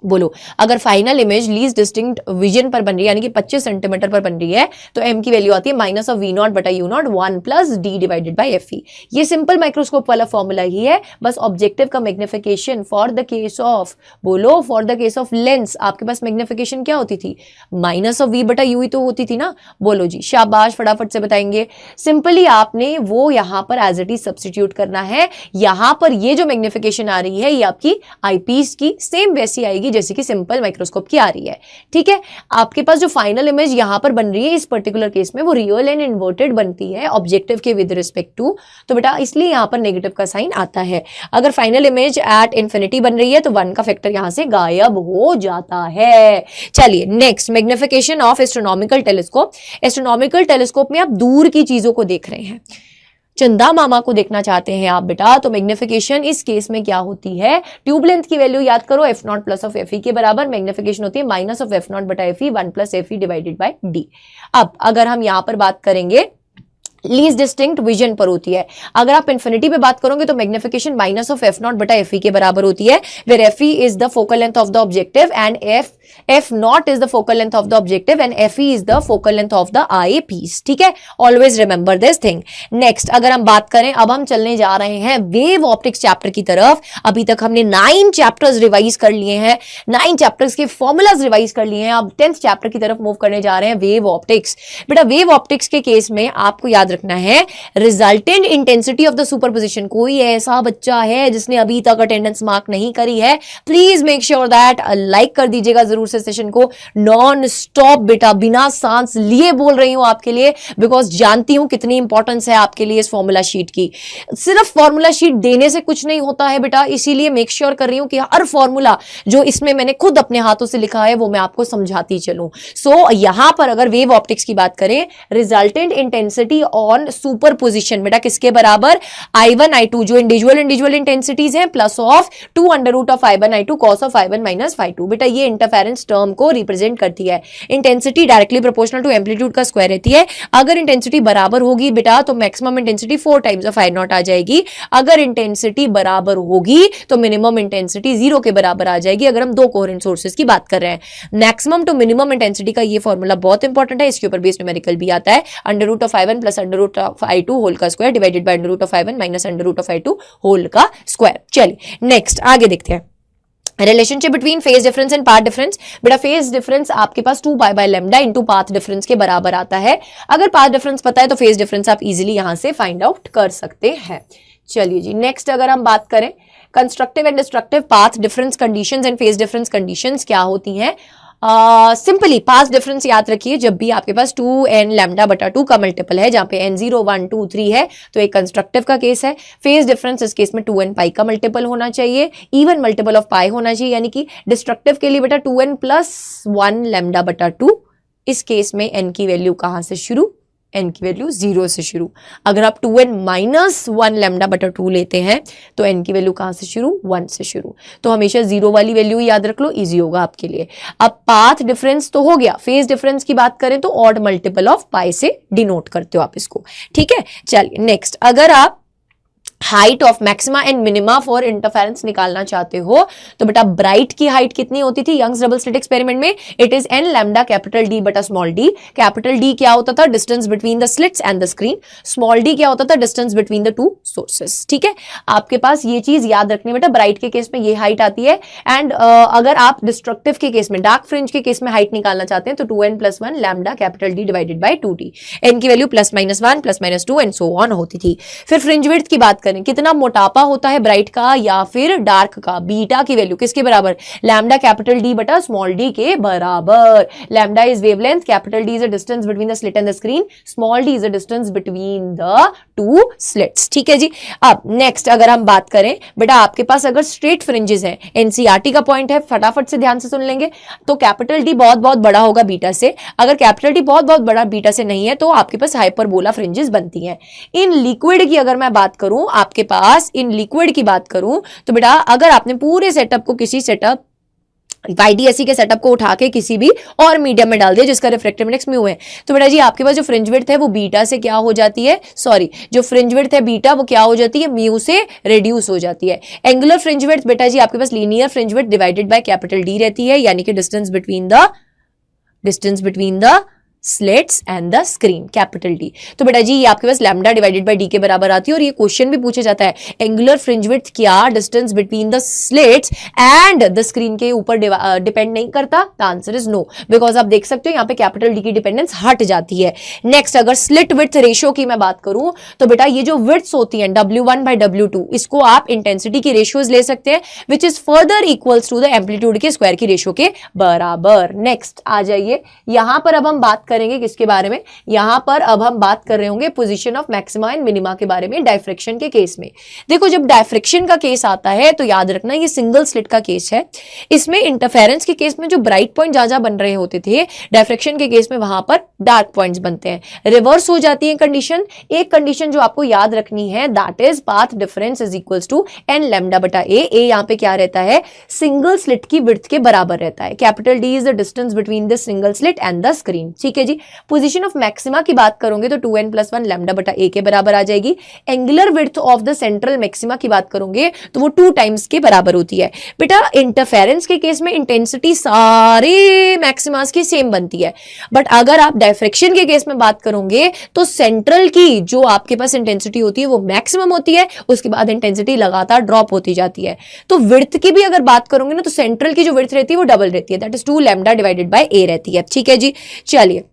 बोलो। अगर final image least distinct vision पर बन रही है यानी कि 25 सेंटीमीटर पर बन रही है तो एम की वैल्यू आती है माइनस ऑफ वी नॉट बटा U naught 1 plus D divided by F E. ये सिंपल माइक्रोस्कोप वाला फॉर्मूला ही है, बस ऑब्जेक्टिव का magnification for the case of, बोलो, for the case of lens आपके पास मैग्निफिकेशन क्या होती थी, माइनस ऑफ वी बटा यू ही तो होती थी ना। बोलो जी, शाबाश, फटाफट से बताएंगे। सिंपली आपने वो यहां पर एज इट इज सब्सटीट्यूट करना है। यहां पर ये जो मैग्निफिकेशन आ रही है ये आपकी आईपीस की सेम वैसी आएगी जैसे कि सिंपल माइक्रोस्कोप की आ रही है। ठीक है, आपके पास जो फाइनल इमेज यहां पर बन रही है इस पर्टिकुलर केस में वो रियल एंड इन्वर्टेड बनती है ऑब्जेक्टिव के विद रिस्पेक्ट टू, तो बेटा इसलिए यहां पर नेगेटिव का साइन आता है। अगर फाइनल इमेज एट इंफिनिटी बन रही है तो 1 का फैक्टर यहां से गायब हो जाता है। चलिए next, magnification of astronomical telescope. Astronomical telescope में आप दूर की चीजों को देख रहे हैं, चंदा मामा को देखना चाहते हैं आप बेटा, तो मैग्निफिकेशन इस केस में क्या होती है, ट्यूब लेंथ की वैल्यू याद करो F not plus of F E के बराबर, मैग्निफिकेशन होती है माइनस ऑफ एफ नॉट बटा F E 1 plus F E divided by D. अब अगर हम यहां पर बात करेंगे लीस्ट डिस्टिंक्ट विजन पर होती है, अगर आप इन्फिनिटी पे बात करोगे तो magnification minus of F naught बटा एफ ई के बराबर होती है, where F E is the focal length of the objective and F naught is the focal length of the objective and F E is the focal length of the eyepiece. ठीक है, always remember this thing. Next अगर हम बात करें, अब हम चलने जा रहे हैं वेव ऑप्टिक्स चैप्टर की तरफ। अभी तक हमने 9 चैप्टर्स रिवाइज कर लिए हैं, 9 चैप्टर्स के फॉर्मूलाज रिवाइज कर लिए हैं। अब 10th चैप्टर की तरफ मूव करने जा रहे हैं, वेव ऑप्टिक्स। बेटा वेव ऑप्टिक्स के केस में आपको याद रखना है resultant intensity of the superposition. कोई ऐसा बच्चा है जिसने अभी तक अटेंडेंस मार्क नहीं करी है, please make sure that like कर दीजिएगा जरूर से सेशन को। नॉन स्टॉप बेटा, बिना सांस लिए बोल रही हूं आपके लिए, बिकॉज जानती हूं कितनी इंपॉर्टेंस है आपके लिए इस फॉर्मूला शीट की। सिर्फ फॉर्मूला शीट देने से कुछ नहीं होता है बेटा, इसीलिए मेक श्योर कर रही हूं कि हर फॉर्मूला जो इसमें मैंने खुद अपने हाथों से लिखा है वो मैं आपको समझाती चलूं। सो यहां पर अगर वेव ऑप्टिक्स की बात करें, रिजल्टेंट इंटेंसिटी ऑन सुपरपोजिशन बेटा किसके बराबर, I1 I2 जो इंडिविजुअल इंटेंसिटीज हैं plus of 2 under root of I1 I2 cos of I1 minus I2। बेटा ये इंटरफेरेंस टर्म को रिप्रेजेंट करती है। Intensity directly proportional to amplitude का स्क्वायर रहती है। अगर इंटेंसिटी बराबर होगी बेटा तो maximum intensity 4 times of I0 आ जाएगी। अगर इंटेंसिटी बराबर होगी तो मिनिमम इंटेंसिटी 0 के बराबर आ जाएगी, अगर हम दो कोहेरेंट सोर्सेज की बात कर रहे हैं। मैक्सिमम टू मिनिमम इंटेंसिटी का ये फॉर्मूला बहुत इंपॉर्टेंट है, इसके ऊपर बेस्ड न्यूमेरिकल भी आता है, under root of I1 plus under root of I2 whole का square divided by under root of I1 minus under root of I2 whole का स्क्वायर। चलिए नेक्स्ट आगे देखते हैं, relationship between phase difference and path difference. बेटा phase difference आपके पास 2 pi by lambda into path difference के बराबर आता है। अगर पाथ डिफरेंस पता है तो फेज डिफरेंस आप इजीली यहां से फाइंड आउट कर सकते हैं। चलिए जी नेक्स्ट अगर हम बात करें, constructive and destructive path difference conditions and phase difference conditions क्या होती हैं। सिंपली पाथ डिफरेंस याद रखिए, जब भी आपके पास 2n लैम्डा बटा 2 का मल्टीपल है, जहां पे n0 1 2 3 है तो एक कंस्ट्रक्टिव का केस है। फेज डिफरेंस इस केस में 2n पाई का मल्टीपल होना चाहिए, इवन मल्टीपल ऑफ पाई होना चाहिए, यानी कि डिस्ट्रक्टिव के लिए बेटा 2n प्लस 1 लैम्डा बटा 2। इस केस में n की वैल्यू कहां से शुरू, n की वैल्यू 0 से शुरू। अगर आप 2n माइनस 1 लैम्डा बटा 2 लेते हैं तो n की वैल्यू कहां से शुरू, 1 से शुरू। तो हमेशा 0 वाली वैल्यू याद रख लो, इजी होगा आपके लिए। अब पाथ डिफरेंस तो हो गया, फेज डिफरेंस की बात करें तो ऑड मल्टीपल ऑफ पाई से डिनोट करते हो आप इसको। ठीक है, चलिए नेक्स्ट, अगर आप height of maxima and minima for interference निकालना चाहते हो तो बेटा ब्राइट की हाइट कितनी होती थी यंग्स डबल स्लिट एक्सपेरिमेंट में, it is an lambda capital D बटा स्मॉल डी। कैपिटल डी क्या होता था, distance between the slits and the screen. Small D क्या होता था, distance between the to sources. ठीक है, आपके पास ये चीज याद रखनी है बेटा, ब्राइट के केस में ये हाइट आती है। एंड अगर आप डिस्ट्रक्टिव के केस में, डार्क फ्रिंज के केस में हाइट निकालना चाहते हैं तो 2n plus 1 lambda capital D divided bye 2d। n की value plus minus 1 plus minus 2 and so on होती थी। फिर फ्रिंज विड्थ की बात करें, कितना मोटापा होता है ब्राइट का या फिर डार्क का, बीटा की वैल्यू किसके बराबर, लैम्डा कैपिटल डी बटा स्मॉल डी के बराबर। Lambda is wavelength, capital D is a distance between the slit and the screen, small D is a distance between the two slits. ठीक है जी। अब नेक्स्ट अगर हम बात करें बेटा, आपके पास अगर स्ट्रेट फ्रिंजेस हैं, एनसीईआरटी का पॉइंट है, फटाफट से ध्यान से सुन लेंगे, तो कैपिटल डी बहुत बहुत बड़ा होगा बीटा से। अगर कैपिटल डी बहुत बहुत बड़ा बीटा से नहीं है तो आपके पास हाइपरबोला फ्रिंजेस बनती हैं। इन लिक्विड की अगर मैं बात करूं, आपके पास इन लिक्विड की बात करूं तो बेटा अगर आपने पूरे सेटअप को किसी सेटअप YDSE के सेटअप को उठा के किसी भी और मीडियम में डाल दिया जिसका रिफ्रैक्टिव इंडेक्स म्यू है, तो बेटा जी आपके पास जो फ्रिंज विड्थ है वो बीटा से क्या हो जाती है, सॉरी जो फ्रिंज विड्थ है बीटा वो क्या हो जाती है, म्यू से रिड्यूस हो जाती है। एंगुलर फ्रिंज विड्थ बेटा जी आपके पास linear fringe width divided by capital D रहती है, यानी कि distance between the slits and the screen, capital D. तो बेटा जी ये आपके पास लैम्डा डिवाइडेड बाय डी के बराबर आती है, और ये क्वेश्चन भी पूछा जाता है एंगुलर फ्रिंज विड्थ क्या distance between the slits and the screen के ऊपर डिपेंड नहीं करता, the answer is no, because आप देख सकते हो यहाँ पे कैपिटल डी की डिपेंडेंस हट जाती है। नेक्स्ट अगर स्लिट विड्थ रेशियो की मैं बात करूं तो बेटा ये जो विड्थ्स होती हैं W1 by W2 इसको आप इंटेंसिटी की रेशियोज ले सकते हैं which is further equals to the amplitude के स्क्वायर की रेशियो के बराबर। नेक्स्ट आ जाइए, यहां पर अब हम बात करेंगे किसके बारे में, यहां पर अब हम बात कर रहे होंगे position of maxima and minima के बारे में डायफ्रैक्शन के केस में। देखो जब डायफ्रैक्शन का केस आता है तो याद रखना ये सिंगल स्लिट का केस है, इसमें इंटरफेरेंस के केस में जो ब्राइट पॉइंट जहां बन रहे होते थे, डायफ्रैक्शन के केस में वहां पर डार्क पॉइंट्स बनते हैं, रिवर्स हो जाती है कंडीशन। एक कंडीशन जो आपको याद रखनी है that is path difference is equals to N lambda बटा ए यहां पे क्या रहता है, सिंगल स्लिट की विड्थ के बराबर रहता है, capital D is the distance between the single slit and the screen. ठीक है जी, पोजीशन ऑफ मैक्सिमा की बात करोगे तो 2n+1 लैम्डा बटा ए के बराबर आ जाएगी। Angular width of the central maxima की बात करोगे तो वो 2 टाइम्स के बराबर होती है। बेटा इंटरफेरेंस के केस में इंटेंसिटी सारे मैक्सिमास की सेम बनती है, बट अगर आप डायफ्रैक्शन के केस में बात करोगे तो सेंट्रल की जो आपके पास इंटेंसिटी होती है वो मैक्सिमम होती है, उसके बाद इंटेंसिटी लगातार ड्रॉप होती जाती है। तो विड्थ की भी अगर बात करोगे ना तो सेंट्रल की जो विड्थ रहती है वो डबल रहती है, that is 2 lambda divided by A रहती है। ठीक है जी, चलिए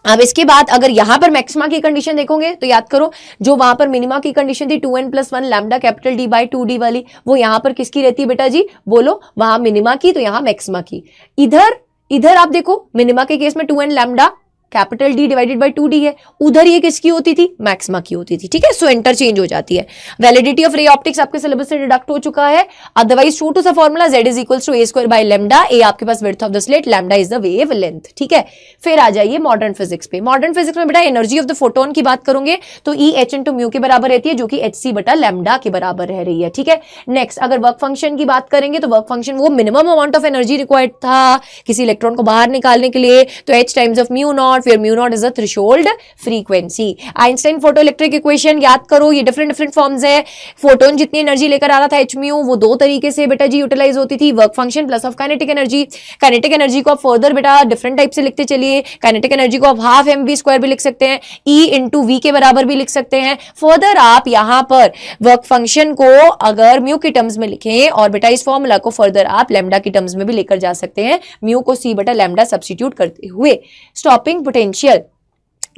अब इसके बाद अगर यहां पर मैक्सिमा की कंडीशन देखोगे तो याद करो जो वहां पर मिनिमा की कंडीशन थी 2n+1 lambda capital D by 2d वाली, वो यहां पर किसकी रहती है बेटा जी, बोलो, वहां मिनिमा की तो यहां मैक्सिमा की। इधर आप देखो मिनिमा के केस में 2n lambda capital D divided bye 2d है, उधर ये किसकी होती थी, मैक्सिमा की होती थी। ठीक है, सो इंटरचेंज हो जाती है। वैलिडिटी ऑफ रे ऑप्टिक्स आपके सिलेबस से डिडक्ट हो चुका है, अदरवाइज छोटू सा formula z is equals to a² by lambda, A आपके पास width of the slit, lambda is the wavelength. ठीक है, फिर आ जाइए मॉडर्न फिजिक्स पे। मॉडर्न फिजिक्स में बेटा एनर्जी ऑफ द फोटोन की बात करोगे तो E h इंटू म्यू के बराबर रहती है, जो कि hc बटा लैम्डा के बराबर रह रही है। ठीक है, नेक्स्ट अगर वर्क फंक्शन की बात करेंगे तो वर्क फंक्शन वो minimum amount of energy required था किसी इलेक्ट्रॉन को बाहर निकालने के लिए, तो h times of mu naught, फिर mu naught is the threshold frequency. Einstein photoelectric equation याद करो, ये डिफरेंट फॉर्म्स है। फोटोन जितनी एनर्जी लेकर आ रहा था h म्यू, वो 2 तरीके से बेटा जी यूटिलाइज होती थी, work function plus of kinetic energy. Kinetic energy को आप फर्दर बेटा डिफरेंट टाइप से लिखते चलिए, काइनेटिक एनर्जी को आप हाफ mv² भी लिख सकते हैं, E इंटू वी के बराबर भी लिख सकते हैं। फर्दर आप यहां पर वर्क फंक्शन को अगर म्यू की टर्म्स में लिखें और बेटा इस फॉर्मूला को फर्दर आप लैम्डा की टर्म्स में भी लेकर जा सकते हैं, म्यू को c बटा लैम्डा सब्स्टिट्यूट करते हुए। स्टॉपिंग पोटेंशियल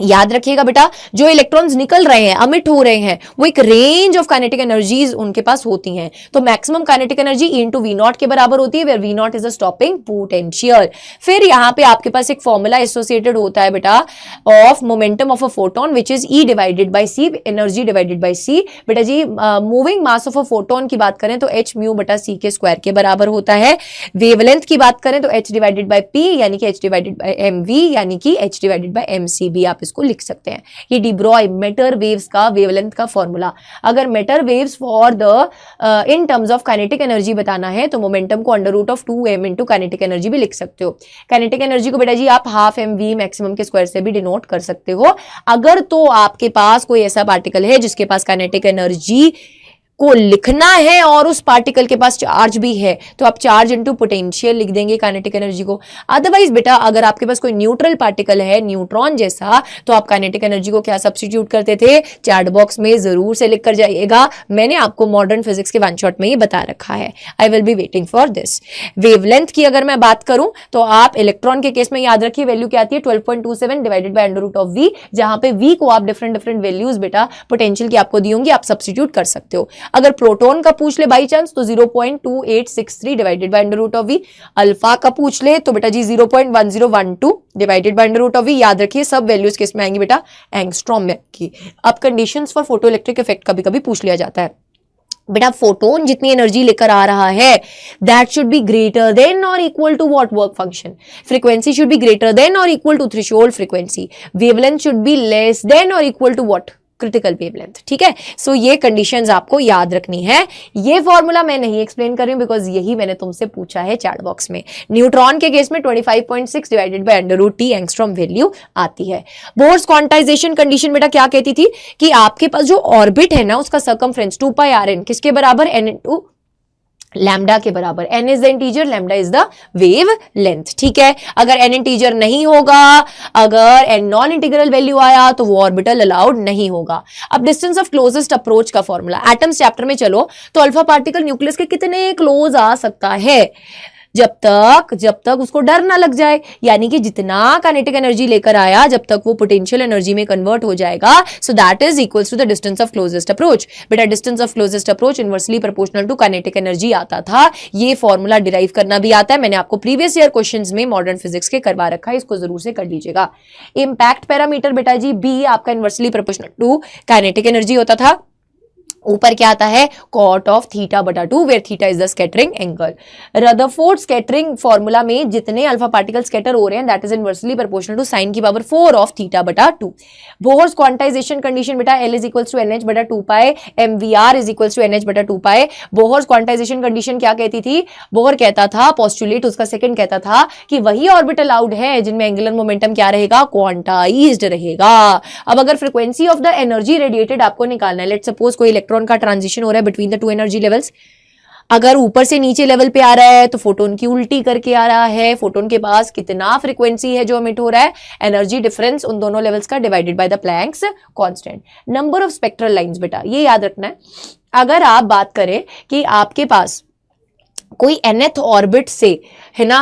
याद रखिएगा बेटा, जो इलेक्ट्रॉन्स निकल रहे हैं, अमिट हो रहे हैं, वो एक रेंज ऑफ काइनेटिक एनर्जीज उनके पास होती हैं, तो maximum kinetic energy E into V naught के बराबर होती है, where V naught is the stopping potential. फिर यहां पे आपके पास एक फॉर्मूला एसोसिएटेड होता है बेटा of momentum of a photon which is E divided by C, energy divided by C. बेटा जी moving mass of a photon की बात करें तो h म्यू बटा c के स्क्वायर के बराबर होता है। वेवलेंथ की बात करें तो h डिवाइडेड बाई p यानी कि h डिवाइडेड बाई mv यानी कि h डिवाइडेड बाई mc भी आप इसको लिख सकते हैं। ये डी ब्रॉय मेटर वेव्स का वेवलेंथ का फॉर्मूला। अगर matter waves for the in terms of kinetic energy बताना है तो मोमेंटम को √2m इंटू काइनेटिक एनर्जी भी लिख सकते हो। काइनेटिक एनर्जी को बेटा जी आप हाफ mv मैक्सिमम के स्क्वायर से भी डिनोट कर सकते हो। अगर तो आपके पास कोई ऐसा पार्टिकल है जिसके पास काइनेटिक एनर्जी को लिखना है और उस पार्टिकल के पास चार्ज भी है तो आप चार्ज इनटू पोटेंशियल लिख देंगे काइनेटिक एनर्जी को। अदरवाइज बेटा अगर आपके पास कोई न्यूट्रल पार्टिकल है न्यूट्रॉन जैसा तो आप काइनेटिक एनर्जी को क्या सब्स्टिट्यूट करते थे, चैट बॉक्स में जरूर से लिख कर जाइएगा, मैंने आपको मॉडर्न फिजिक्स के वन शॉट में ये बता रखा है। I will be waiting for this. Wavelength की अगर मैं बात करूं तो आप इलेक्ट्रॉन के केस में याद रखिए वैल्यू क्या आती है 12.27 डिवाइडेड बाय √v, जहां पे v को आप डिफरेंट वैल्यूज बेटा पोटेंशियल की आपको दी होंगी, आप सब्स्टिट्यूट कर सकते हो। अगर प्रोटॉन का पूछ ले बाई चांस तो 0.2863 डिवाइडेड बाय √v। अल्फा का पूछ ले तो बेटा जी 0.1012 डिवाइडेड बाय √v। याद रखिए सब वैल्यूज किस में आएंगी बेटा, एंगस्ट्रॉम में की। अब कंडीशंस फॉर फोटोइलेक्ट्रिक इफेक्ट कभी कभी पूछ लिया जाता है बेटा, फोटोन जितनी एनर्जी लेकर आ रहा है that should be greater than और equal to what, work function. Frequency should be greater than और equal to threshold frequency. Wavelength should be less than और equal to what, critical wavelength, ठीक है। सो ये कंडीशंस आपको याद रखनी है। ये फॉर्मूला मैं नहीं एक्सप्लेन कर रही हूं बिकॉज यही मैंने तुमसे पूछा है चैट बॉक्स में। न्यूट्रॉन के केस में 25.6 divided by √T angstrom value आती है। बोर्स क्वांटाइजेशन कंडीशन बेटा क्या कहती थी कि आपके पास जो ऑर्बिट है ना उसका सर्कमफ्रेंस 2πrn किसके बराबर, n इंटू लैम्डा के बराबर। n is the integer, lambda is the wavelength, ठीक है। अगर n इंटीजर नहीं होगा, अगर n नॉन इंटीग्रल वैल्यू आया तो वो ऑर्बिटल अलाउड नहीं होगा। अब डिस्टेंस ऑफ क्लोजेस्ट अप्रोच का फॉर्मूला, एटम्स चैप्टर में चलो तो अल्फा पार्टिकल न्यूक्लियस के कितने क्लोज आ सकता है, जब तक उसको डर ना लग जाए, यानी कि जितना काइनेटिक एनर्जी लेकर आया जब तक वो पोटेंशियल एनर्जी में कन्वर्ट हो जाएगा। So that is equals to the distance of closest approach. बेटा distance of closest approach inversely proportional to kinetic energy आता था। ये फॉर्मूला डिराइव करना भी आता है, मैंने आपको प्रीवियस ईयर क्वेश्चंस में मॉडर्न फिजिक्स के करवा रखा है, इसको जरूर से कर लीजिएगा। इम्पैक्ट पैरामीटर बेटा जी बी आपका inversely proportional to kinetic energy होता था। ऊपर क्या आता है, cot ऑफ थीटा बटा 2 where theta is the scattering angle. Rutherford scattering formula में जितने अल्फा पार्टिकल स्कैटर हो रहे हैं that is inversely proportional to sine की पावर 4 ऑफ थीटा बटा 2। बोहर्स क्वांटाइजेशन कंडीशन बेटा L is equals to NH बटा 2π, MVR is equals to NH बटा 2π। बोहर्स क्वांटाइजेशन कंडीशन क्या कहती थी, बोहर कहता था, पोस्टुलेट उसका सेकंड कहता था कि वही ऑर्बिटल अलाउड है जिनमें एंगुलर मोमेंटम क्या रहेगा, क्वांटाइज्ड रहेगा। अब अगर frequency of the energy radiated आपको निकालना है, लेट्स सपोज कोई इलेक्ट्रॉन का ट्रांजिशन हो रहा है between the to energy levels, अगर ऊपर से नीचे लेवल पे आ रहा है तो फोटोन की उल्टी करके आ रहा है, फोटोन के पास कितना फ्रीक्वेंसी है जो एमिट हो रहा है, एनर्जी डिफरेंस उन दोनों लेवल्स का divided by the Planck's constant. Number of spectral lines बेटा ये याद रखना है। अगर आप बात करें कि आपके पास कोई nth ऑर्बिट से है ना,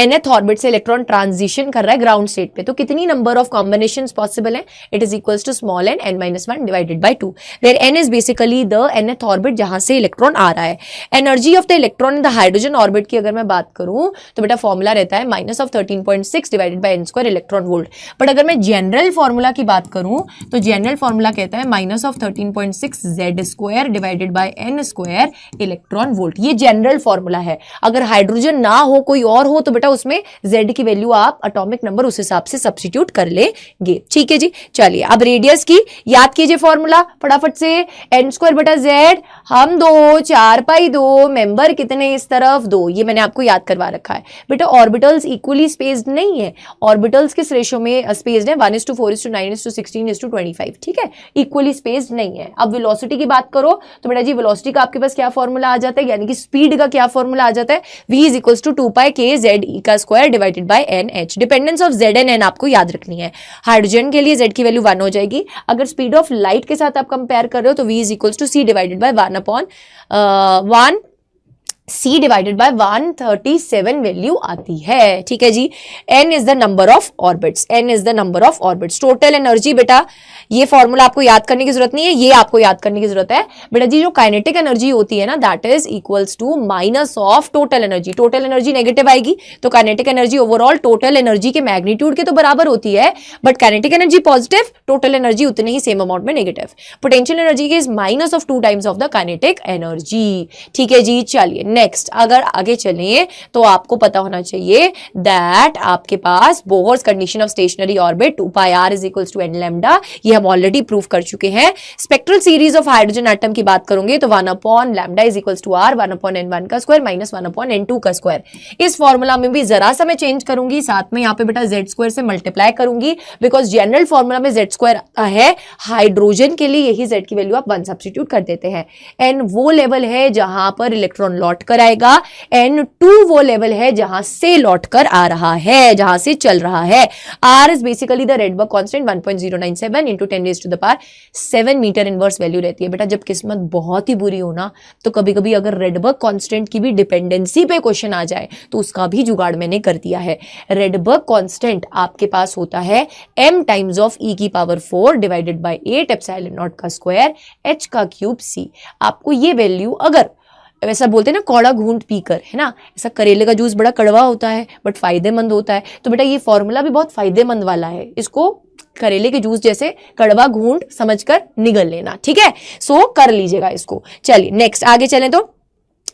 nth ऑर्बिट से इलेक्ट्रॉन ट्रांजिशन कर रहा है ग्राउंड स्टेट पे, तो कितनी नंबर ऑफ कॉम्बिनेशंस पॉसिबल है, it is equals to small n n-1 डिवाइडेड bye 2 where n is basically the nth orbit जहां से इलेक्ट्रॉन आ रहा है। Energy of the electron in the hydrogen orbit की अगर मैं बात करूं तो बेटा फॉर्मूला रहता है -13.6 divided by n² electron volt. But अगर मैं जनरल फॉर्मूला की बात करूं तो जनरल फॉर्मूला कहता है -13.6 z² divided by n² electron volt. ये जनरल फॉर्मूला है। अगर हाइड्रोजन ना हो कोई और हो तो बेटा उसमें z की वैल्यू आप एटॉमिक नंबर उस हिसाब से सब्स्टिट्यूट कर लेंगे, ठीक है जी। चलिए अब रेडियस की याद कीजिए फॉर्मूला फटाफट से, n² बटा z, हम 2 4π2 मेंबर कितने इस तरफ 2, ये मैंने आपको याद करवा रखा है। बेटा ऑर्बिटल्स इक्वली स्पेस्ड नहीं है, ऑर्बिटल्स किस रेशियो में स्पेस्ड है, 1:4:9:16:25, ठीक है, इक्वली स्पेस्ड नहीं है। अब वेलोसिटी की बात करो तो बेटा जी वेलोसिटी का आपके पास क्या फॉर्मूला आ जाता है, यानी कि स्पीड का क्या फॉर्मूला आ जाता है, v is equals to 2π(k)z का square divided bye nh। Dependence of z and n आपको याद रखनी है। हाइड्रोजन के लिए z की वैल्यू 1 हो जाएगी। अगर स्पीड ऑफ लाइट के साथ आप कंपेयर कर रहे हो तो v is equals to c divided by 1/1 c divided by 137 value आती है, ठीक है जी। n is the number of orbits, n is the number of orbits. Total energy बेटा ये फॉर्मूला आपको याद करने की जरूरत नहीं है, ये आपको याद करने की जरूरत है बेटा जी। जो काइनेटिक एनर्जी होती है ना that is equals to minus of total energy. Total energy negative आएगी तो kinetic energy overall total energy के मैग्नीट्यूड के तो बराबर होती है, but kinetic energy positive, total energy उतने ही सेम अमाउंट में negative. Potential energy is minus of 2 times of the kinetic energy, ठीक है जी। चलिए नेक्स्ट अगर आगे चलें तो आपको पता होना चाहिए दैट आपके पास Bohr's condition of stationary orbit 2πr is equals to n lambda, ये हम ऑलरेडी प्रूव कर चुके हैं। Spectral series of hydrogen atom की बात करोगे तो 1/λ is equals to r 1/n1 का स्क्वायर माइनस 1/n2 का स्क्वायर। इस फॉर्मूला में भी जरा सा मैं चेंज करूंगी, साथ में यहाँ पे बेटा z² से मल्टीप्लाई करूंगी बिकॉज जनरल फॉर्मूला में z² है। हाइड्रोजन के लिए यही z की वैल्यू आप 1 सब्स्टिट्यूट कर देते हैं। n वो लेवल है जहां पर इलेक्ट्रॉन लौट कर आएगा, n2 वो लेवल है जहां से लौट कर आ रहा है, जहां से चल रहा है। r is basically the Rydberg constant 1.097 इंटू 10⁻⁷ मीटर इनवर्स वैल्यू रहती है। बेटा जब किस्मत बहुत ही बुरी हो ना तो कभी कभी अगर रेडबर्ग कांस्टेंट की भी डिपेंडेंसी पे क्वेश्चन आ जाए तो उसका भी जुगाड़ मैंने कर दिया है। रेडबर्ग कांस्टेंट आपके पास होता है m टाइम्स ऑफ e की power 4 divided by 8 epsilon not का स्क्वायर h का क्यूब c। आपको ये वैल्यू अगर वैसा बोलते हैं ना कौड़ा घूंट पीकर, है ना, ऐसा करेले का जूस बड़ा कड़वा होता है बट फायदेमंद होता है, तो बेटा ये फॉर्मूला भी बहुत फायदेमंद वाला है, इसको करेले के जूस जैसे कड़वा घूंट समझकर निगल लेना, ठीक है। सो कर लीजिएगा इसको। चलिए नेक्स्ट आगे चलें तो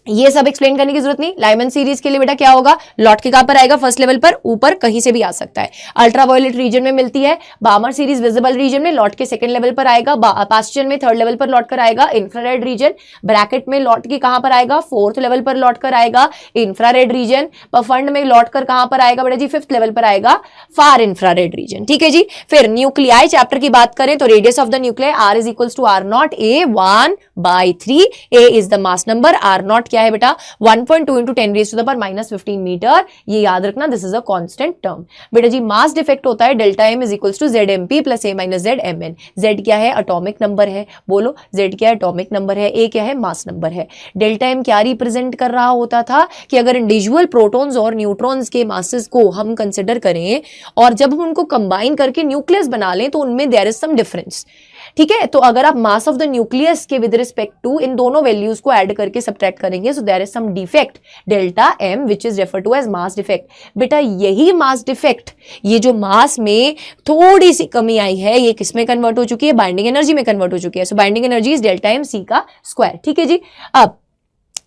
ये सब एक्सप्लेन करने की जरूरत नहीं। लाइमन सीरीज के लिए बेटा क्या होगा, लॉट के कहां पर आएगा, फर्स्ट लेवल पर, ऊपर कहीं से भी आ सकता है। अल्ट्रावायलेट रीजन में मिलती है। बामर सीरीज विजिबल रीजन में लॉट के सेकंड लेवल पर आएगा, पास्चन में थर्ड लेवल पर लॉट कर आएगा। इंफ्रारेड रीजन ब्रैकेट में लॉट के कहां पर आएगा, फोर्थ लेवल पर लॉट कर आएगा इंफ्रारेड रीजन। पफंड में लॉट कर कहां पर आएगा बेटा जी, फिफ्थ लेवल पर आएगा, फार इंफ्रारेड रीजन। ठीक है जी। फिर न्यूक्लियाई चैप्टर की बात करें तो radius of the nuclei R is equals to R naught A 1/3। A is the mass number, R naught क्या है बेटा 1.2 into 10 raised to the power -15 metre. ये याद रखना, this is a constant term. बेटा जी मास डिफेक्ट होता है delta M is equals to ZMP plus A minus ZMN। Z क्या है, एटॉमिक नंबर है, बोलो Z क्या है, एटॉमिक नंबर है, A क्या है, मास नंबर है। डेल्टा एम क्या रिप्रेजेंट कर रहा होता था कि अगर इंडिविजुअल प्रोटॉन्स और न्यूट्रॉन्स के मासेस को हम कंसिडर करें और जब हम उनको कंबाइन करके न्यूक्लियस बना लें तो उनमें देयर इज सम डिफरेंस। ठीक है, तो अगर आप मास ऑफ द न्यूक्लियस के विद रिस्पेक्ट टू इन दोनों वैल्यूज को ऐड करके सब्ट्रैक्ट करेंगे, so there is some defect delta M which is refer to as mass defect. बेटा यही मास डिफेक्ट, ये जो मास में थोड़ी सी कमी आई है, ये किस में कन्वर्ट हो चुकी है, बाइंडिंग एनर्जी में कन्वर्ट हो चुकी है। So binding energy is delta M C का स्क्वायर। ठीक है जी। अब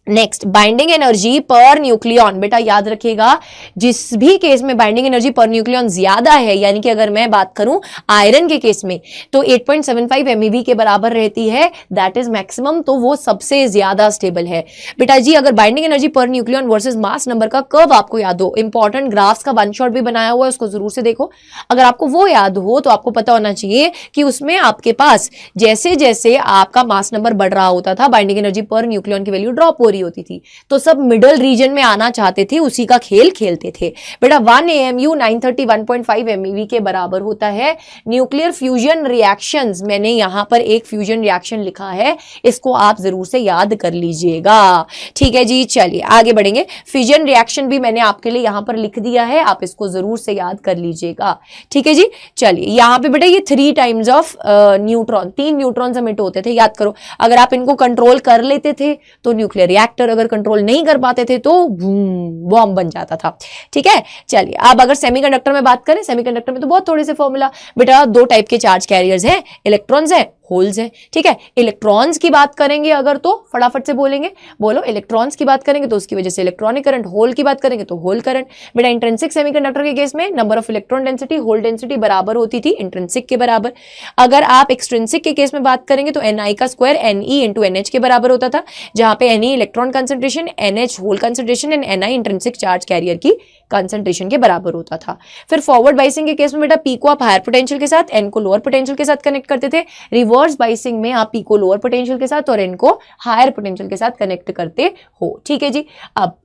next binding energy per nucleon, बेटा याद रखिएगा जिस भी केस में बाइंडिंग एनर्जी पर न्यूक्लियन ज्यादा है, यानी कि अगर मैं बात करूं आयरन के केस में तो 8.75 MeV के बराबर रहती है, दैट इज मैक्सिमम, तो वो सबसे ज्यादा स्टेबल है। बेटा जी अगर binding energy per nucleon versus mass number का कर्व आपको याद हो, इंपॉर्टेंट ग्राफ्स का वन शॉट भी बनाया हुआ है, उसको जरूर से देखो। अगर आपको वो याद हो तो आपको पता होना चाहिए कि उसमें आपके पास जैसे जैसे आपका मास नंबर बढ़ रहा होता था, बाइंडिंग एनर्जी पर न्यूक्लियन की वैल्यू ड्रॉप हो होती थी, तो सब मिडल रीजन में आना चाहते थे, उसी का खेल खेलते थे। बेटा 1 AMU 931.5 MeV के बराबर होता है न्यूक्लियर फ्यूजन रिएक्शंस। मैंने यहां पर एक फ्यूजन रिएक्शन लिखा है, इसको आप जरूर से याद कर लीजिएगा। ठीक है जी, चलिए आगे बढ़ेंगे। फ्यूजन रिएक्शन भी मैंने आपके लिए यहां पर लिख दिया है, आप इसको जरूर से याद कर लीजिएगा। ठीक है जी। चलिए यहां पे बेटा ये 3 times of neutron, 3 neutron emit होते थे, याद करो। अगर आप इनको कंट्रोल कर लेते थे तो न्यूक्लियर रिएक्टर, अगर कंट्रोल नहीं कर पाते थे तो बॉम्ब बन जाता था। ठीक है। चलिए अब अगर सेमीकंडक्टर में बात करें, सेमीकंडक्टर में तो बहुत थोड़े से फॉर्मूला, बेटा 2 टाइप के चार्ज कैरियर्स हैं, इलेक्ट्रॉन्स हैं, होल्स है। ठीक है, इलेक्ट्रॉन्स की बात करेंगे अगर तो फटाफट से बोलेंगे, बोलो इलेक्ट्रॉन्स की बात करेंगे तो उसकी वजह से इलेक्ट्रॉनिक करंट, होल की बात करेंगे तो होल करंट। बेटा इंट्रिंसिक सेमीकंडक्टर के केस में number of electron density, hole density बराबर होती थी इंट्रिंसिक के बराबर। अगर आप एक्सट्रिंसिक के केस में बात करेंगे तो Ni का स्क्वायर Ne इंटू NH के बराबर होता था, जहां पे Ne electron concentration, NH hole concentration and Ni intrinsic charge carrier की कंसेंट्रेशन के बराबर होता था। फिर फॉरवर्ड बाइसिंग के केस में बेटा P को आप हायर पोटेंशियल के साथ, N को लोअर पोटेंशियल के साथ कनेक्ट करते थे। रिवर्स बाइसिंग में आप P को लोअर पोटेंशियल के साथ और N को हायर पोटेंशियल के साथ कनेक्ट करते हो। ठीक है जी। अब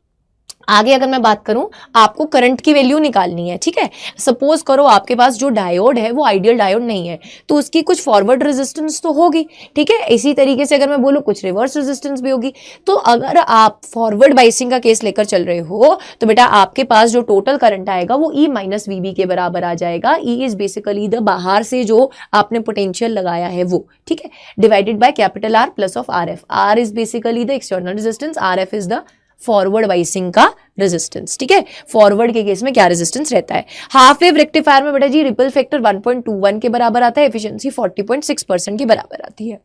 आगे अगर मैं बात करूं, आपको करंट की वैल्यू निकालनी है। ठीक है, सपोज करो आपके पास जो डायोड है वो आइडियल डायोड नहीं है, तो उसकी कुछ फॉरवर्ड रेजिस्टेंस तो होगी। ठीक है, इसी तरीके से अगर मैं बोलूं कुछ रिवर्स रेजिस्टेंस भी होगी। तो अगर आप फॉरवर्ड बाइसिंग का केस लेकर चल रहे हो तो बेटा आपके पास जो टोटल करंट आएगा वो E माइनस VB के बराबर आ जाएगा। E इज बेसिकली द बाहर से जो आपने पोटेंशियल लगाया है वो, ठीक है, divided by capital R plus of RF। R is basically the external resistance, RF is the forward biasing का रेजिस्टेंस। ठीक है, फॉरवर्ड के केस में क्या रेजिस्टेंस रहता है। हाफ वेव रेक्टिफायर में बेटा जी रिपल फैक्टर 1.21 के बराबर आता है, एफिशिएंसी 40.6% के बराबर आती है।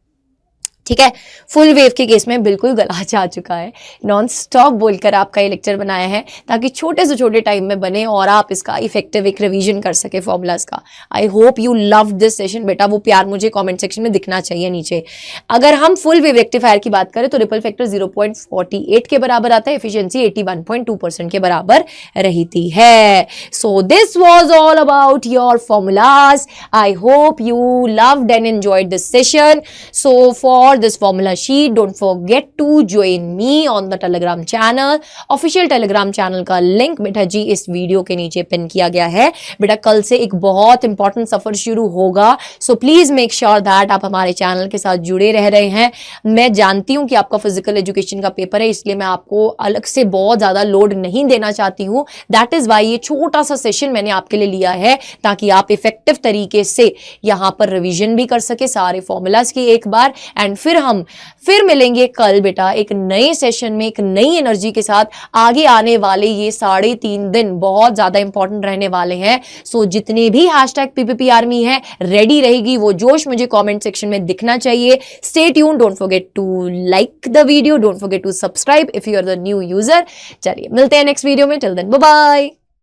ठीक है, फुल वेव के केस में बिल्कुल गला जा चुका है, नॉन स्टॉप बोलकर आपका ये लेक्चर बनाया है ताकि छोटे से छोटे टाइम में बने और आप इसका इफेक्टिव एक रिवीजन कर सके फॉर्मूलाज का। आई hope you love this session बेटा, वो प्यार मुझे कमेंट सेक्शन में दिखना चाहिए नीचे। अगर हम फुल वेव रेक्टिफायर की बात करें तो रिपल फैक्टर 0.48 के बराबर आता है, एफिशिएंसी 81.2% के बराबर रहती है। So this was all about your formulas. I hope you loved and enjoyed this session. So for this formula sheet, don't forget to join me on the telegram channel। official telegram channel का link बेटा जी इस video के नीचे pin किया गया है। बेटा कल से एक बहुत इंपॉर्टेंट सफर शुरू होगा, सो प्लीज मेक श्योर दैट आप हमारे चैनल के साथ जुड़े रह रहे हैं। मैं जानती हूं कि आपका फिजिकल एजुकेशन का पेपर है, इसलिए मैं आपको अलग से बहुत ज्यादा लोड नहीं देना चाहती हूं। दैट इज वाई ये छोटा सा सेशन मैंने आपके लिए लिया है, ताकि आप इफेक्टिव तरीके से यहां पर रिविजन भी कर सके सारे फॉर्मूलाज की एक बार, एंड फिर हम फिर मिलेंगे कल बेटा एक नए सेशन में, एक नई एनर्जी के साथ। आगे आने वाले ये 3.5 दिन बहुत ज्यादा इंपॉर्टेंट रहने वाले हैं। सो जितने भी हैशटैग पीपीपी आर्मी है रेडी रहेगी, वो जोश मुझे कमेंट सेक्शन में दिखना चाहिए। Stay tune, don't forget to like the video, don't forget to subscribe if you are the new user. चलिए मिलते हैं नेक्स्ट वीडियो में, टिल देन बाय बाय।